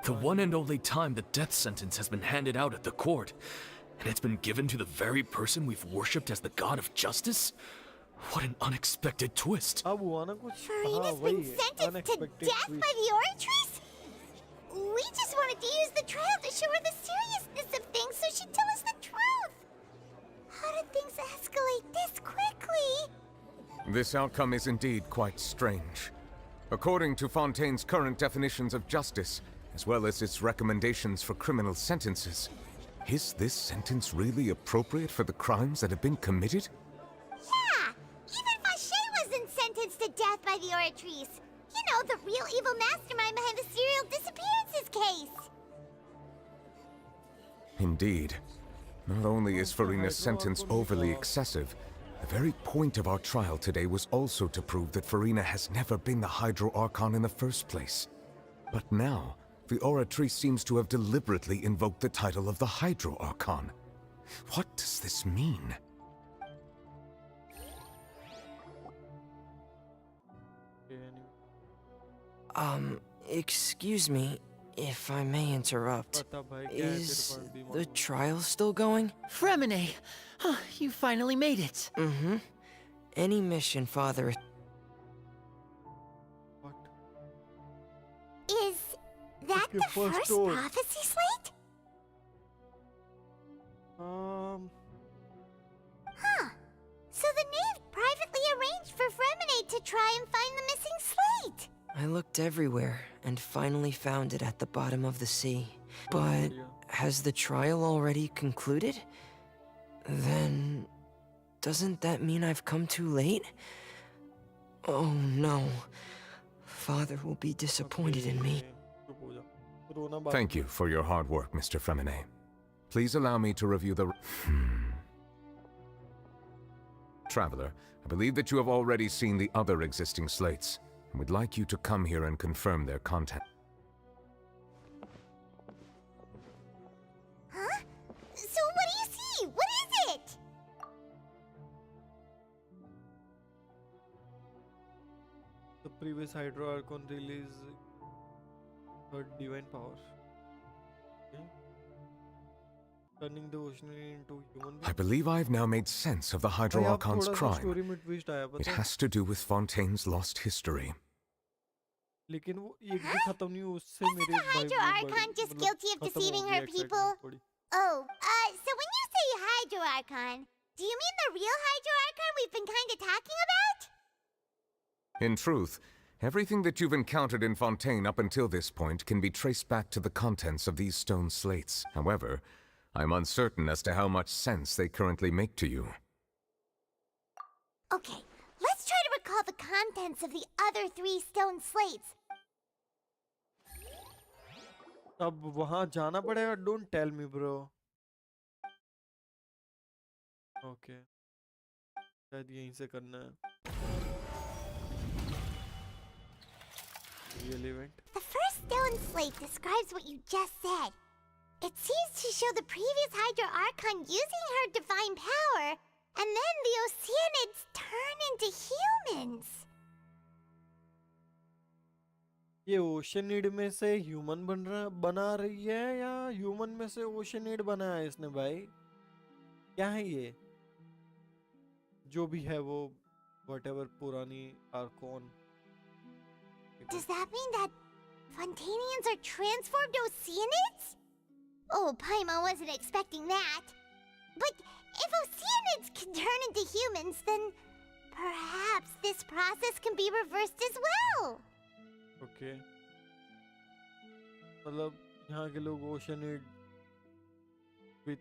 The one and only time the death sentence has been handed out at the court, and it's been given to the very person we've worshipped as the god of justice? What an unexpected twist. Farina's been sentenced to death by the oratrice? We just wanted to use the trial to show her the seriousness of things so she'd tell us the truth. How did things escalate this quickly? This outcome is indeed quite strange. According to Fontaine's current definitions of justice, as well as its recommendations for criminal sentences, is this sentence really appropriate for the crimes that have been committed? Yeah! Even Vache wasn't sentenced to death by the oratrice. You know, the real evil mastermind behind the serial disappearances case. Indeed. Not only is Farina's sentence overly excessive, the very point of our trial today was also to prove that Farina has never been the Hydro Archon in the first place. But now, the oratrice seems to have deliberately invoked the title of the Hydro Archon. What does this mean? Excuse me, if I may interrupt. Is the trial still going? Fremine! You finally made it. Mm-hmm. Any mission, Father. Is that the first prophecy slate? Huh. So the knave privately arranged for Fremine to try and find the missing slate. I looked everywhere and finally found it at the bottom of the sea. But has the trial already concluded? Then doesn't that mean I've come too late? Oh no. Father will be disappointed in me. Thank you for your hard work, Mr. Fremine. Please allow me to review the... Traveler, I believe that you have already seen the other existing slates, and would like you to come here and confirm their content. The previous Hydro Archon release her divine power. Okay. Turning the ocean into human I believe I've now made sense of the Hydro Archon's crime. It has to do with Fontaine's lost history. लेकिन वो एक भी खत्म नहीं हुआ उससे Isn't मेरे the Hydro Archon just guilty of deceiving her people? Oh, so when you say Hydro Archon, do you mean the real Hydro Archon we've been kind of talking about? In truth, everything that you've encountered in Fontaine up until this point can be traced back to the contents of these stone slates. However, I'm uncertain as to how much sense they currently make to you. Okay, let's try to recall the contents of the other 3 stone slates. अब वहाँ जाना पड़ेगा. Don't tell me, bro. Okay. शायद यहीं से करना है. Real event. The first stone slate describes what you just said. It seems to show the previous Hydro Archon using her divine power, and then the Oceanids turn into humans. ये ओशनिड में से human बना रही है या human में से ओशनिड बनाया है इसने भाई? क्या है ये? जो भी है वो whatever पुरानी Arcon. Does that mean that Fontainians are transformed Oceanids? Oh, Paimon wasn't expecting that. But if Oceanids can turn into humans, then perhaps this process can be reversed as well. Okay. मतलब यहाँ के लोग ओशनिड with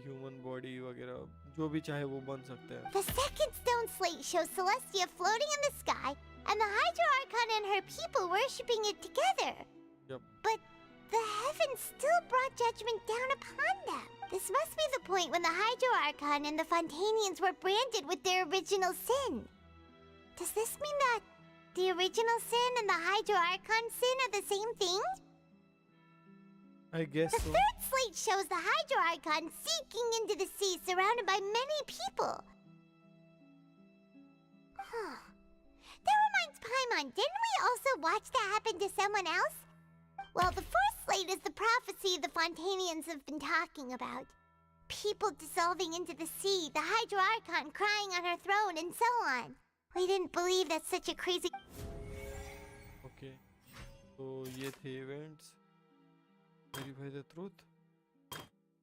human body वगैरह जो भी चाहे वो बन सकते हैं. The second stone slate shows Celestia floating in the sky, and the Hydro Archon and her people worshipping it together. Yep. But the heavens still brought judgment down upon them. This must be the point when the Hydro Archon and the Fontainians were branded with their original sin. Does this mean that the original sin and the Hydro Archon sin are the same thing? I guess the so. third slate shows the Hydro Archon sinking into the sea surrounded by many people. Huh. That reminds Paimon, didn't we also watch that happen to someone else? Well, the fourth slate is the prophecy the Fontainians have been talking about. People dissolving into the sea, the Hydro Archon crying on her throne, and so on. We didn't believe that's such a crazy... Okay. So, ये थे events. Verify the truth.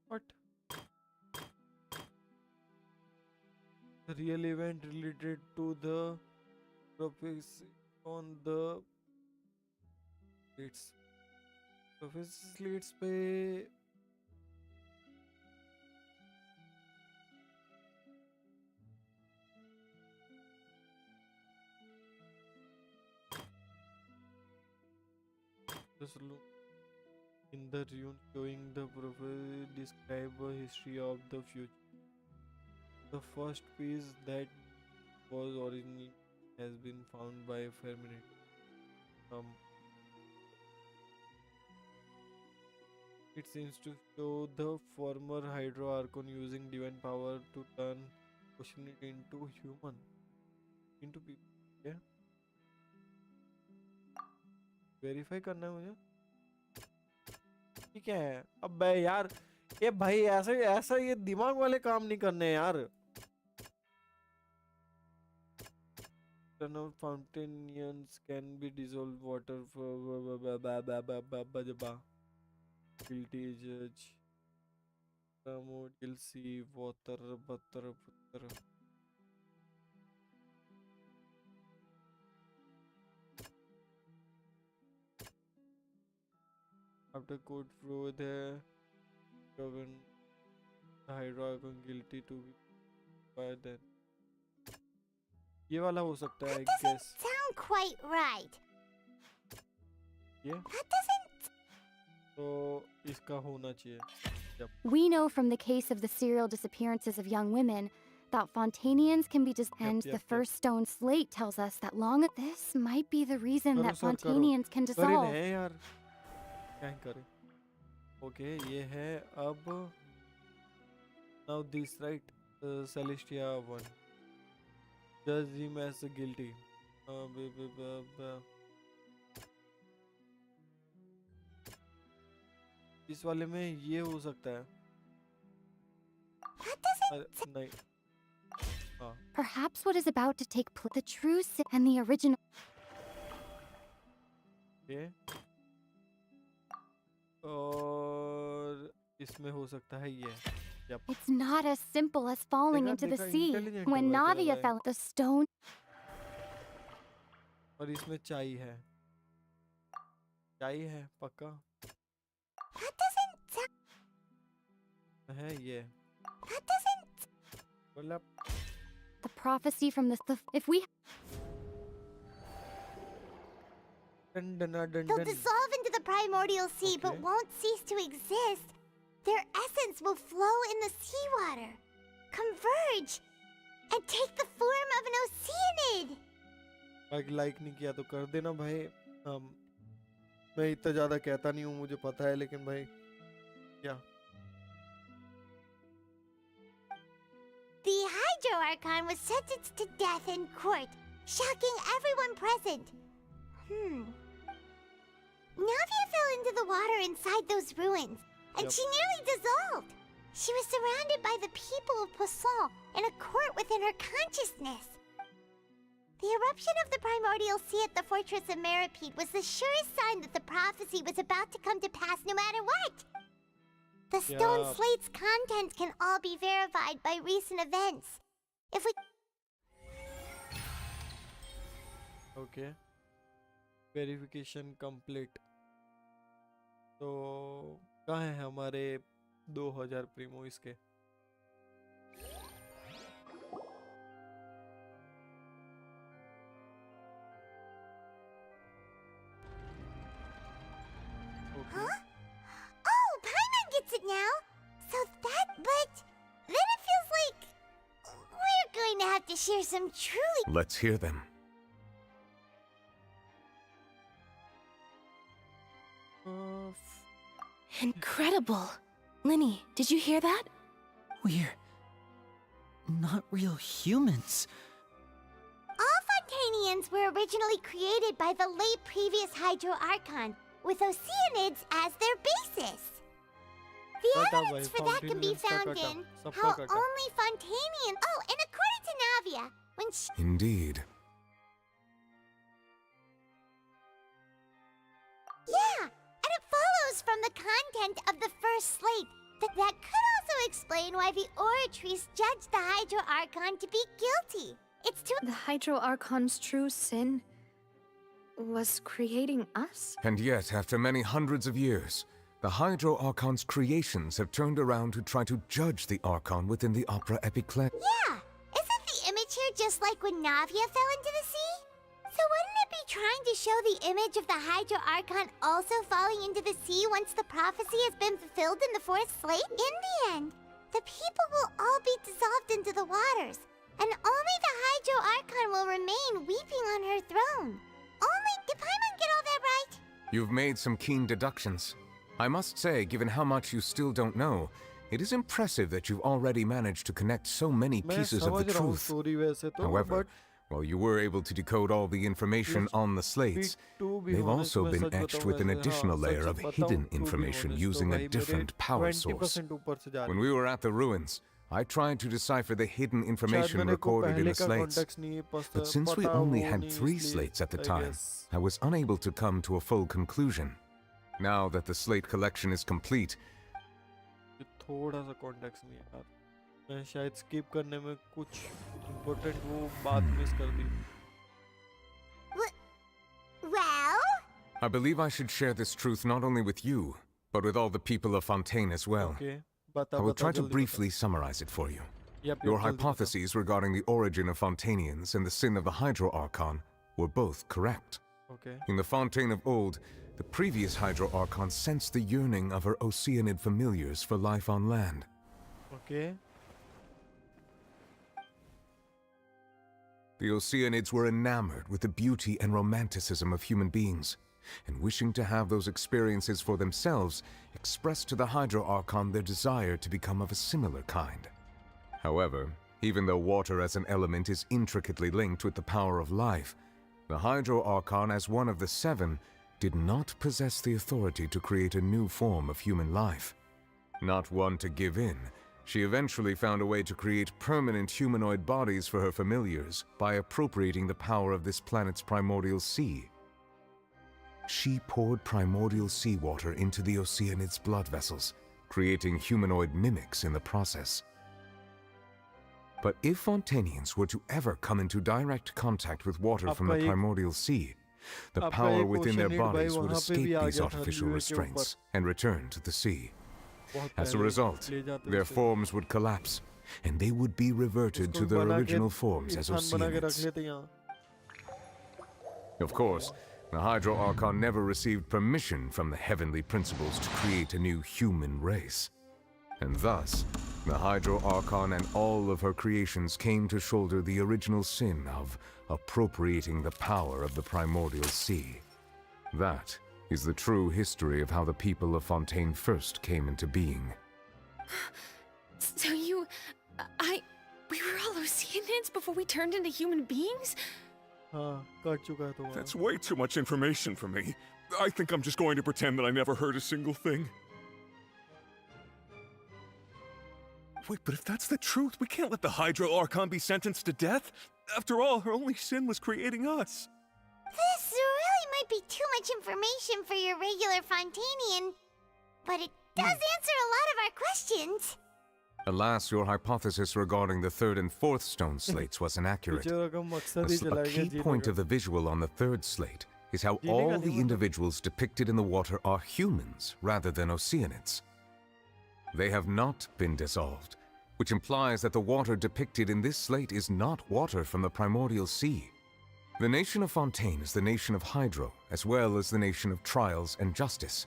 What? The real event related to the prophecy on the slates. Prophecy slates पे just look in the rune showing the prophecy describe a history of the future. The first piece that was originally has been found by a Ferminate. It seems to show the former Hydro Archon using divine power to turn Oceanid into human, into people. Yeah. Verify करना है मुझे. ठीक है. अबे यार, ये भाई ऐसा ये दिमाग वाले काम नहीं करने यार. Fountainians can be dissolved water for guilty judge. Promote DLC water butter. After code through the govern the Hydro Archon guilty to be by then. ये वाला हो सकता है, I guess. That doesn't sound quite right. Yeah. That doesn't... So, इसका होना चाहिए. Yep. We know from the case of the serial disappearances of young women that Fontainians can be and the first stone slate tells us that this might be the reason that Fontainians can dissolve. करें यार. क्या करें? Okay, ये है अब. Now this right, Celestia 1. Judge him as guilty. इस वाले में ये हो सकता है। नहीं। हाँ। Perhaps what is about to take place, the true sin and the original. ये और इसमें हो सकता है ये। Yep. It's not as simple as falling into the sea. When Navia fell, the stone. और इसमें चाई है। चाई है पक्का। है ये। मतलब The prophecy from the if we. They'll dissolve into the primordial sea, but won't cease to exist. Their essence will flow in the seawater, converge, and take the form of an oceanid. Like नहीं किया तो कर देना भाई। मैं इतना ज्यादा कहता नहीं हूँ, मुझे पता है, लेकिन भाई क्या? The Hydro Archon was sentenced to death in court, shocking everyone present. Navia fell into the water inside those ruins, and she nearly dissolved. She was surrounded by the people of Poisson in a court within her consciousness. The eruption of the primordial sea at the fortress of Meripede was the surest sign that the prophecy was about to come to pass no matter what. The stone slate's contents can all be verified by recent events. If we... Okay. Verification complete. तो कहाँ है हमारे 2000 Primo इसके? Huh? Oh, Paimon gets it now. So that, but then it feels like we're going to have to share some truly. Let's hear them. Incredible. Linny, did you hear that? We're not real humans. All Fontanians were originally created by the late previous Hydro Archon, with Oceanids as their basis. The evidence for that can be found in how only Fontanian... Oh, and according to Navia, when she... Indeed. Yeah, and it follows from the content of the first slate that could also explain why the Oratrice judged the Hydro Archon to be guilty. It's too... The Hydro Archon's true sin was creating us? And yet, after many hundreds of years, the Hydro Archon's creations have turned around to try to judge the Archon within the Opera Epiclet. Yeah! Isn't the image here just like when Navia fell into the sea? So wouldn't it be trying to show the image of the Hydro Archon also falling into the sea once the prophecy has been fulfilled in the fourth slate? In the end, the people will all be dissolved into the waters, and only the Hydro Archon will remain weeping on her throne. Did Paimon get all that right? You've made some keen deductions. I must say, given how much you still don't know, it is impressive that you've already managed to connect so many pieces of the truth. However, while you were able to decode all the information on the slates, they've also been etched with an additional layer of hidden information using a different power source. When we were at the ruins, I tried to decipher the hidden information recorded in the slates, but since we only had 3 slates at the time, I was unable to come to a full conclusion. Now that the slate collection is complete, थोड़ा सा context नहीं है यार, मैं शायद skip करने में कुछ important वो बात miss कर दी. Well? I believe I should share this truth not only with you, but with all the people of Fontaine as well. Okay. I will try to briefly summarize it for you. Your hypotheses regarding the origin of Fontanians and the sin of the Hydro Archon were both correct. In the Fontaine of old, the previous Hydro Archon sensed the yearning of her Oceanid familiars for life on land. The Oceanids were enamored with the beauty and romanticism of human beings, and wishing to have those experiences for themselves, expressed to the Hydro Archon their desire to become of a similar kind. However, even though water as an element is intricately linked with the power of life, The Hydro Archon, as one of the 7, did not possess the authority to create a new form of human life. Not one to give in, she eventually found a way to create permanent humanoid bodies for her familiars by appropriating the power of this planet's primordial sea. She poured primordial seawater into the Oceanid's blood vessels, creating humanoid mimics in the process. But if Fontanians were to ever come into direct contact with water from the primordial sea, the power within their bodies would escape these artificial restraints and return to the sea. As a result, their forms would collapse, and they would be reverted to their original forms as Oceanids. Of course, the Hydro Archon never received permission from the heavenly principles to create a new human race. And thus, the Hydro Archon and all of her creations came to shoulder the original sin of appropriating the power of the primordial sea. That is the true history of how the people of Fontaine first came into being. So we were all Oceanids before we turned into human beings? That's way too much information for me. I think I'm just going to pretend that I never heard a single thing. Wait, but if that's the truth, we can't let the Hydro Archon be sentenced to death. After all, her only sin was creating us. This really might be too much information for your regular Fontanian, but it does answer a lot of our questions. Alas, your hypothesis regarding the 3rd and 4th stone slates was inaccurate. A key point of the visual on the 3rd slate is how all the individuals depicted in the water are humans rather than Oceanids. They have not been dissolved, which implies that the water depicted in this slate is not water from the primordial sea. The nation of Fontaine is the nation of Hydro, as well as the nation of trials and justice.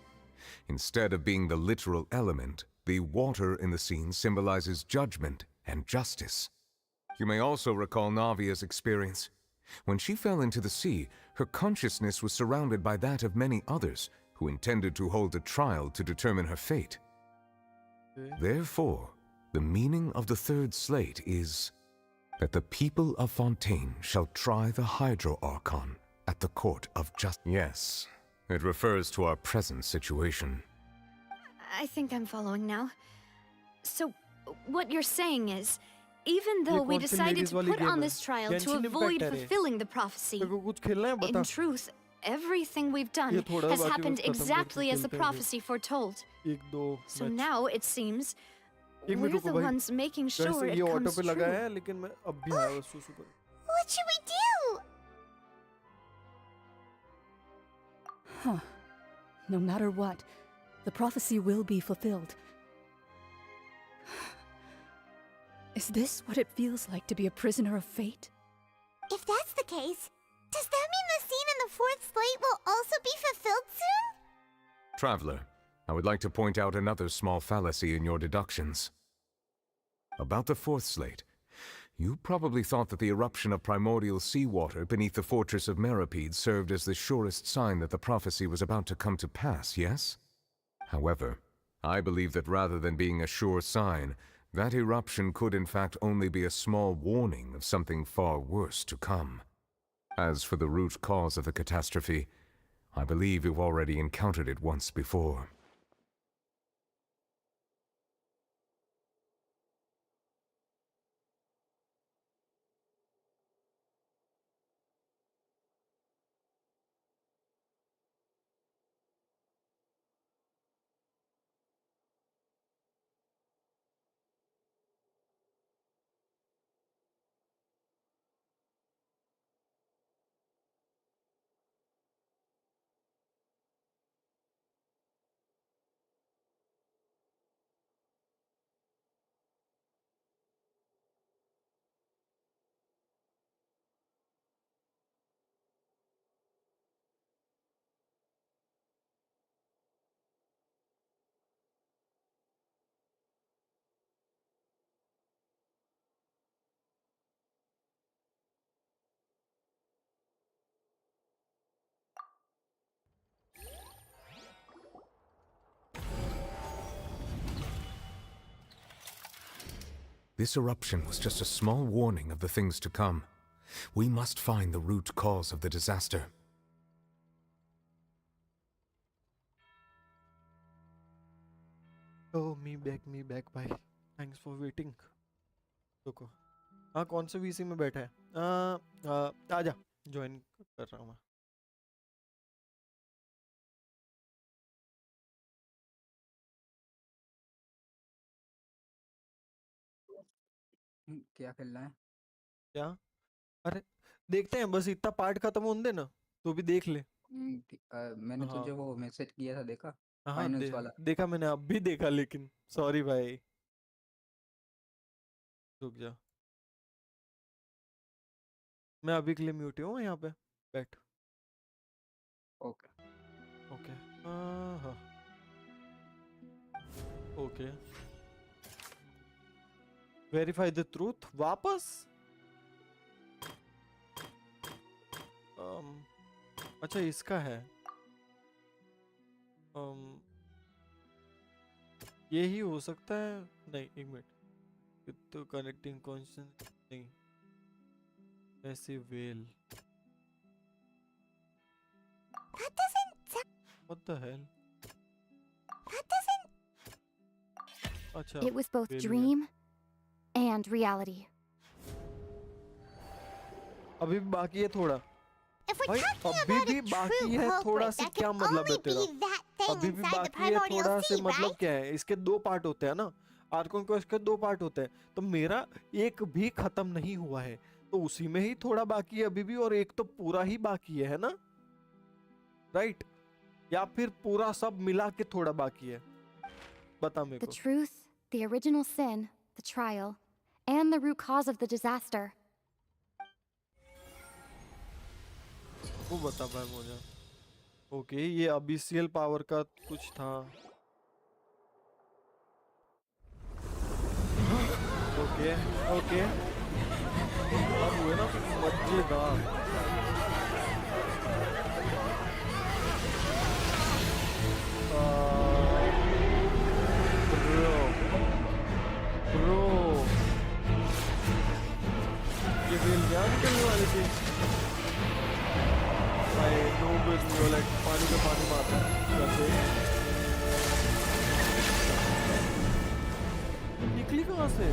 Instead of being the literal element, the water in the scene symbolizes judgment and justice. You may also recall Navia's experience. When she fell into the sea, her consciousness was surrounded by that of many others who intended to hold a trial to determine her fate. Therefore, the meaning of the 3rd slate is that the people of Fontaine shall try the Hydro Archon at the court of justice. Yes, it refers to our present situation. I think I'm following now. So, what you're saying is, even though we decided to put on this trial to avoid fulfilling the prophecy, in truth, everything we've done has happened exactly as the prophecy foretold. So now, it seems, we're the ones making sure it comes true. What should we do? Huh. No matter what, the prophecy will be fulfilled. Is this what it feels like to be a prisoner of fate? If that's the case, does that mean the scene in the 4th slate will also be fulfilled soon? Traveler, I would like to point out another small fallacy in your deductions. About the 4th slate, you probably thought that the eruption of primordial seawater beneath the fortress of Meripede served as the surest sign that the prophecy was about to come to pass, yes? However, I believe that rather than being a sure sign, that eruption could in fact only be a small warning of something far worse to come. As for the root cause of the catastrophe, I believe you've already encountered it once before. This eruption was just a small warning of the things to come. We must find the root cause of the disaster. Oh, me back, bye. Thanks for waiting. रुको, हाँ कौन से VC में बैठा है? आजा, join कर रहा हूँ मैं. क्या खेलना है? क्या? अरे देखते हैं, बस इतना पार्ट खत्म होने दे ना, तो भी देख ले. मैंने तुझे वो मैसेज किया था, देखा? हाँ फाइनल्स वाला. देखा मैंने, अब भी देखा, लेकिन सॉरी भाई. रुक जा, मैं अभी के लिए म्यूट हूँ यहाँ पे. बैठ. ओके. ओके. हाँ. ओके. Verify the truth. वापस. अच्छा इसका है. ये ही हो सकता है. नहीं, एक मिनट. तो कनेक्टिंग कॉन्स्टेंट नहीं. ऐसे well. That doesn't sound... What the hell? That doesn't... अच्छा. It was both well dream and reality. अभी भी बाकी है थोड़ा. If we're भाई talking अभी about भी a बाकी true है थोड़ा culprit, से. that क्या can मतलब है only तेरा? be that thing अभी भी inside the बाकी है primordial थोड़ा से. sea, मतलब right? क्या है? इसके 2 पार्ट होते हैं ना. आर्कन क्वेस्ट के 2 पार्ट होते हैं, तो मेरा एक भी खत्म नहीं हुआ है, तो उसी में ही थोड़ा बाकी है अभी भी, और एक तो पूरा ही बाकी है ना? राइट? या फिर पूरा सब मिला के थोड़ा बाकी है? बता मेरे The को. truth, the original sin, the trial, and the root cause of the disaster. वो बता भाई मुझे. ओके, ये अबिसियल पावर का कुछ था. ओके. अब हुए ना मजेदार. ब्रो ये बेल क्या निकलने वाली थी भाई. नो बिल लाइक पानी का पानी मारता है कैसे. निकली कहाँ से?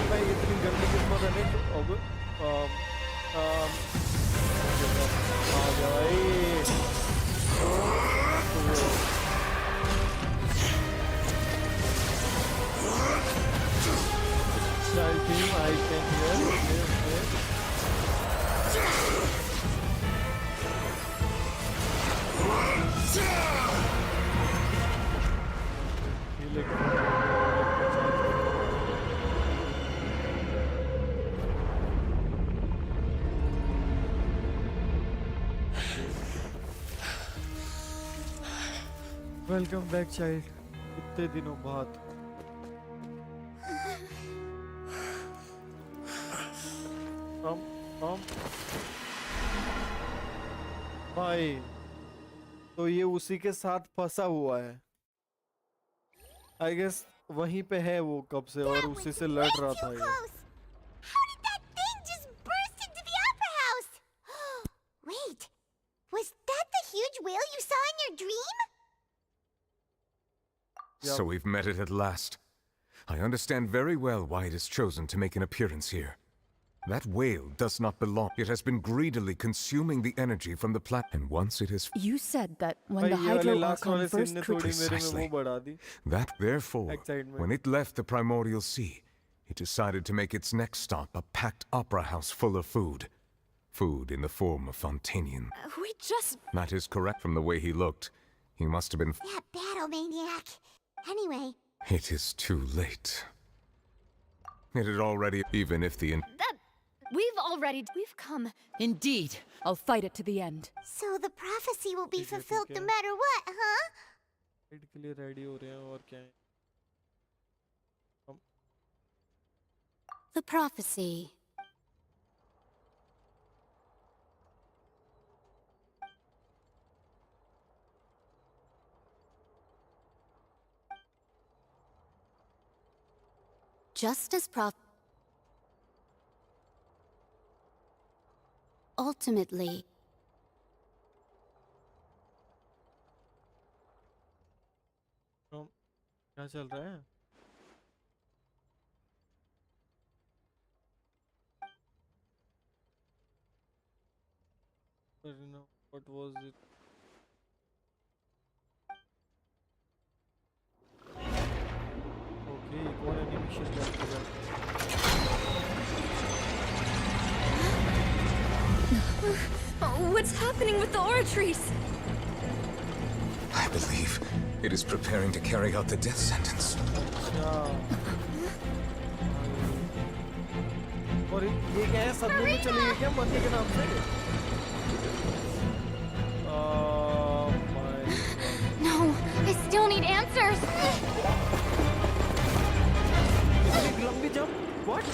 भाई इतनी गंदी किस्मत है नहीं तो अब आ जाए. I think I can hear. Welcome back child. कितने दिनों बाद. भाई तो ये उसी के साथ फंसा हुआ है. आई गेस वहीं पे है वो कब से, और उसी से लड़ रहा था ये. How did that thing just burst into the opera house? Wait, was that the huge whale you saw in your dream? So we've met it at last. I understand very well why it has chosen to make an appearance here. That whale does not belong. It has been greedily consuming the energy from the planet, and once it is... You said that when the Hydro Archon first Precisely. That, therefore, when it left the primordial sea, it decided to make its next stop a packed opera house full of food. Food in the form of Fontanian. We just... That is correct from the way he looked. He must have been... That battle maniac. Anyway... It is too late. It had already... Even if the... We've come. Indeed. I'll fight it to the end. So the prophecy will be fulfilled no matter what, huh? के लिए ready हो रहे हैं और क्या है? The prophecy. Just as ultimately, क्या चल रहा है? I don't know what was it. Okay, कौन एनिमेशन करता है? What's happening with the aura trees? I believe it is preparing to carry out the death sentence. और ये क्या है? सदमे में चली गई क्या मरने के नाम से? No, I still need answers. एक लंबी जंप? What?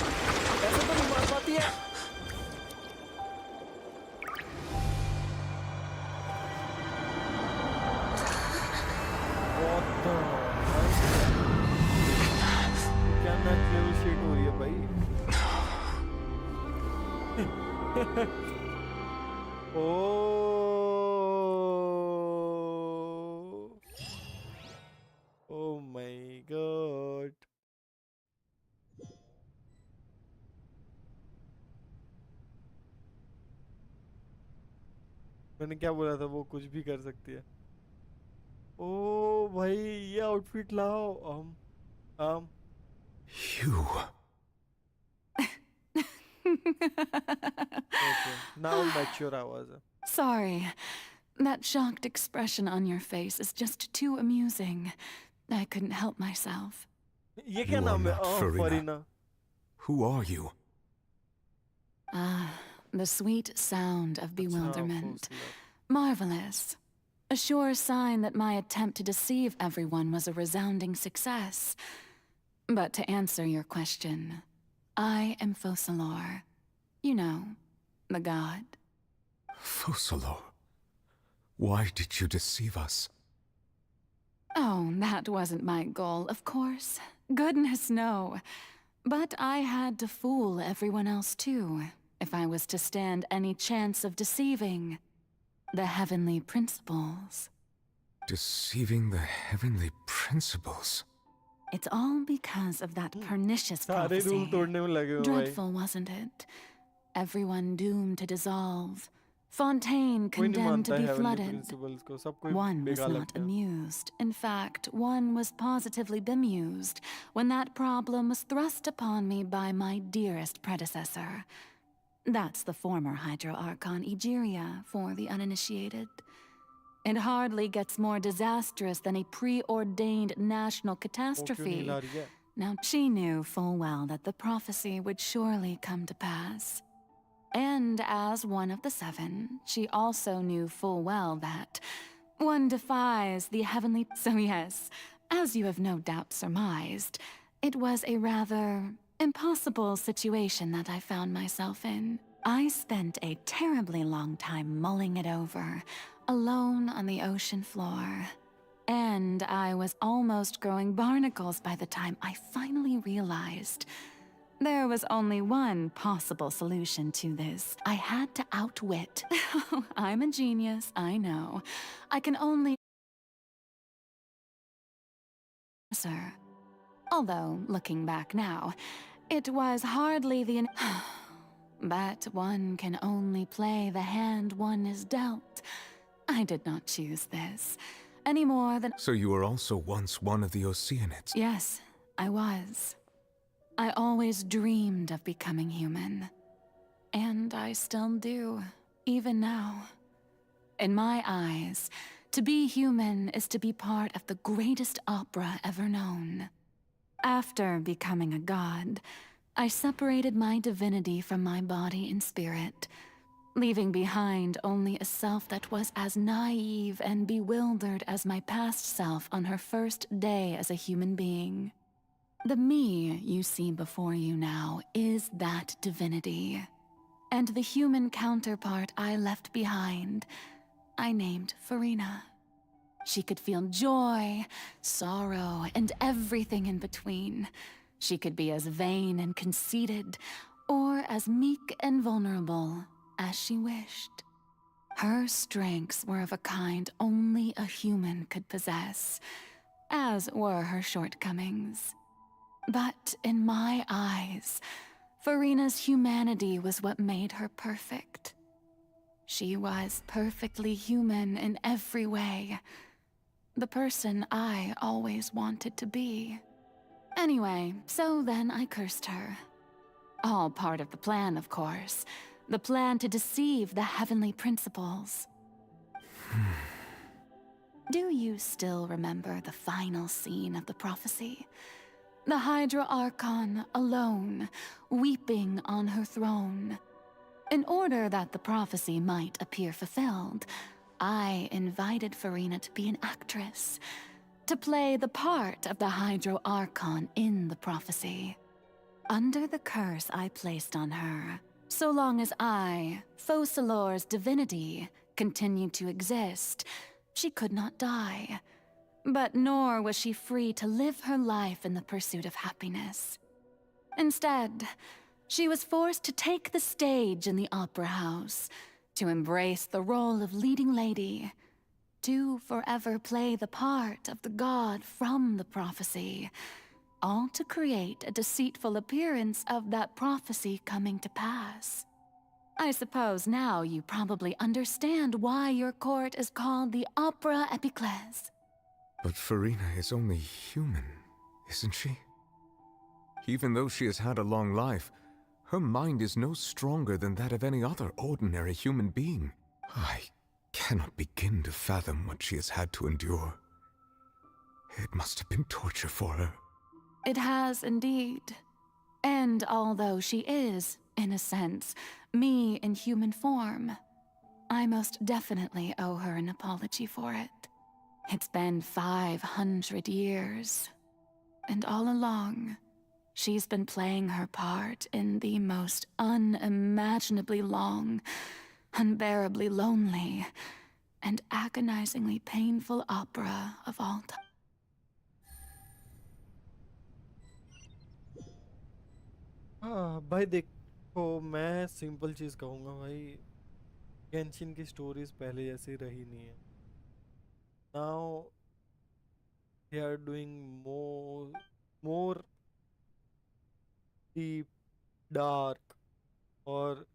ऐसे तो नहीं मार पाती है? What the? क्या next level shit हो रही है भाई? Oh my god. मैंने क्या बोला था वो कुछ भी कर सकती है. ओ भाई ये आउटफिट लाओ. You. Okay, now mature आवाज है. Sorry. That shocked expression on your face is just too amusing. I couldn't help myself. ये क्या नाम है? Farina. Who are you? Ah, the sweet sound of bewilderment. Marvelous. A sure sign that my attempt to deceive everyone was a resounding success. But to answer your question, I am Fosalor. You know, the god. Fosalor. Why did you deceive us? Oh, that wasn't my goal, of course. Goodness, no. But I had to fool everyone else too, if I was to stand any chance of deceiving the heavenly principles. Deceiving the heavenly principles? It's all because of that pernicious prophecy. Dreadful, wasn't it? Everyone doomed to dissolve. Fontaine condemned to be flooded. One was not amused. In fact, one was positively bemused when that problem was thrust upon me by my dearest predecessor. That's the former Hydro Archon Egeria for the uninitiated. It hardly gets more disastrous than a preordained national catastrophe. Now, she knew full well that the prophecy would surely come to pass. And as one of the seven, she also knew full well that one defies the heavenly... So yes, as you have no doubt surmised, it was a rather impossible situation that I found myself in. I spent a terribly long time mulling it over, alone on the ocean floor. And I was almost growing barnacles by the time I finally realized there was only one possible solution to this. I had to outwit. I'm a genius, I know. I can only... Sir. Although, looking back now, it was hardly the... But one can only play the hand one is dealt. I did not choose this, any more than... So you were also once one of the Oceanids? Yes, I was. I always dreamed of becoming human. And I still do, even now. In my eyes, to be human is to be part of the greatest opera ever known. After becoming a god, I separated my divinity from my body and spirit, leaving behind only a self that was as naive and bewildered as my past self on her first day as a human being. The me you see before you now is that divinity. And the human counterpart I left behind, I named Farina. She could feel joy, sorrow, and everything in between. She could be as vain and conceited, or as meek and vulnerable as she wished. Her strengths were of a kind only a human could possess, as were her shortcomings. But in my eyes, Farina's humanity was what made her perfect. She was perfectly human in every way. The person I always wanted to be. Anyway, so then I cursed her. All part of the plan, of course. The plan to deceive the heavenly principles. Do you still remember the final scene of the prophecy? The Hydra Archon alone, weeping on her throne. In order that the prophecy might appear fulfilled, I invited Farina to be an actress, to play the part of the Hydro Archon in the prophecy. Under the curse I placed on her, so long as I, Focalor's divinity, continued to exist, she could not die. But nor was she free to live her life in the pursuit of happiness. Instead, she was forced to take the stage in the opera house, to embrace the role of leading lady, to forever play the part of the god from the prophecy, all to create a deceitful appearance of that prophecy coming to pass. I suppose now you probably understand why your court is called the Opera Epiclese. But Farina is only human, isn't she? Even though she has had a long life, her mind is no stronger than that of any other ordinary human being. I cannot begin to fathom what she has had to endure. It must have been torture for her. It has indeed. And although she is, in a sense, me in human form, I most definitely owe her an apology for it. It's been 500 years, and all along, she's been playing her part in the most unimaginably long, unbearably lonely, and agonizingly painful opera of all time. हाँ भाई देखो, मैं simple चीज़ कहूँगा भाई, Genshin की stories पहले जैसी रही नहीं है. Now they are doing more deep, dark, और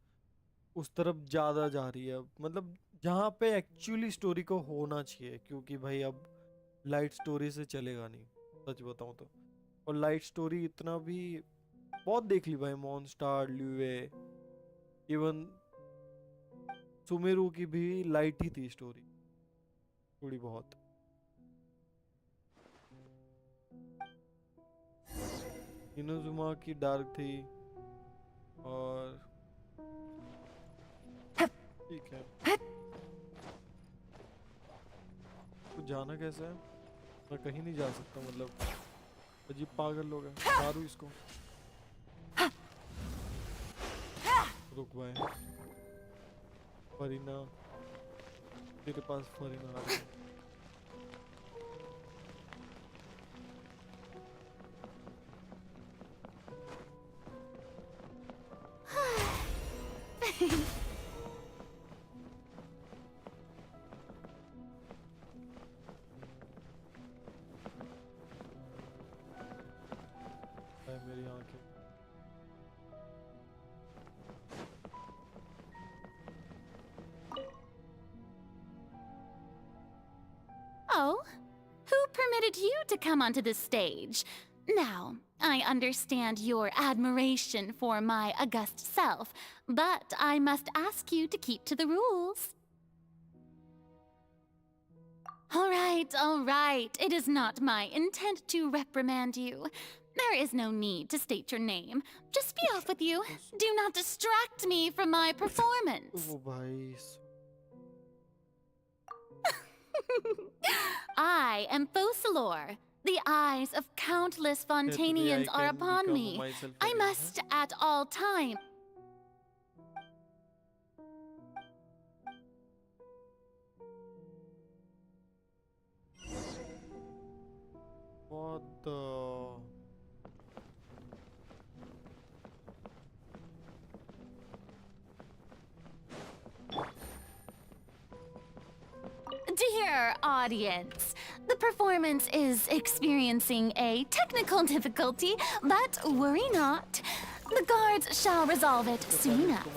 उस तरफ ज़्यादा जा रही है. मतलब जहाँ पे एक्चुअली स्टोरी को होना चाहिए, क्योंकि भाई अब लाइट स्टोरी से चलेगा नहीं, सच बताऊँ तो. और लाइट स्टोरी इतना भी बहुत देख ली भाई, मॉन्स्टार, ल्यूए, इवन सुमेरु की भी लाइट ही थी स्टोरी थोड़ी बहुत. इनोजुमा की डार्क थी, और ठीक है. तो जाना कैसे है? मैं कहीं नहीं जा सकता, मतलब अजीब पागल लोग हैं. मारू इसको. रुक भाई, फरीना, तेरे पास फरीना आ रही है. मेरी आंखें. Oh, who permitted you to come onto the stage? Now, I understand your admiration for my august self, but I must ask you to keep to the rules. All right. It is not my intent to reprimand you. There is no need to state your name. Just be off with you. Do not distract me from my performance. ओ भाई. I am Focalor. The eyes of countless Fontanians are upon me. I must at all times. What the? audience. The performance is experiencing a technical difficulty, but worry not. The guards shall resolve it soon enough.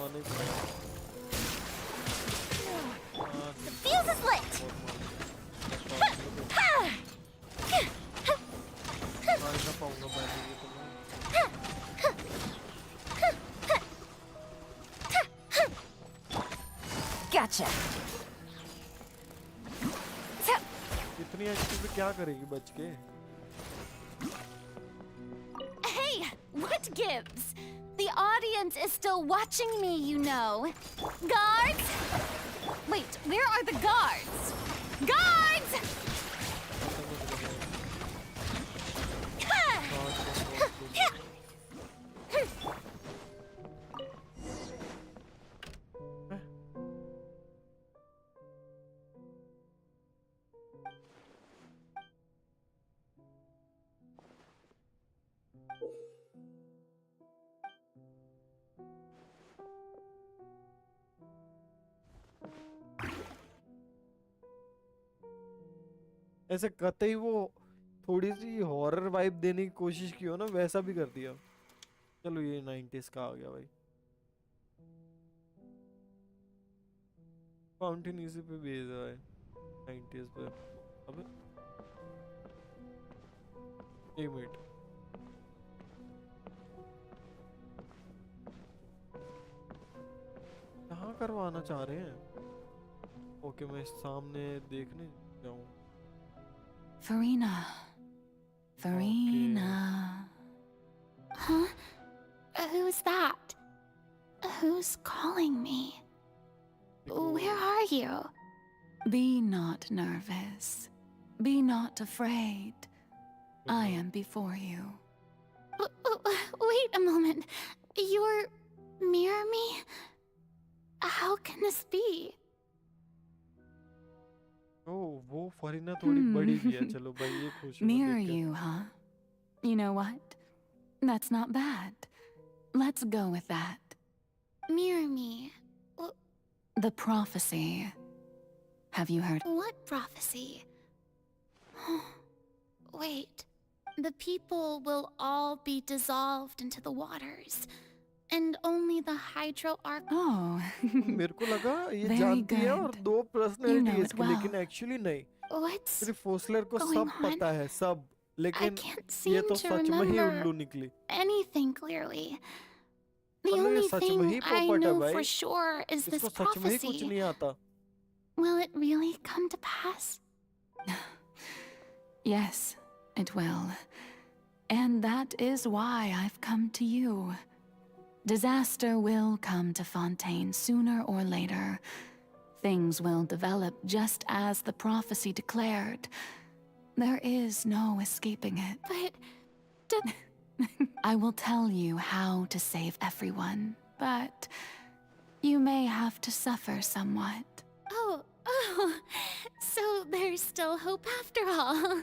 The fuse is lit! Gotcha. इतनी अच्छी से क्या करेगी बच के? Hey, what gives? The audience is still watching me, you know. Guards? Wait, where are the guards? Guards! ऐसे कतई वो थोड़ी सी हॉरर वाइब देने की कोशिश की हो ना, वैसा भी कर दिया। चलो ये 90s का आ गया भाई। फाउंटेन इसी पे भेजा है 90s पे। अबे एक मिनट, कहाँ करवाना चाह रहे हैं? ओके मैं सामने देखने जाऊँ। Farina. Farina. Huh? Who's that? Who's calling me? Where are you? Be not nervous. Be not afraid. I am before you. Wait a moment. You're mirror me? How can this be? Oh, वो फरीना थोड़ी बड़ी भी है। चलो भाई ये खुश हो Mirror देख के। you, huh? You know what? That's not bad. Let's go with that. Mirror me? The prophecy. Have you heard? What prophecy? Wait. The people will all be dissolved into the waters. And only the hydro arc. Oh. मेरे को लगा ये Very जानती है good. और दो You personality know है it इसकी, well. लेकिन एक्चुअली नहीं। What's सिर्फ फोसलर को going सब on? पता है, सब। लेकिन can't ये seem तो to सच में ही remember उल्लू निकली। anything clearly. The मतलब ये only सच में ही thing I पोपट है know भाई। for sure is this इसको सच में ही कुछ prophecy. नहीं आता। Will it really come to pass? Yes, it will. And that is why I've come to you. Disaster will come to Fontaine sooner or later. Things will develop just as the prophecy declared. There is no escaping it. But I will tell you how to save everyone, but you may have to suffer somewhat. oh, so there's still hope after all.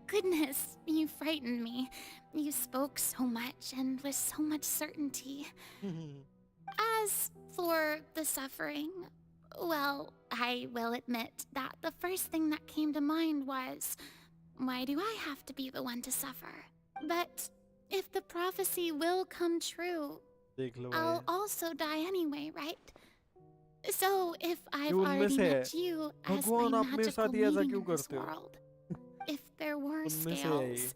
Goodness, you frightened me. You spoke so much and with so much certainty. As for the suffering, well, I will admit that the first thing that came to mind was, why do I have to be the one to suffer? But if the prophecy will come true, देख लो I'll भाई। also die anyway, right? So if I've ये उनमें already से है। met you as भगवान my आप मेरे magical साथ ही ऐसा meeting क्यों in this करते हो? world, if there were उनमें से है ये। scales,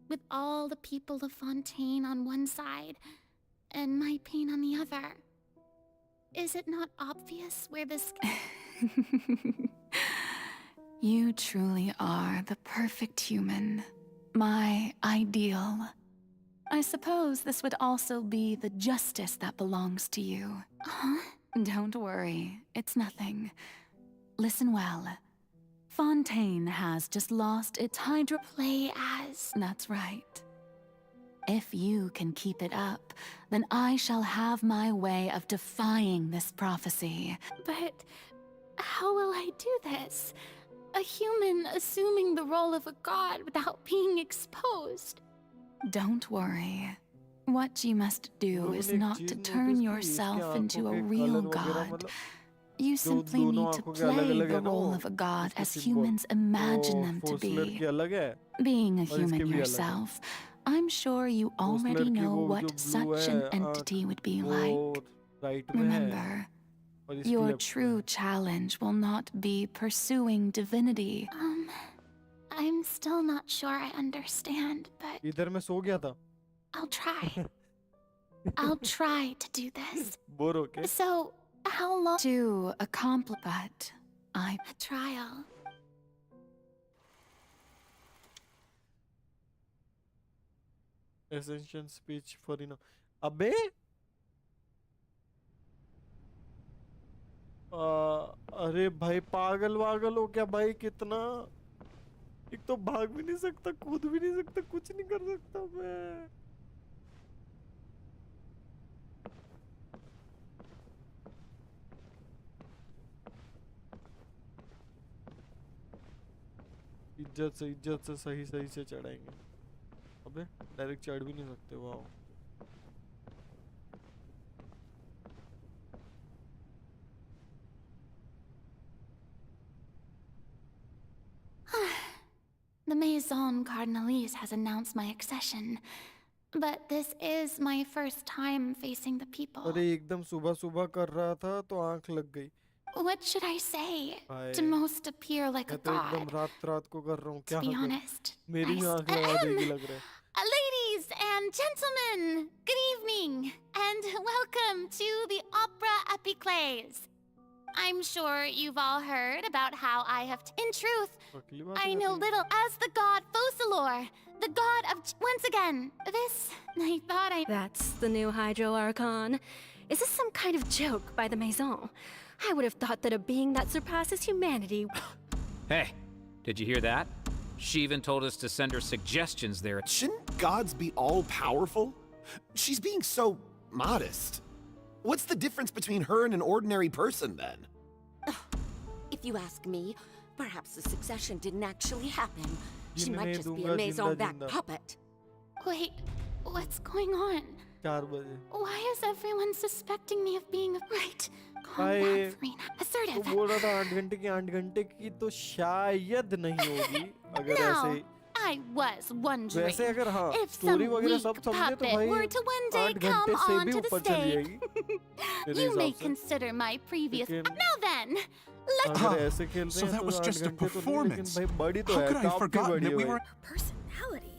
with all the people of Fontaine on one side and my pain on the other, is it not obvious where this... You truly are the perfect human, my ideal. I suppose this would also be the justice that belongs to you. Huh? Don't worry, it's nothing. Listen well. Fontaine has just lost its hydro... Play as... That's right. If you can keep it up, then I shall have my way of defying this prophecy. But how will I do this? A human assuming the role of a god without being exposed. Don't worry. What you must do is लोगों ने एक not चीज to notice turn की, yourself इसके into a आंखों के real colour वगैरह god. मतलब You simply need to play the role of a god as humans imagine them to be. Being a human yourself, I'm sure you already know what such an entity would be like. Remember, your true challenge will not be pursuing divinity. I'm still not sure I understand, but इधर मैं सो गया था. I'll try. I'll try to do this. Bore होके. So, how long To accomplish, but a trial? Ascension speech for अबे अरे भाई पागल वागल हो क्या भाई कितना एक तो भाग भी नहीं सकता कूद भी नहीं सकता कुछ नहीं कर सकता मैं इज्जत से सही से चढ़ाएंगे अबे डायरेक्ट चढ़ भी नहीं सकते वाह The Maison Cardinalise has announced my accession, but this is my first time facing the people. अरे एकदम सुबह कर रहा था तो आंख लग गई What should I say to most appear like a मैं तो एकदम god? रात को कर रहा हूँ क्या To be करूं? honest, मेरी भी आंख लगा देगी लग रहा है Ladies and gentlemen, good evening, and welcome to the Opera Epiclese. I'm sure you've all heard about how I have... In truth, I know little as the god Focalor, the god of... Once again, this... I thought I... That's the new Hydro Archon. Is this some kind of joke by the Maison? I would have thought that a being that surpasses humanity... Hey, did you hear that? She even told us to send her suggestions there. Shouldn't gods be all-powerful? She's being so modest. What's the difference between her and an ordinary person, then? If you ask me, perhaps the succession didn't actually happen. She might just be a Maison-backed puppet. Wait, what's going on? 4 बजे Why is everyone suspecting me of being a... Right, calm भाई down, Farina. Assertive. तो बोल रहा था 8 घंटे की तो शायद नहीं होगी अगर ऐसे I was wondering वैसे अगर हाँ if स्टोरी some वगैरह weak सब समझे तो puppet भाई were to one day 8 come घंटे से भी onto the ऊपर चली stage. जाएगी मेरे You may हिसाब से consider my previous... लेकिन Now then, let's... अगर ऐसे खेल रहे So हैं that तो was 8 just a घंटे तो नहीं लेकिन performance. भाई बड़ी तो How है could I have काफी forgotten बड़ी that है we भाई were... Personality?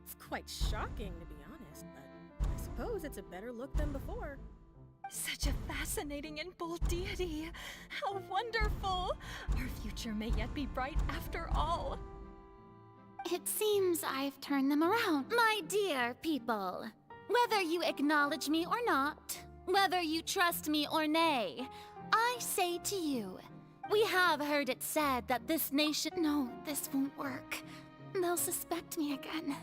It's quite shocking, to be honest, but I suppose it's a better look than before. Such a fascinating and bold deity. How wonderful! Our future may yet be bright after all. It seems I've turned them around. My dear people, whether you acknowledge me or not, whether you trust me or nay, I say to you, we have heard it said that this nation... No, this won't work. They'll suspect me again.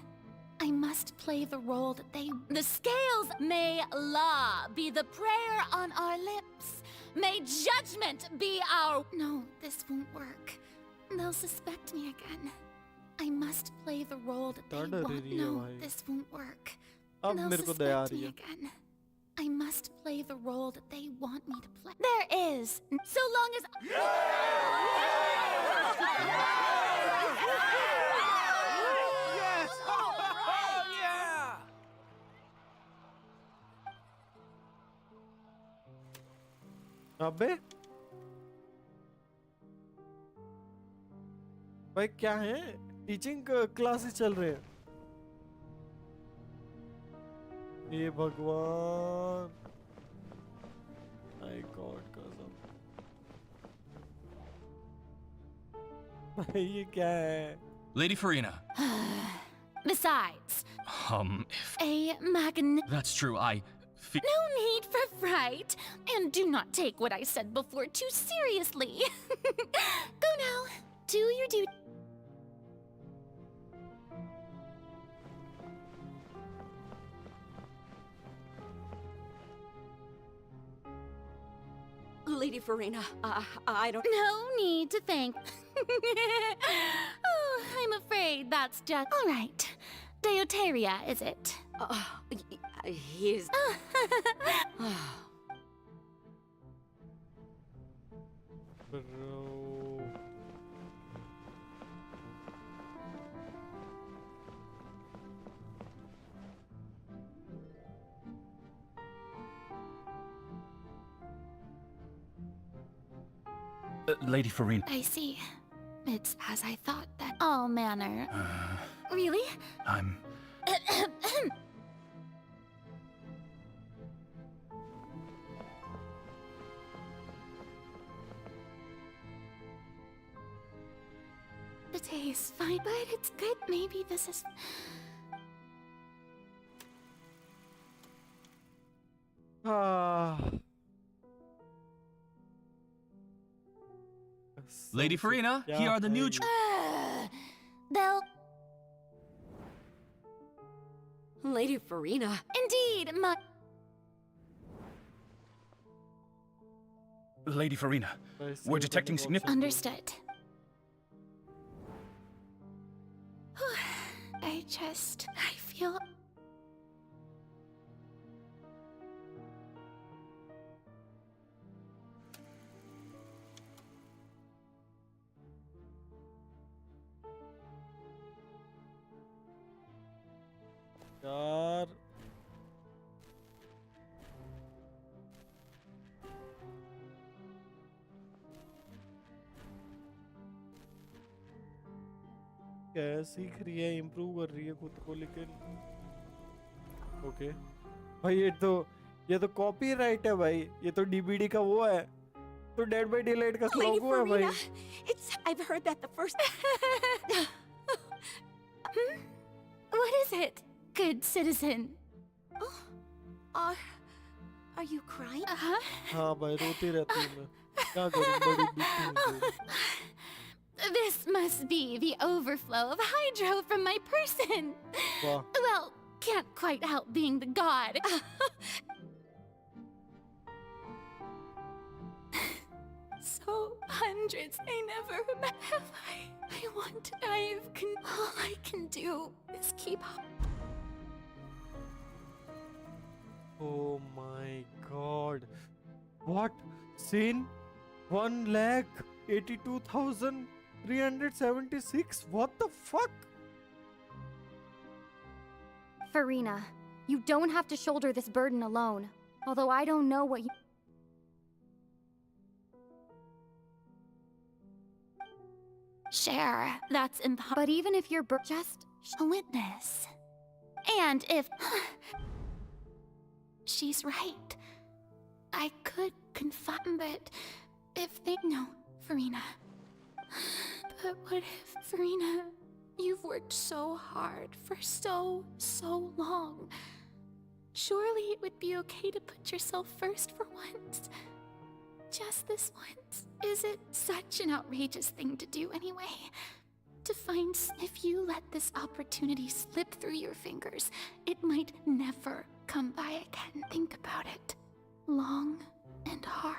I must play the role that they... The scales! May law be the prayer on our lips. May judgment be our... No, this won't work. They'll suspect me again. I must play the role that they want. No, this won't work. अब They'll मेरे को दया आ suspect रही me है again. I must play the role that they want me to play. There is, so long as... Yes! Oh, yeah! अबे भाई क्या है teaching classes चल रहे हैं ये भगवान माय गॉड कसम भाई ये क्या है Lady Farina. Besides, If a magn... that's true, No need for fright, and do not take what I said before too seriously. Go now, do your duty. Lady Farina, I don't... No need to thank. Oh, I'm afraid that's just... All right. Deoteria, is it? He is... Bro. Lady Farina. I see. It's as I thought that all manner. Really? I'm... The day is fine, but it's good. Maybe this is... Lady Farina, here are the new... They'll... Lady Farina. Indeed, my... Lady Farina, we're detecting significant... Understood. I feel... यार क्या सीख रही है, improve कर रही है खुद को, लेकिन ओके भाई ये तो कॉपीराइट है भाई, ये तो डीबीडी का वो है, तो डेड बाय डेलाइट का लोगो है भाई. I've heard that the first... What is it, good citizen? Are you crying? हाँ भाई रोती रहती हूँ मैं, क्या करूँ, बड़ी बिल्कुल. This must be the overflow of hydro from my person. Wow. Well, can't quite help being the god. So hundreds I never have. I want to dive. All I can do is keep up. Oh my god. What? Scene? 1,82,376? What the fuck? Farina, you don't have to shoulder this burden alone. Although I don't know what you... Sure, that's impossible. But even if you're just a witness. And if... She's right. I could confide, but if they... No, Farina. But what if, Farina, you've worked so hard for so long. Surely it would be okay to put yourself first for once. Just this once. Is it such an outrageous thing to do anyway? To find if you let this opportunity slip through your fingers, it might never come by again. Think about it. Long and hard.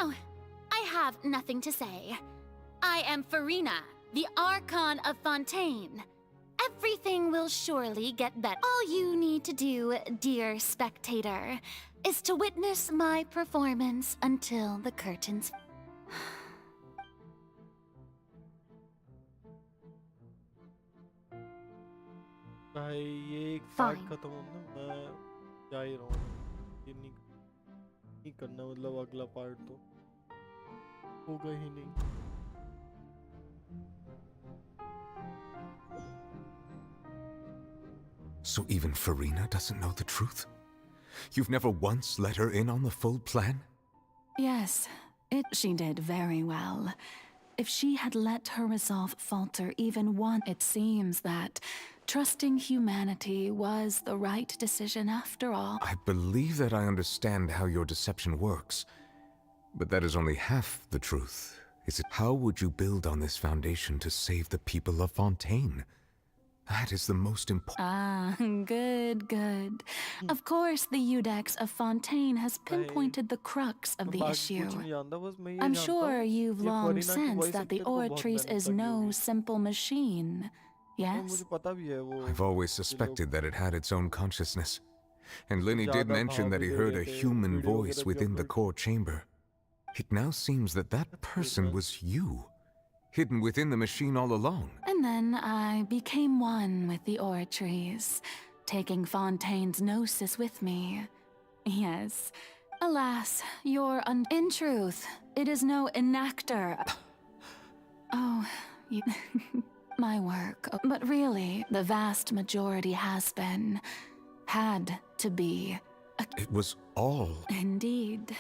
No, I have nothing to say. I am Farina, the Archon of Fontaine. Everything will surely get better. All you need to do, dear spectator, is to witness my performance until the curtains... भाई ये एक part खत्म होना, मैं जा ही रहा हूँ, ये नहीं करना, मतलब अगला पार्ट तो होगा ही नहीं. So even Farina doesn't know the truth? You've never once let her in on the full plan? Yes, she did very well. If she had let her resolve falter even one, it seems that trusting humanity was the right decision after all. I believe that I understand how your deception works, but that is only half the truth. Is it? How would you build on this foundation to save the people of Fontaine? That is the most important. Ah, good. Of course, the Udex of Fontaine has pinpointed the crux of the issue. I'm sure you've long sensed that the Oratrice is no simple machine. Yes? I've always suspected that it had its own consciousness. And Linny did mention that he heard a human voice within the core chamber. It now seems that that person was you, hidden within the machine all along. And then I became one with the Oratrice, taking Fontaine's gnosis with me. Yes. Alas, in truth, it is no enactor. Oh, my work. But really, the vast majority had to be. It was all. Indeed.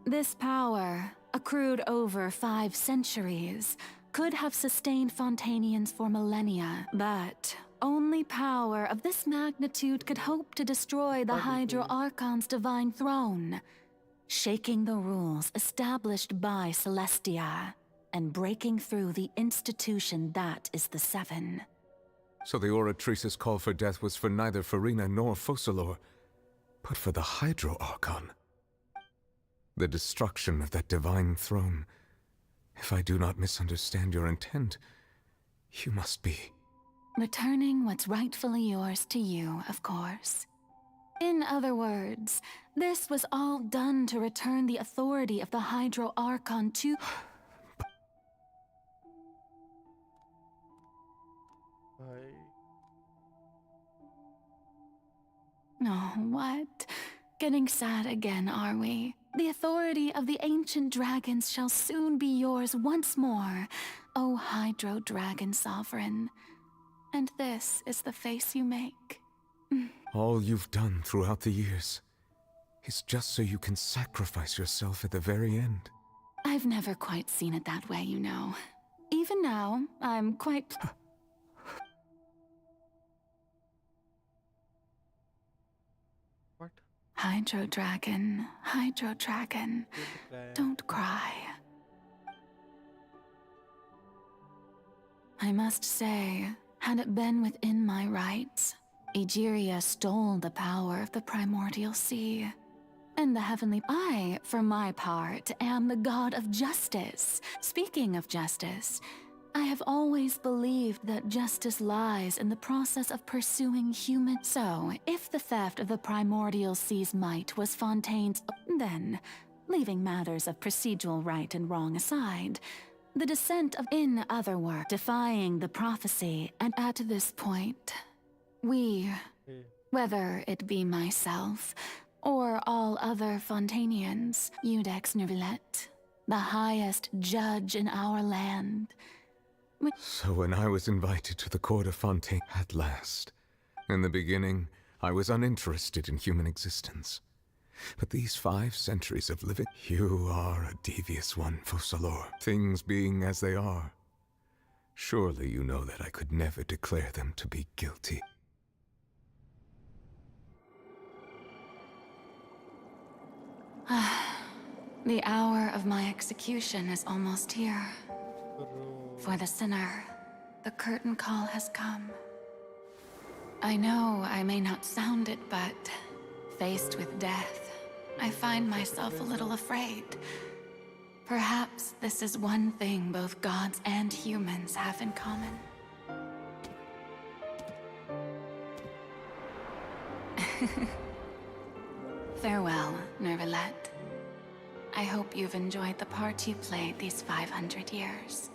This power, accrued over 5 centuries, could have sustained Fontainians for millennia, but only power of this magnitude could hope to destroy the Hydro Archon's divine throne, shaking the rules established by Celestia, and breaking through the institution that is the Seven. So the Oratrice's call for death was for neither Farina nor Focalor, but for the Hydro Archon. The destruction of that divine throne. If I do not misunderstand your intent, you must be... returning what's rightfully yours to you, of course. In other words, this was all done to return the authority of the Hydro Archon to... Oh, what? Getting sad again, are we? The authority of the ancient dragons shall soon be yours once more, O Hydro Dragon Sovereign. And this is the face you make. All you've done throughout the years is just so you can sacrifice yourself at the very end. I've never quite seen it that way, you know. Even now, I'm quite... Hydro Dragon, don't cry. I must say, had it been within my rights, Egeria stole the power of the primordial sea. And the heavenly... I, for my part, am the god of justice. Speaking of justice, I have always believed that justice lies in the process of pursuing human... So, if the theft of the primordial sea's might was Fontaine's... Then, leaving matters of procedural right and wrong aside, the descent of... In other words, defying the prophecy, and at this point, we, whether it be myself, or all other Fontainians, Udex Nervillet, the highest judge in our land... So when I was invited to the court of Fontaine at last, in the beginning, I was uninterested in human existence. But these 5 centuries of living... You are a devious one, Focalor. Things being as they are. Surely you know that I could never declare them to be guilty. The hour of my execution is almost here. For the sinner, the curtain call has come. I know I may not sound it, but faced with death, I find myself a little afraid. Perhaps this is one thing both gods and humans have in common. Farewell, Nervillet. I hope you've enjoyed the part you played these 500 years.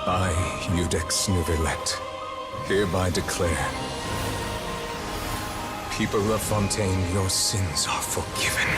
I, Judex Nuvelet, hereby declare, people of Fontaine, your sins are forgiven.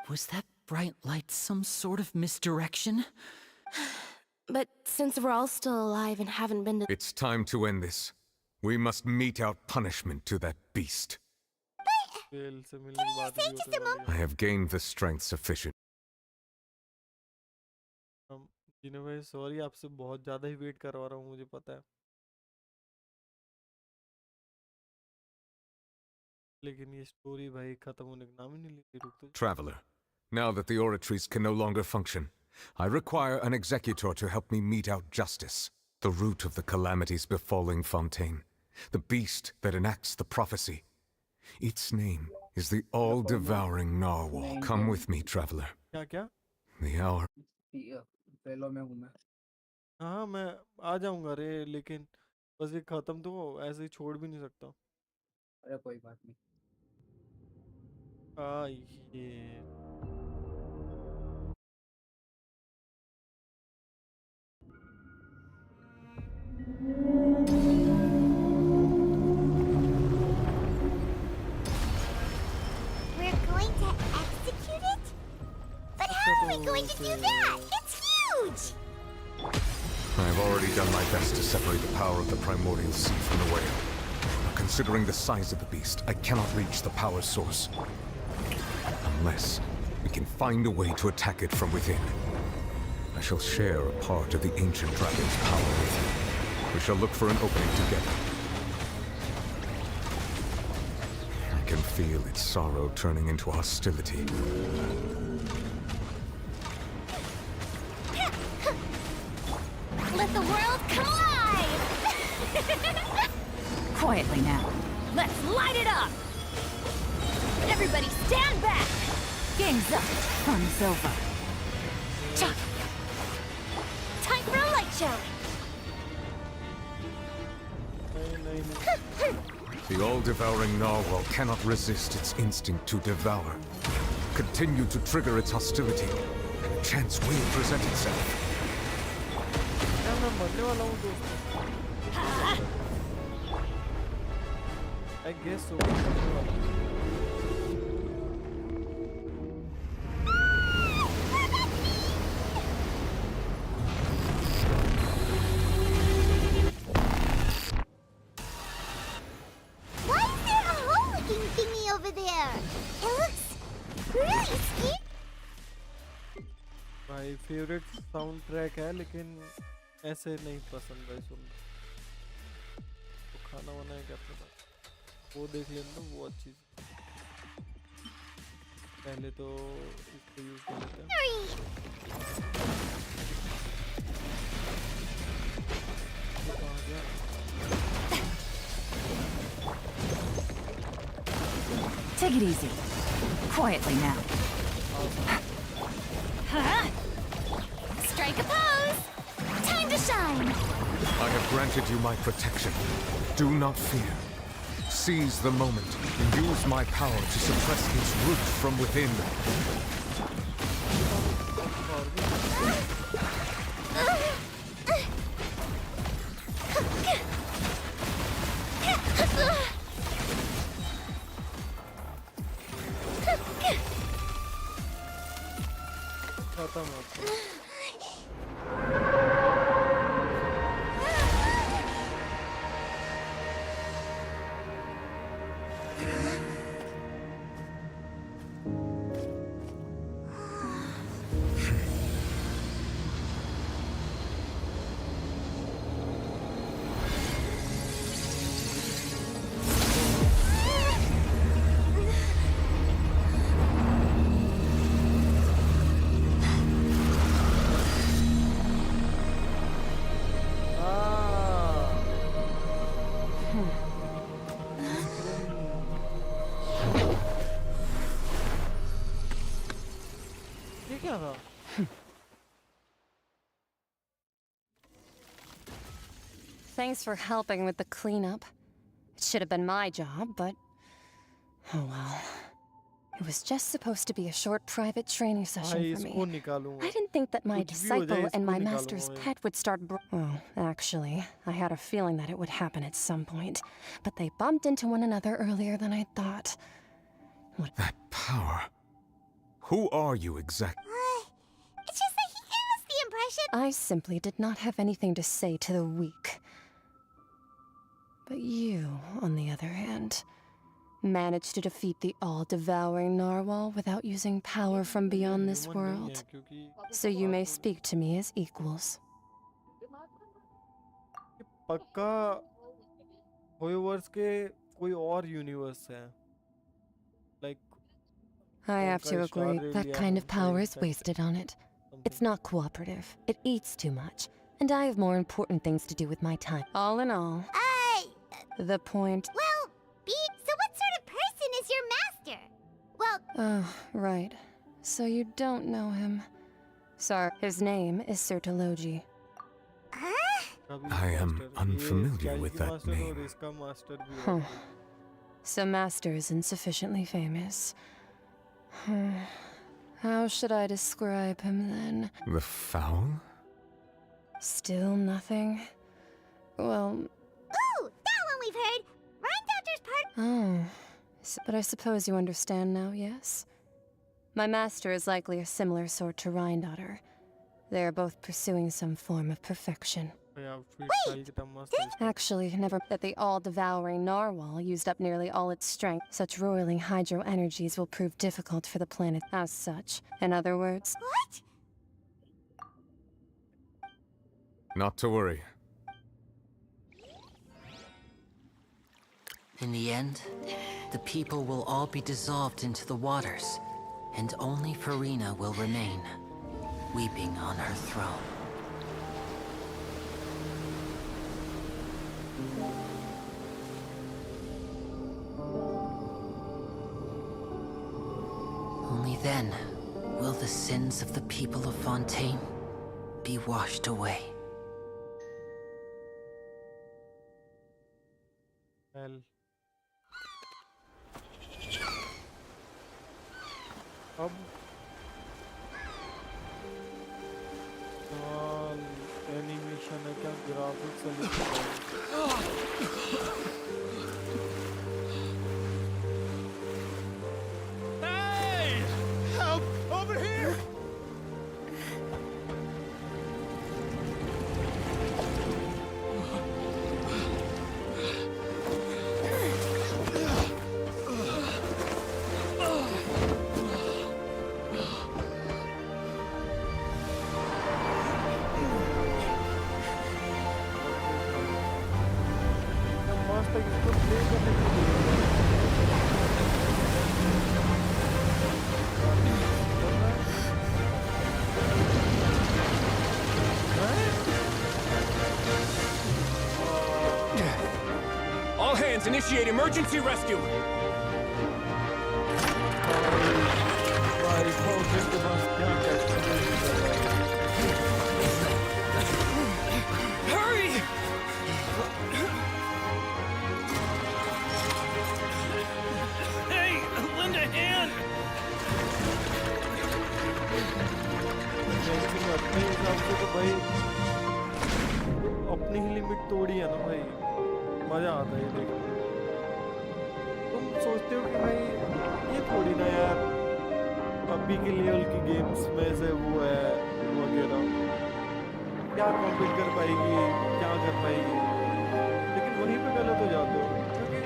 Was that bright light some sort of misdirection? But since we're all still alive and haven't been to— It's time to end this. We must mete out punishment to that beast. Can you say just a moment? I have gained the strength sufficient. जिन्हें भाई sorry आपसे बहुत ज़्यादा ही wait करवा रहा हूँ मुझे पता है लेकिन ये स्टोरी भाई खत्म होने का नाम ही नहीं लेती रुक तो Traveler, now that the oratories can no longer function, I require an executor to help me mete out justice, the root of the calamities befalling Fontaine, the beast that enacts the prophecy. Its name is the all-devouring narwhal. Come with me, traveler. क्या The hour. पहलो में हूँ मैं हाँ मैं आ जाऊंगा रे लेकिन बस ये खत्म तो ऐसे ही छोड़ भी नहीं सकता अरे कोई बात नहीं ये We're going to execute it? But how are we going to do that? It's huge! I have already done my best to separate the power of the primordial sea from the whale. Considering the size of the beast, I cannot reach the power source. Unless we can find a way to attack it from within. I shall share a part of the ancient dragon's power with you. We shall look for an opening together. I can feel its sorrow turning into hostility. Let the world come alive! Quietly now. Let's light it up! Everybody stand back! Game's up. Fun's over. Time for a light show! The all-devouring narwhal cannot resist its instinct to devour. Continue to trigger its hostility, and a chance will present itself. I guess so. Why is there a hole-looking thingy over there? It looks really scary. My favorite soundtrack है लेकिन ऐसे नहीं पसंद है सुनना तो खाना वाना है क्या पता वो देख लेना तो वो अच्छी पहले तो इसको यूज कर लेते हैं Take it easy. Quietly now. Strike a pose! Time to shine! I have granted you my protection. Do not fear. Seize the moment and use my power to suppress its root from within. Thanks for helping with the cleanup. It should have been my job, but... oh well. It was just supposed to be a short private training session for me. I didn't think that my disciple and my master's pet would start well, actually, I had a feeling that it would happen at some point. But they bumped into one another earlier than I thought. That power. Who are you exactly? It's just that he gave us the impression... I simply did not have anything to say to the weak. But you, on the other hand, managed to defeat the all-devouring narwhal without using power from beyond this world. So you may speak to me as equals. पक्का Hoyoverse के कोई और universe है. Like I have to agree, that kind of power is wasted on it. It's not cooperative. It eats too much. And I have more important things to do with my time. All in all, the point... Well, Beep, so what sort of person is your master? Well... Oh, right. So you don't know him. Sorry, his name is Sir Tologi. I am unfamiliar with that name. Huh. So Master isn't sufficiently famous. How should I describe him then? The Foul? Still nothing? Well... Ooh, that one we've heard! Rhine Doctor's part... Oh. But I suppose you understand now, yes? My master is likely a similar sort to Rhine-Daughter. They are both pursuing some form of perfection. Wait! Actually, never that the all-devouring narwhal used up nearly all its strength. Such roiling hydro energies will prove difficult for the planet as such. In other words... What? Not to worry. In the end, the people will all be dissolved into the waters, and only Farina will remain, weeping on her throne. Only then will the sins of the people of Fontaine be washed away. Well. अब animation है क्या graphics Hey! Help! Over here! All hands, initiate emergency rescue! Hurry! He limit तोड़ी है ना भाई, मजा आता है ये देखने में। तुम सोचते हो कि भाई ये थोड़ी ना यार अभी के लेवल की गेम्स में से वो है वगैरह, क्या कॉम्पीट कर पाएगी, क्या कर पाएगी, लेकिन वहीं पे गलत हो जाते हो क्योंकि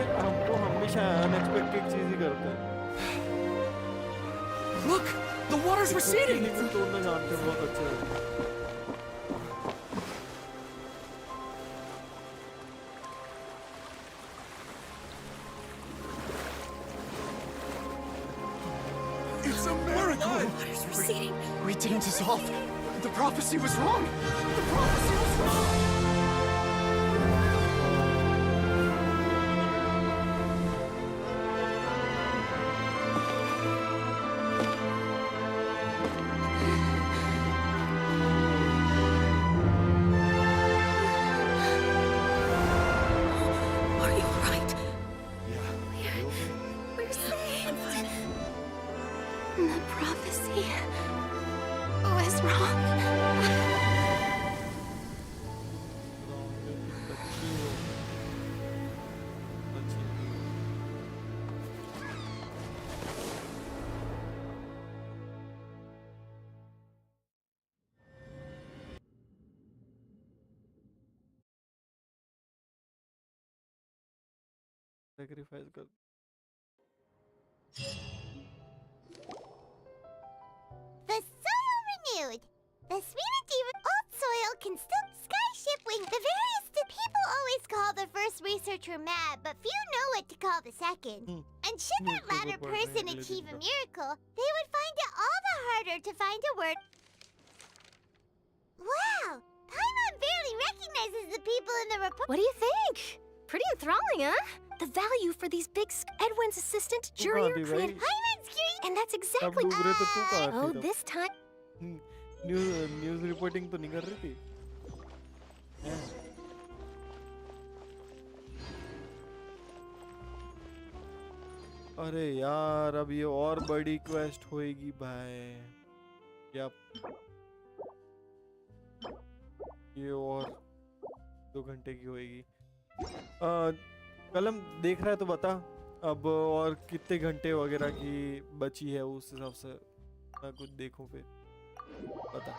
ये हमको हमेशा अनएक्सपेक्टेड चीज ही करते हैं। Look, the water's receding. Limit तोड़ना जानते हैं बहुत अच्छे हैं। It's a miracle! Water's receding. We didn't dissolve. The prophecy was wrong. The prophecy was wrong. Are you alright? Yeah. We're safe. The prophecy was wrong. Sacrifice कर The soil renewed. The Sweetie old soil can still skyship wing. The various people always call the first researcher mad, but few know what to call the second. And should that latter person achieve a miracle, they would find it all the harder to find a word. Wow! Paimon barely recognizes the people in the report. What do you think? Pretty enthralling, huh? The value for these big Edwin's assistant, Jurier, created. Paimon's great! And that's exactly. Oh, this time. News reporting तो नहीं कर रही थी। अरे यार अब ये और बड़ी क्वेस्ट होएगी भाई, क्या ये और 2 घंटे की होएगी। कलम देख रहा है तो बता अब और कितने घंटे वगैरह की बची है, उस हिसाब से मैं कुछ देखूं फिर बता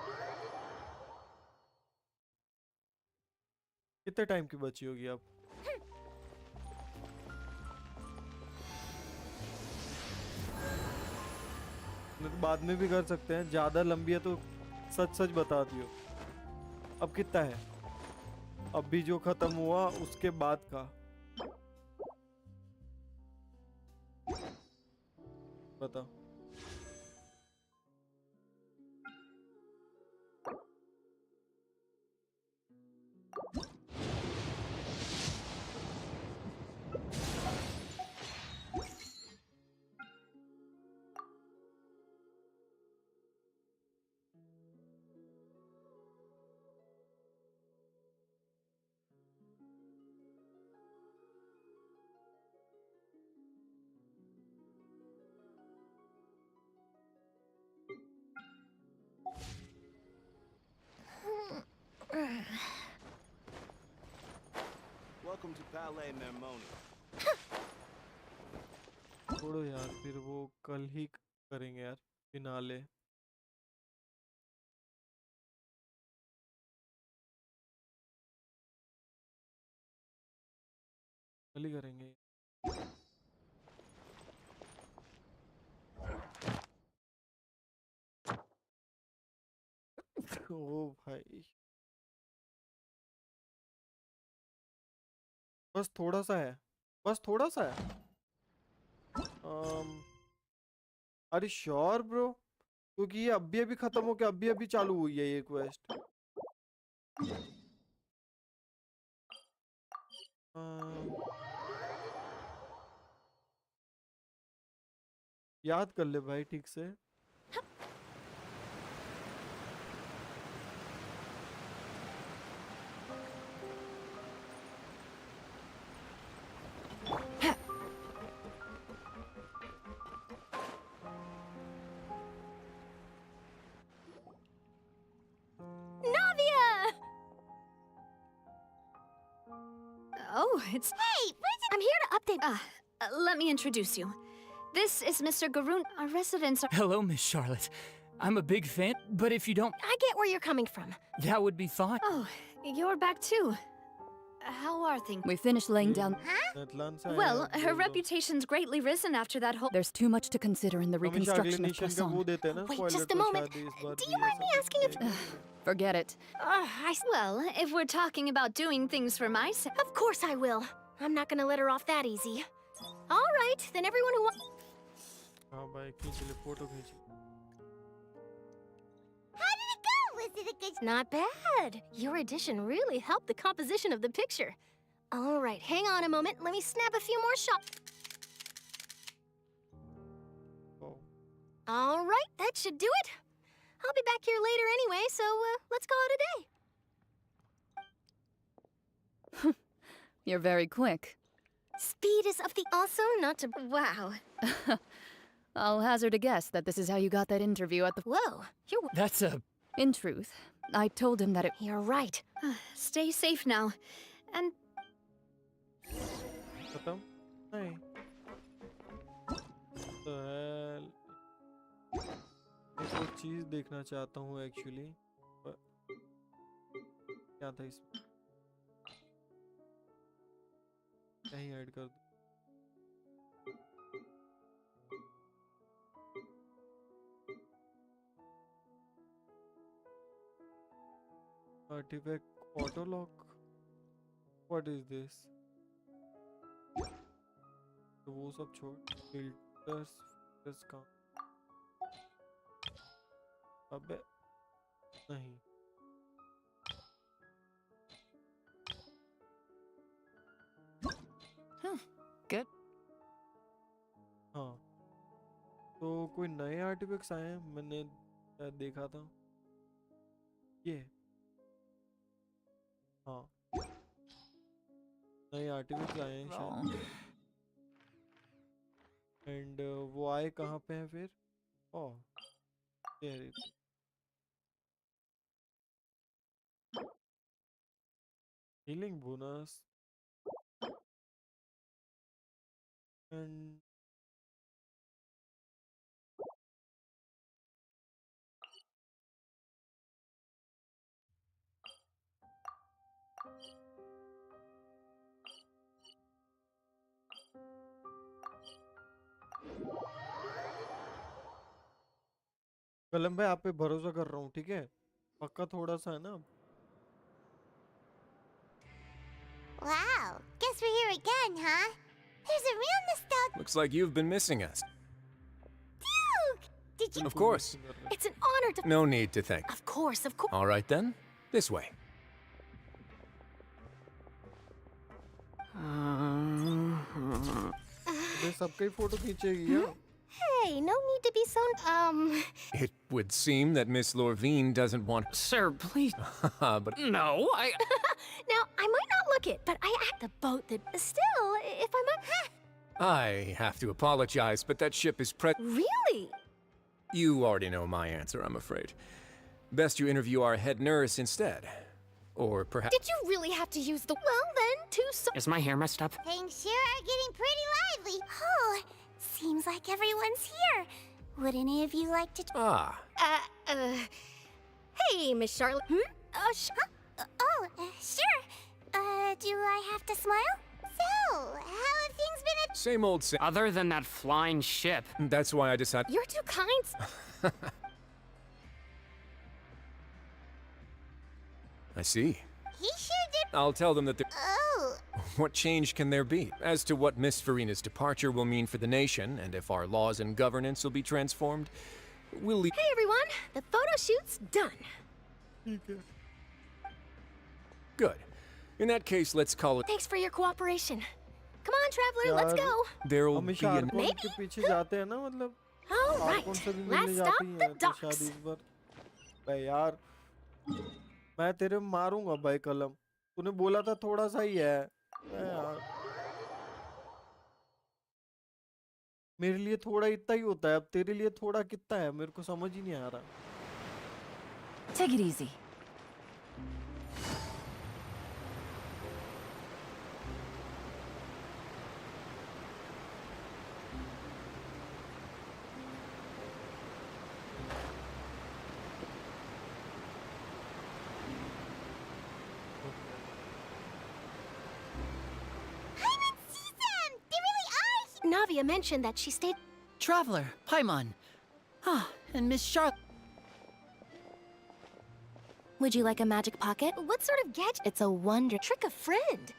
कितने टाइम की बची होगी अब। बाद में भी कर सकते हैं, ज्यादा लंबी है तो सच सच बता दियो। अब कितना है, अभी जो खत्म हुआ उसके बाद का बता। Welcome to Palais Mermoni. छोड़ो यार, फिर वो कल ही करेंगे यार फिनाले। कल ही करेंगे। ओ भाई बस थोड़ा सा है, बस थोड़ा सा है। अरे श्योर ब्रो, क्योंकि ये अभी अभी खत्म हो के अभी अभी चालू हुई है ये क्वेस्ट। याद कर ले भाई ठीक से। Oh, it's... Hey, I'm here to update... let me introduce you. This is Mr. Garoon. Our residents are... Hello, Miss Charlotte. I'm a big fan, but if you don't... I get where you're coming from. That would be fine. Oh, you're back too. How are things? We finished laying down... Well, her reputation's greatly risen after that whole... There's too much to consider in the reconstruction of Croissant. Wait, just a moment. Do you mind me asking if... Forget it. Well, if we're talking about doing things for myself... Of course I will. I'm not gonna let her off that easy. All right, then everyone who wants... हाँ भाई खींच ले photo खींच How did it go? Was it a good... Not bad. Your addition really helped the composition of the picture. All right, hang on a moment. Let me snap a few more shots. Oh. All right, that should do it. I'll be back here later anyway, so let's call it a day. You're very quick. Speed is of the... Also, not to... Wow. I'll hazard a guess that this is how you got that interview at the... Whoa, you're... That's a... In truth, I told him that it... You're right. Stay safe now. And... खत्म नहीं तो एक और चीज देखना चाहता हूँ actually क्या था इसमें कहीं ऐड कर दो artifact auto lock what is this तो वो सब छोड़ फिल्टर्स का अबे नहीं Good. हाँ तो कोई नए आर्टिफैक्ट्स आए हैं मैंने देखा था ये हाँ नए आर्टिफैक्ट्स आए हैं शायद एंड वो आए कहाँ पे हैं फिर ओह हीलिंग बोनस एंड कलम भाई आप पे भरोसा कर रहा हूँ ठीक है पक्का थोड़ा सा है ना Wow, guess we're here again, huh? There's a real nostalgia. Looks like you've been missing us. Duke! Did you... Of course. It's an honor to... No need to thank. Of course, of course. All right then, this way. सबके photo खींचेगी यार Hey, no need to be so... It would seem that Miss Lorvine doesn't want... Sir, please. But... No, I... Now, I might not look it, but I act the boat that... Still, if I might... I have to apologize, but that ship is Really? You already know my answer, I'm afraid. Best you interview our head nurse instead. Or perhaps... Did you really have to use the... Well, then, Is my hair messed up? Things sure are getting pretty lively. Oh, seems like everyone's here. Would any of you like to... Ah. Hey, Miss Charlotte. Sure. Do I have to smile? So, how have things been at... Same old Other than that flying ship. That's why I decided... You're too kind. I see. He sure did... I'll tell them that there... Oh. What change can there be? As to what Miss Farina's departure will mean for the nation, and if our laws and governance will be transformed, we'll leave... Hey, everyone. The photo shoot's done. Good. In that case, let's call it... Thanks for your cooperation. Come on, traveler, let's go. There will be an... के पीछे जाते हैं ना मतलब All right, let's stop the docks. भाई यार मैं तेरे मारूंगा भाई कलम तूने बोला था थोड़ा सा ही है यार मेरे लिए थोड़ा इतना ही होता है अब तेरे लिए थोड़ा कितना है मेरे को समझ ही नहीं आ रहा Take it easy. Navia mentioned that she stayed. Traveler, Paimon. Ah, and Miss Charlotte. Would you like a magic pocket? What sort of gadget? It's a wonder. Trick a friend.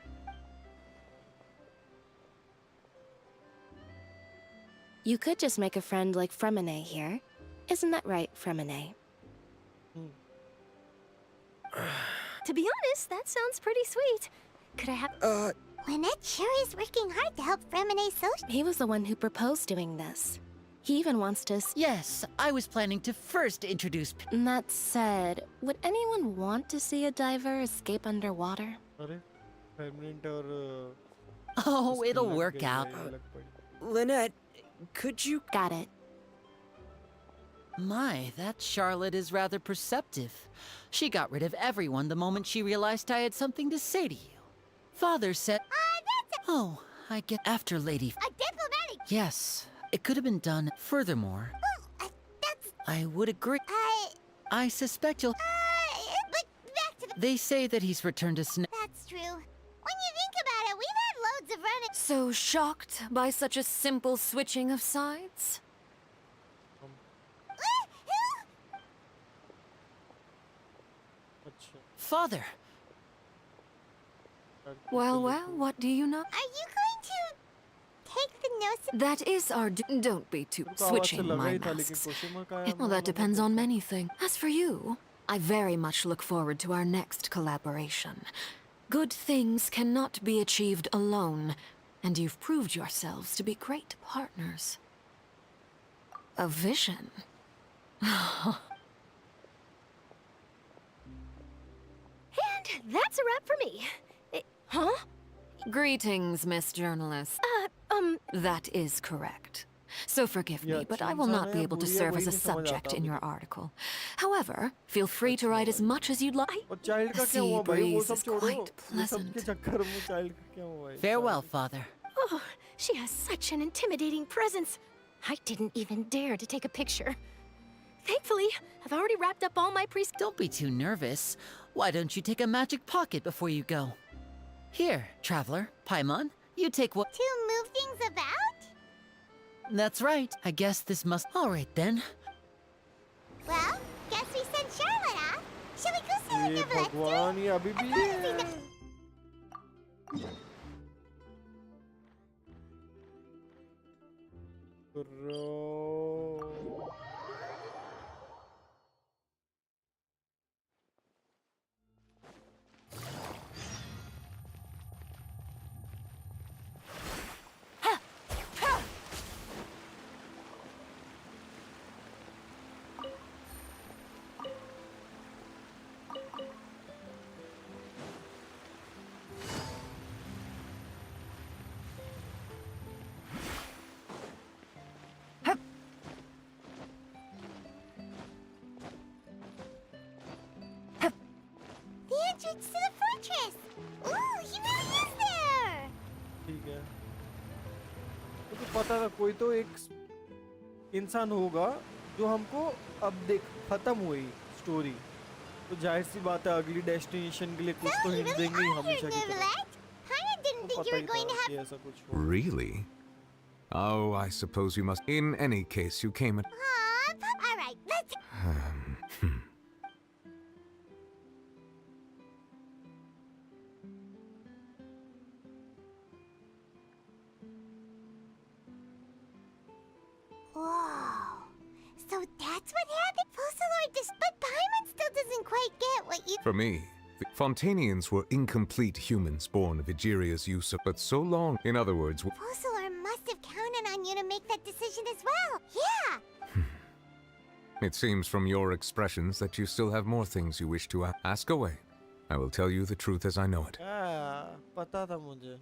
You could just make a friend like Fremine here. Isn't that right, Fremine? To be honest, that sounds pretty sweet. Could I have... Lynette sure is working hard to help Fremine social. He was the one who proposed doing this. He even wants to... Yes, I was planning to first introduce... That said, would anyone want to see a diver escape underwater? Oh, it'll work out. Lynette, could you... Got it. My, that Charlotte is rather perceptive. She got rid of everyone the moment she realized I had something to say to you. Father said... Oh, I get after Lady... A diplomatic... Yes, it could have been done. Furthermore... that's... I would agree. I suspect you'll... But back to the... They say that he's returned to That's true. When you think about it, we've had loads of running... So shocked by such a simple switching of sides? Father! Well, what do you know? Are you going to take the nose... That is our... Don't be too switching my masks. Well, that depends on many things. As for you, I very much look forward to our next collaboration. Good things cannot be achieved alone, and you've proved yourselves to be great partners. A vision. And that's a wrap for me. Huh? Greetings, Miss Journalist. That is correct. So forgive me, but I will not be able to serve as a subject in your article. However, feel free to write as much as you'd like. The sea breeze is quite pleasant. Farewell, Father. Oh, she has such an intimidating presence. I didn't even dare to take a picture. Thankfully, I've already wrapped up all my Don't be too nervous. Why don't you take a magic pocket before you go? Here, Traveler, Paimon, you take what... To move things about? That's right. I guess this must... All right, then. Well, guess we send Charlotte off. Shall we go see what भगवान ये अभी भी है entrance to the fortress. Ooh, he really is there. ठीक है तो पता था कोई तो एक इंसान होगा जो हमको अब देख खत्म हुई स्टोरी तो जाहिर सी बात है अगली डेस्टिनेशन के लिए कुछ तो हिंट देंगे ही हमेशा की तरह पता ही था कि ऐसा कुछ हो Really? Oh, I suppose you must. In any case, you came at... All right, let's... Whoa. So that's what happened? Fossilor but Paimon still doesn't quite get what you... For me, the Fontanians were incomplete humans born of Egeria's use of... But so long, in other words... Fossilor must have counted on you to make that decision as well. Yeah. It seems from your expressions that you still have more things you wish to ask away. I will tell you the truth as I know it. पता था मुझे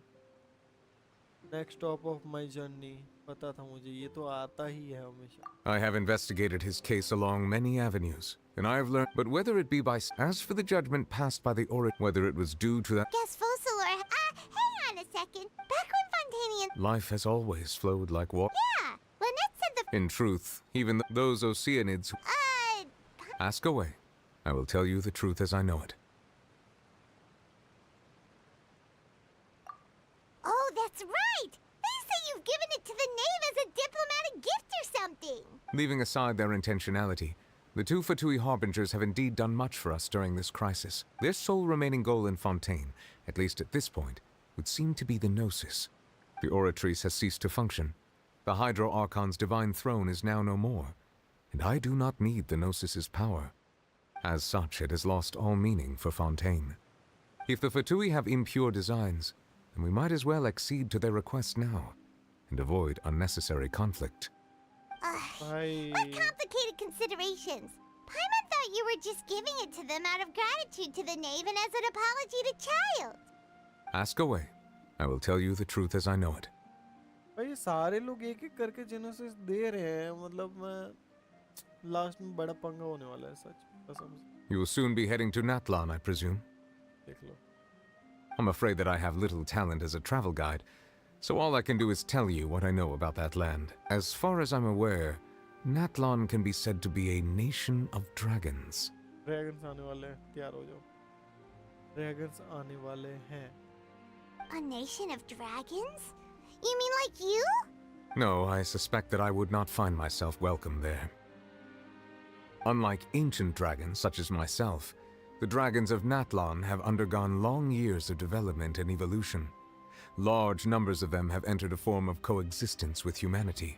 next stop of my journey पता था मुझे ये तो आता ही है हमेशा I have investigated his case along many avenues, and I have learned. But whether it be by... As for the judgment passed by the Aurus, whether it was due to that... Guess Fossilor... hang on a second. Back when Fontanian... Life has always flowed like water. Yeah, Lynette said the... In truth, even those Oceanids... Ask away. I will tell you the truth as I know it. Oh, that's right! They say you've given it to the thing. Leaving aside their intentionality, the two Fatui Harbingers have indeed done much for us during this crisis. Their sole remaining goal in Fontaine, at least at this point, would seem to be the Gnosis. The Oratrice has ceased to function. The Hydro Archon's divine throne is now no more, and I do not need the Gnosis's power. As such, it has lost all meaning for Fontaine. If the Fatui have impure designs, then we might as well accede to their request now, and avoid unnecessary conflict. What complicated considerations? Paimon thought you were just giving it to them out of gratitude to the knave and as an apology to child. Ask away. I will tell you the truth as I know it. भाई सारे लोग एक एक करके जेनोसिस दे रहे हैं मतलब मैं लास्ट में बड़ा पंगा होने वाला है सच कसम से. You will soon be heading to Natlan, I presume. देख लो. I'm afraid that I have little talent as a travel guide, so all I can do is tell you what I know about that land. As far as I'm aware, Natlan can be said to be a nation of dragons. Dragons आने वाले हैं, तैयार हो जाओ. Dragons आने वाले हैं. A nation of dragons? You mean like you? No, I suspect that I would not find myself welcome there. Unlike ancient dragons such as myself, the dragons of Natlan have undergone long years of development and evolution. Large numbers of them have entered a form of coexistence with humanity.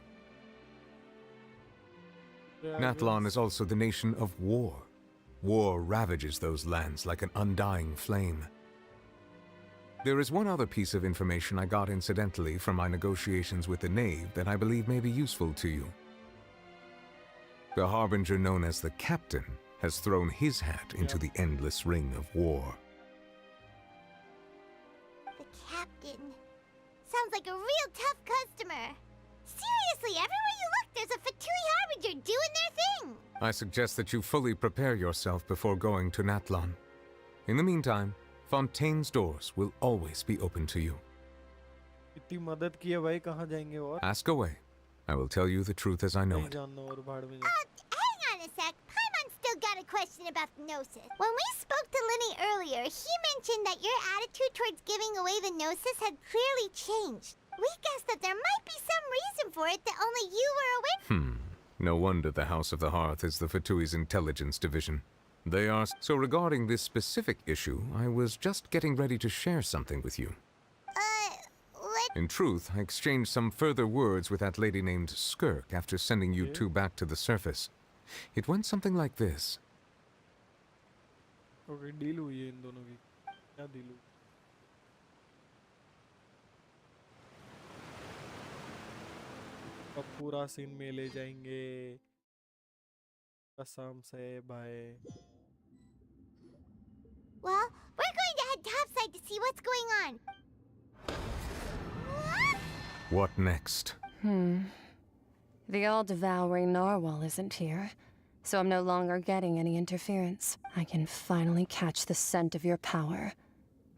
Natlan is also the nation of war. War ravages those lands like an undying flame. There is one other piece of information I got incidentally from my negotiations with the Knave that I believe may be useful to you. The Harbinger known as the Captain has thrown his hat into the endless ring of war. The captain. Sounds like a real tough customer. Seriously, everywhere you look, there's a Fatui Harbinger doing their thing. I suggest that you fully prepare yourself before going to Natlan. In the meantime, Fontaine's doors will always be open to you. इतनी मदद की है भाई कहाँ जाएंगे और? Ask away. I will tell you the truth as I know it. Hang on a sec. Paimon still got a question about the Gnosis. When we spoke to Linny earlier, he mentioned that your attitude towards giving away the Gnosis had clearly changed. We guessed that there might be some reason for it that only you were aware. No wonder the House of the Hearth is the Fatui's intelligence division. They are. So regarding this specific issue, I was just getting ready to share something with you. In truth, I exchanged some further words with that lady named Skirk after sending you two back to the surface. It went something like this. Okay, deal हुई है इन दोनों की. क्या deal हुई? अब पूरा scene में ले जाएंगे. कसम से भाई. Well, we're going to head topside to see what's going on. What next? The all-devouring narwhal isn't here, so I'm no longer getting any interference. I can finally catch the scent of your power.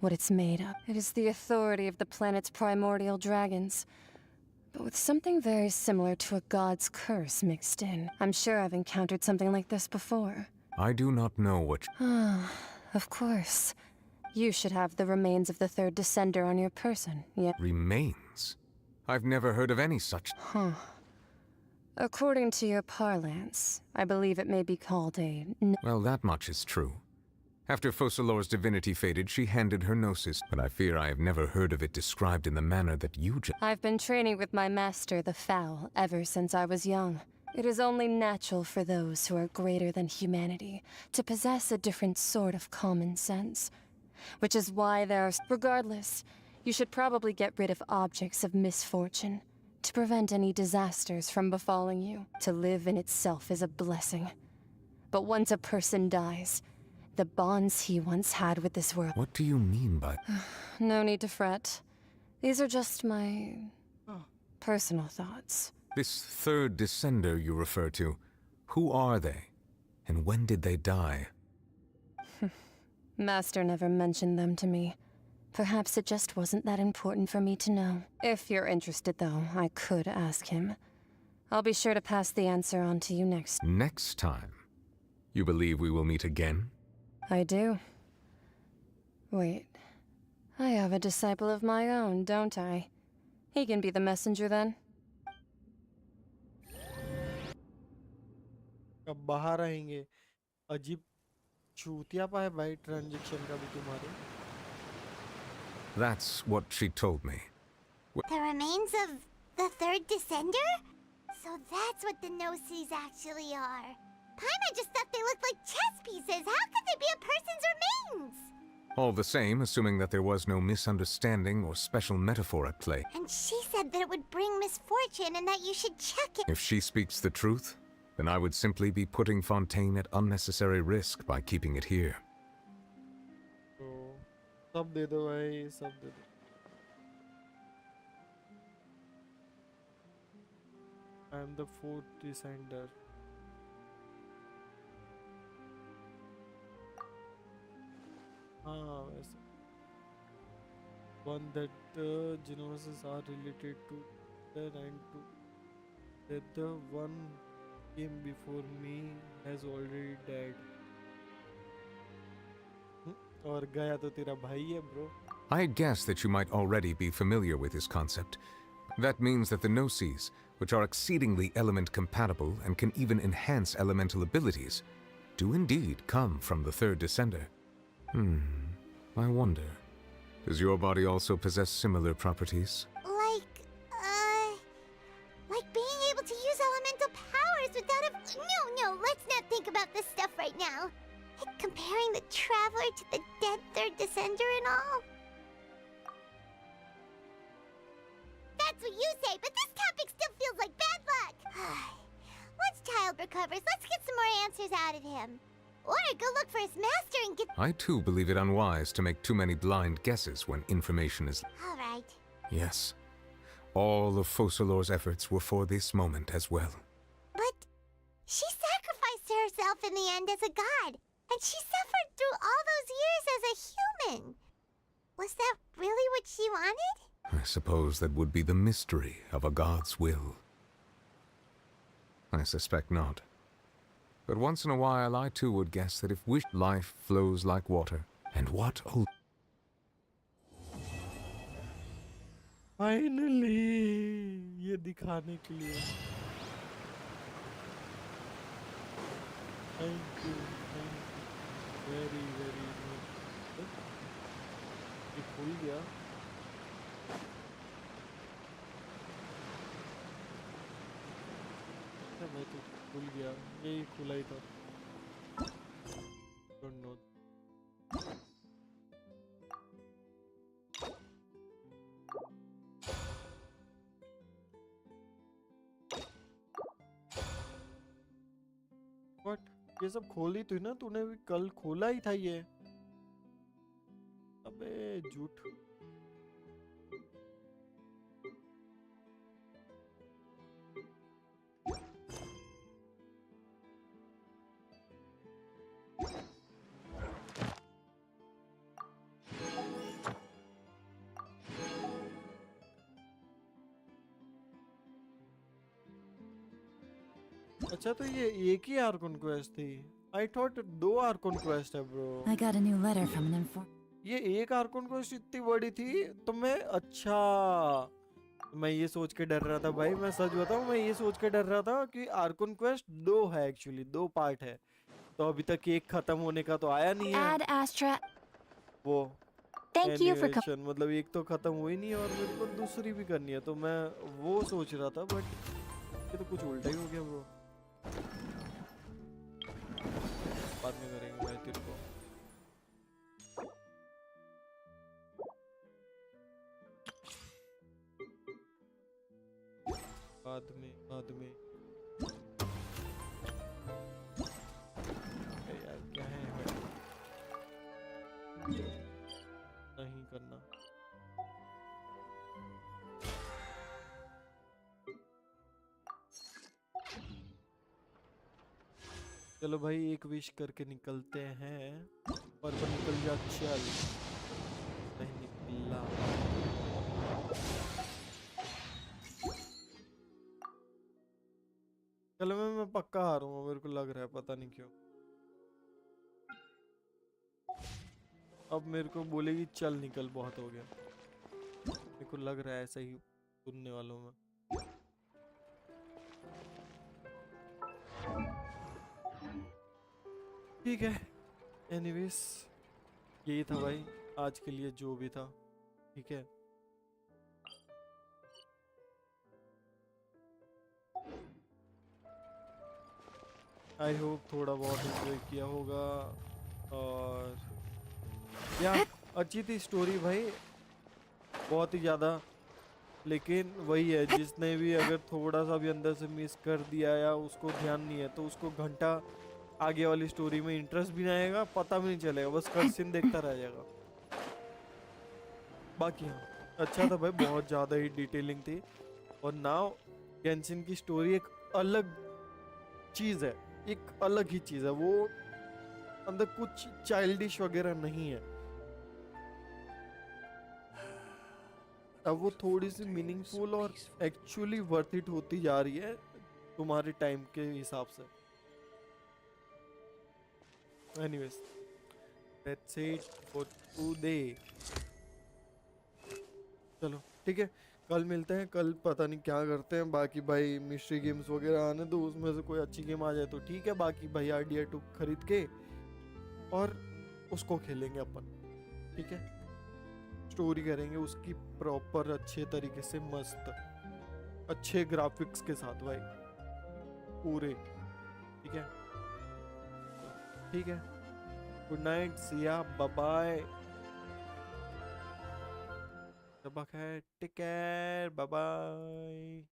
What it's made of. It is the authority of the planet's primordial dragons, but with something very similar to a god's curse mixed in. I'm sure I've encountered something like this before. I do not know what... Of course. You should have the remains of the third descender on your person, yet... Remains? I've never heard of any such... According to your parlance, I believe it may be called a... Well, that much is true. After Focalor's divinity faded, she handed her Gnosis, but I fear I have never heard of it described in the manner that you just... I've been training with my master, the Foul, ever since I was young. It is only natural for those who are greater than humanity to possess a different sort of common sense. Which is why there are... Regardless, you should probably get rid of objects of misfortune to prevent any disasters from befalling you. To live in itself is a blessing. But once a person dies, the bonds he once had with this world... What do you mean by... No need to fret. These are just my... personal thoughts. This third descender you refer to, who are they? And when did they die? Master never mentioned them to me. Perhaps it just wasn't that important for me to know. If you're interested, though, I could ask him. I'll be sure to pass the answer on to you next. Next time? You believe we will meet again? I do. Wait. I have a disciple of my own, don't I? He can be the messenger then. अब बाहर आएंगे। अजीब चूतियापा है भाई transaction का भी तुम्हारे। That's what she told me. The remains of the third descender? So that's what the no-sees actually are. Paimon just thought they looked like chess pieces. How could they be a person's remains? All the same, assuming that there was no misunderstanding or special metaphor at play. And she said that it would bring misfortune and that you should check it. If she speaks the truth, then I would simply be putting Fontaine at unnecessary risk by keeping it here. तो सब दे दो भाई, सब दे दो। I am the fourth descender. हाँ वैसे one that the universes are related to that and to that the one came before me has already died. और गया तो तेरा भाई है bro. I guess that you might already be familiar with this concept. That means that the no-sees, which are exceedingly element compatible and can even enhance elemental abilities, do indeed come from the third descender. I wonder, does your body also possess similar properties? Like being able to use elemental powers without a... No, let's not think about this stuff right now. Like comparing the Traveler to the dead third descender and all. That's what you say, but this topic still feels like bad luck. Once Child recovers, let's get some more answers out of him. Or go look for his master and get... I too believe it unwise to make too many blind guesses when information is... All right. Yes. All of Focalor's efforts were for this moment as well. But she sacrificed herself in the end as a god. And she suffered through all those years as a human. Was that really what she wanted? I suppose that would be the mystery of a god's will. I suspect not. But once in a while, I too would guess that if life flows like water, and what Finally, ये दिखाने के लिए। Thank you, very much. ये खुल गया। मैं तो खुल गया, यही खुला ही था। Don't know. What? ये सब खोली थी ना तूने भी कल खोला ही था ये। अबे झूठ। अच्छा तो ये एक ही आर्कन क्वेस्ट थी। I thought दो आर्कन क्वेस्ट है bro. I got a new letter from an ये एक आर्कन क्वेस्ट इतनी बड़ी थी तो मैं अच्छा मैं ये सोच के डर रहा था भाई, मैं सच बताऊं मैं ये सोच के डर रहा था कि आर्कन क्वेस्ट दो है, एक्चुअली दो पार्ट है। तो अभी तक एक खत्म होने का तो आया नहीं है। Ad Astra. वो Thank you for animation, मतलब एक तो खत्म हुई नहीं और मेरे को दूसरी भी करनी है, तो मैं वो सोच रहा था बट ये तो कुछ उल्टा ही हो गया ब्रो। बाद में करेंगे भाई तेरे को। बाद में यार क्या है नहीं करना। चलो भाई एक विश करके निकलते हैं। पर निकल जा, चल नहीं निकला। चलो मैं पक्का हारूंगा, मेरे को लग रहा है, पता नहीं क्यों। अब मेरे को बोलेगी चल निकल, बहुत हो गया। मेरे को लग रहा है ऐसा ही सुनने वालों में। ठीक है, एनीवेज यही था भाई आज के लिए जो भी था, ठीक है। आई होप थोड़ा बहुत एंजॉय किया होगा। और या अच्छी थी स्टोरी भाई, बहुत ही ज़्यादा। लेकिन वही है, जिसने भी अगर थोड़ा सा भी अंदर से मिस कर दिया या उसको ध्यान नहीं है तो उसको घंटा आगे वाली स्टोरी में इंटरेस्ट भी नहीं आएगा, पता भी नहीं चलेगा, बस कटसीन देखता रह जाएगा। बाकी हाँ अच्छा था भाई, बहुत ज़्यादा ही डिटेलिंग थी। और नाउ गेंशिन की स्टोरी एक अलग चीज़ है, एक अलग ही चीज़ है, वो अंदर कुछ चाइल्डिश वगैरह नहीं है। अब वो थोड़ी सी मीनिंगफुल और एक्चुअली वर्थ इट होती जा रही है तुम्हारे टाइम के हिसाब से। Anyways that's it for today. चलो ठीक है, कल मिलते हैं। कल पता नहीं क्या करते हैं, बाकी भाई मिस्ट्री गेम्स वगैरह आने दो, उसमें से कोई अच्छी गेम आ जाए तो ठीक है। बाकी भाई RDR2 खरीद के और उसको खेलेंगे अपन, ठीक है। स्टोरी करेंगे उसकी प्रॉपर अच्छे तरीके से, मस्त अच्छे ग्राफिक्स के साथ भाई पूरे, ठीक है। ठीक है, good night, see ya, bye bye, take care, bye bye.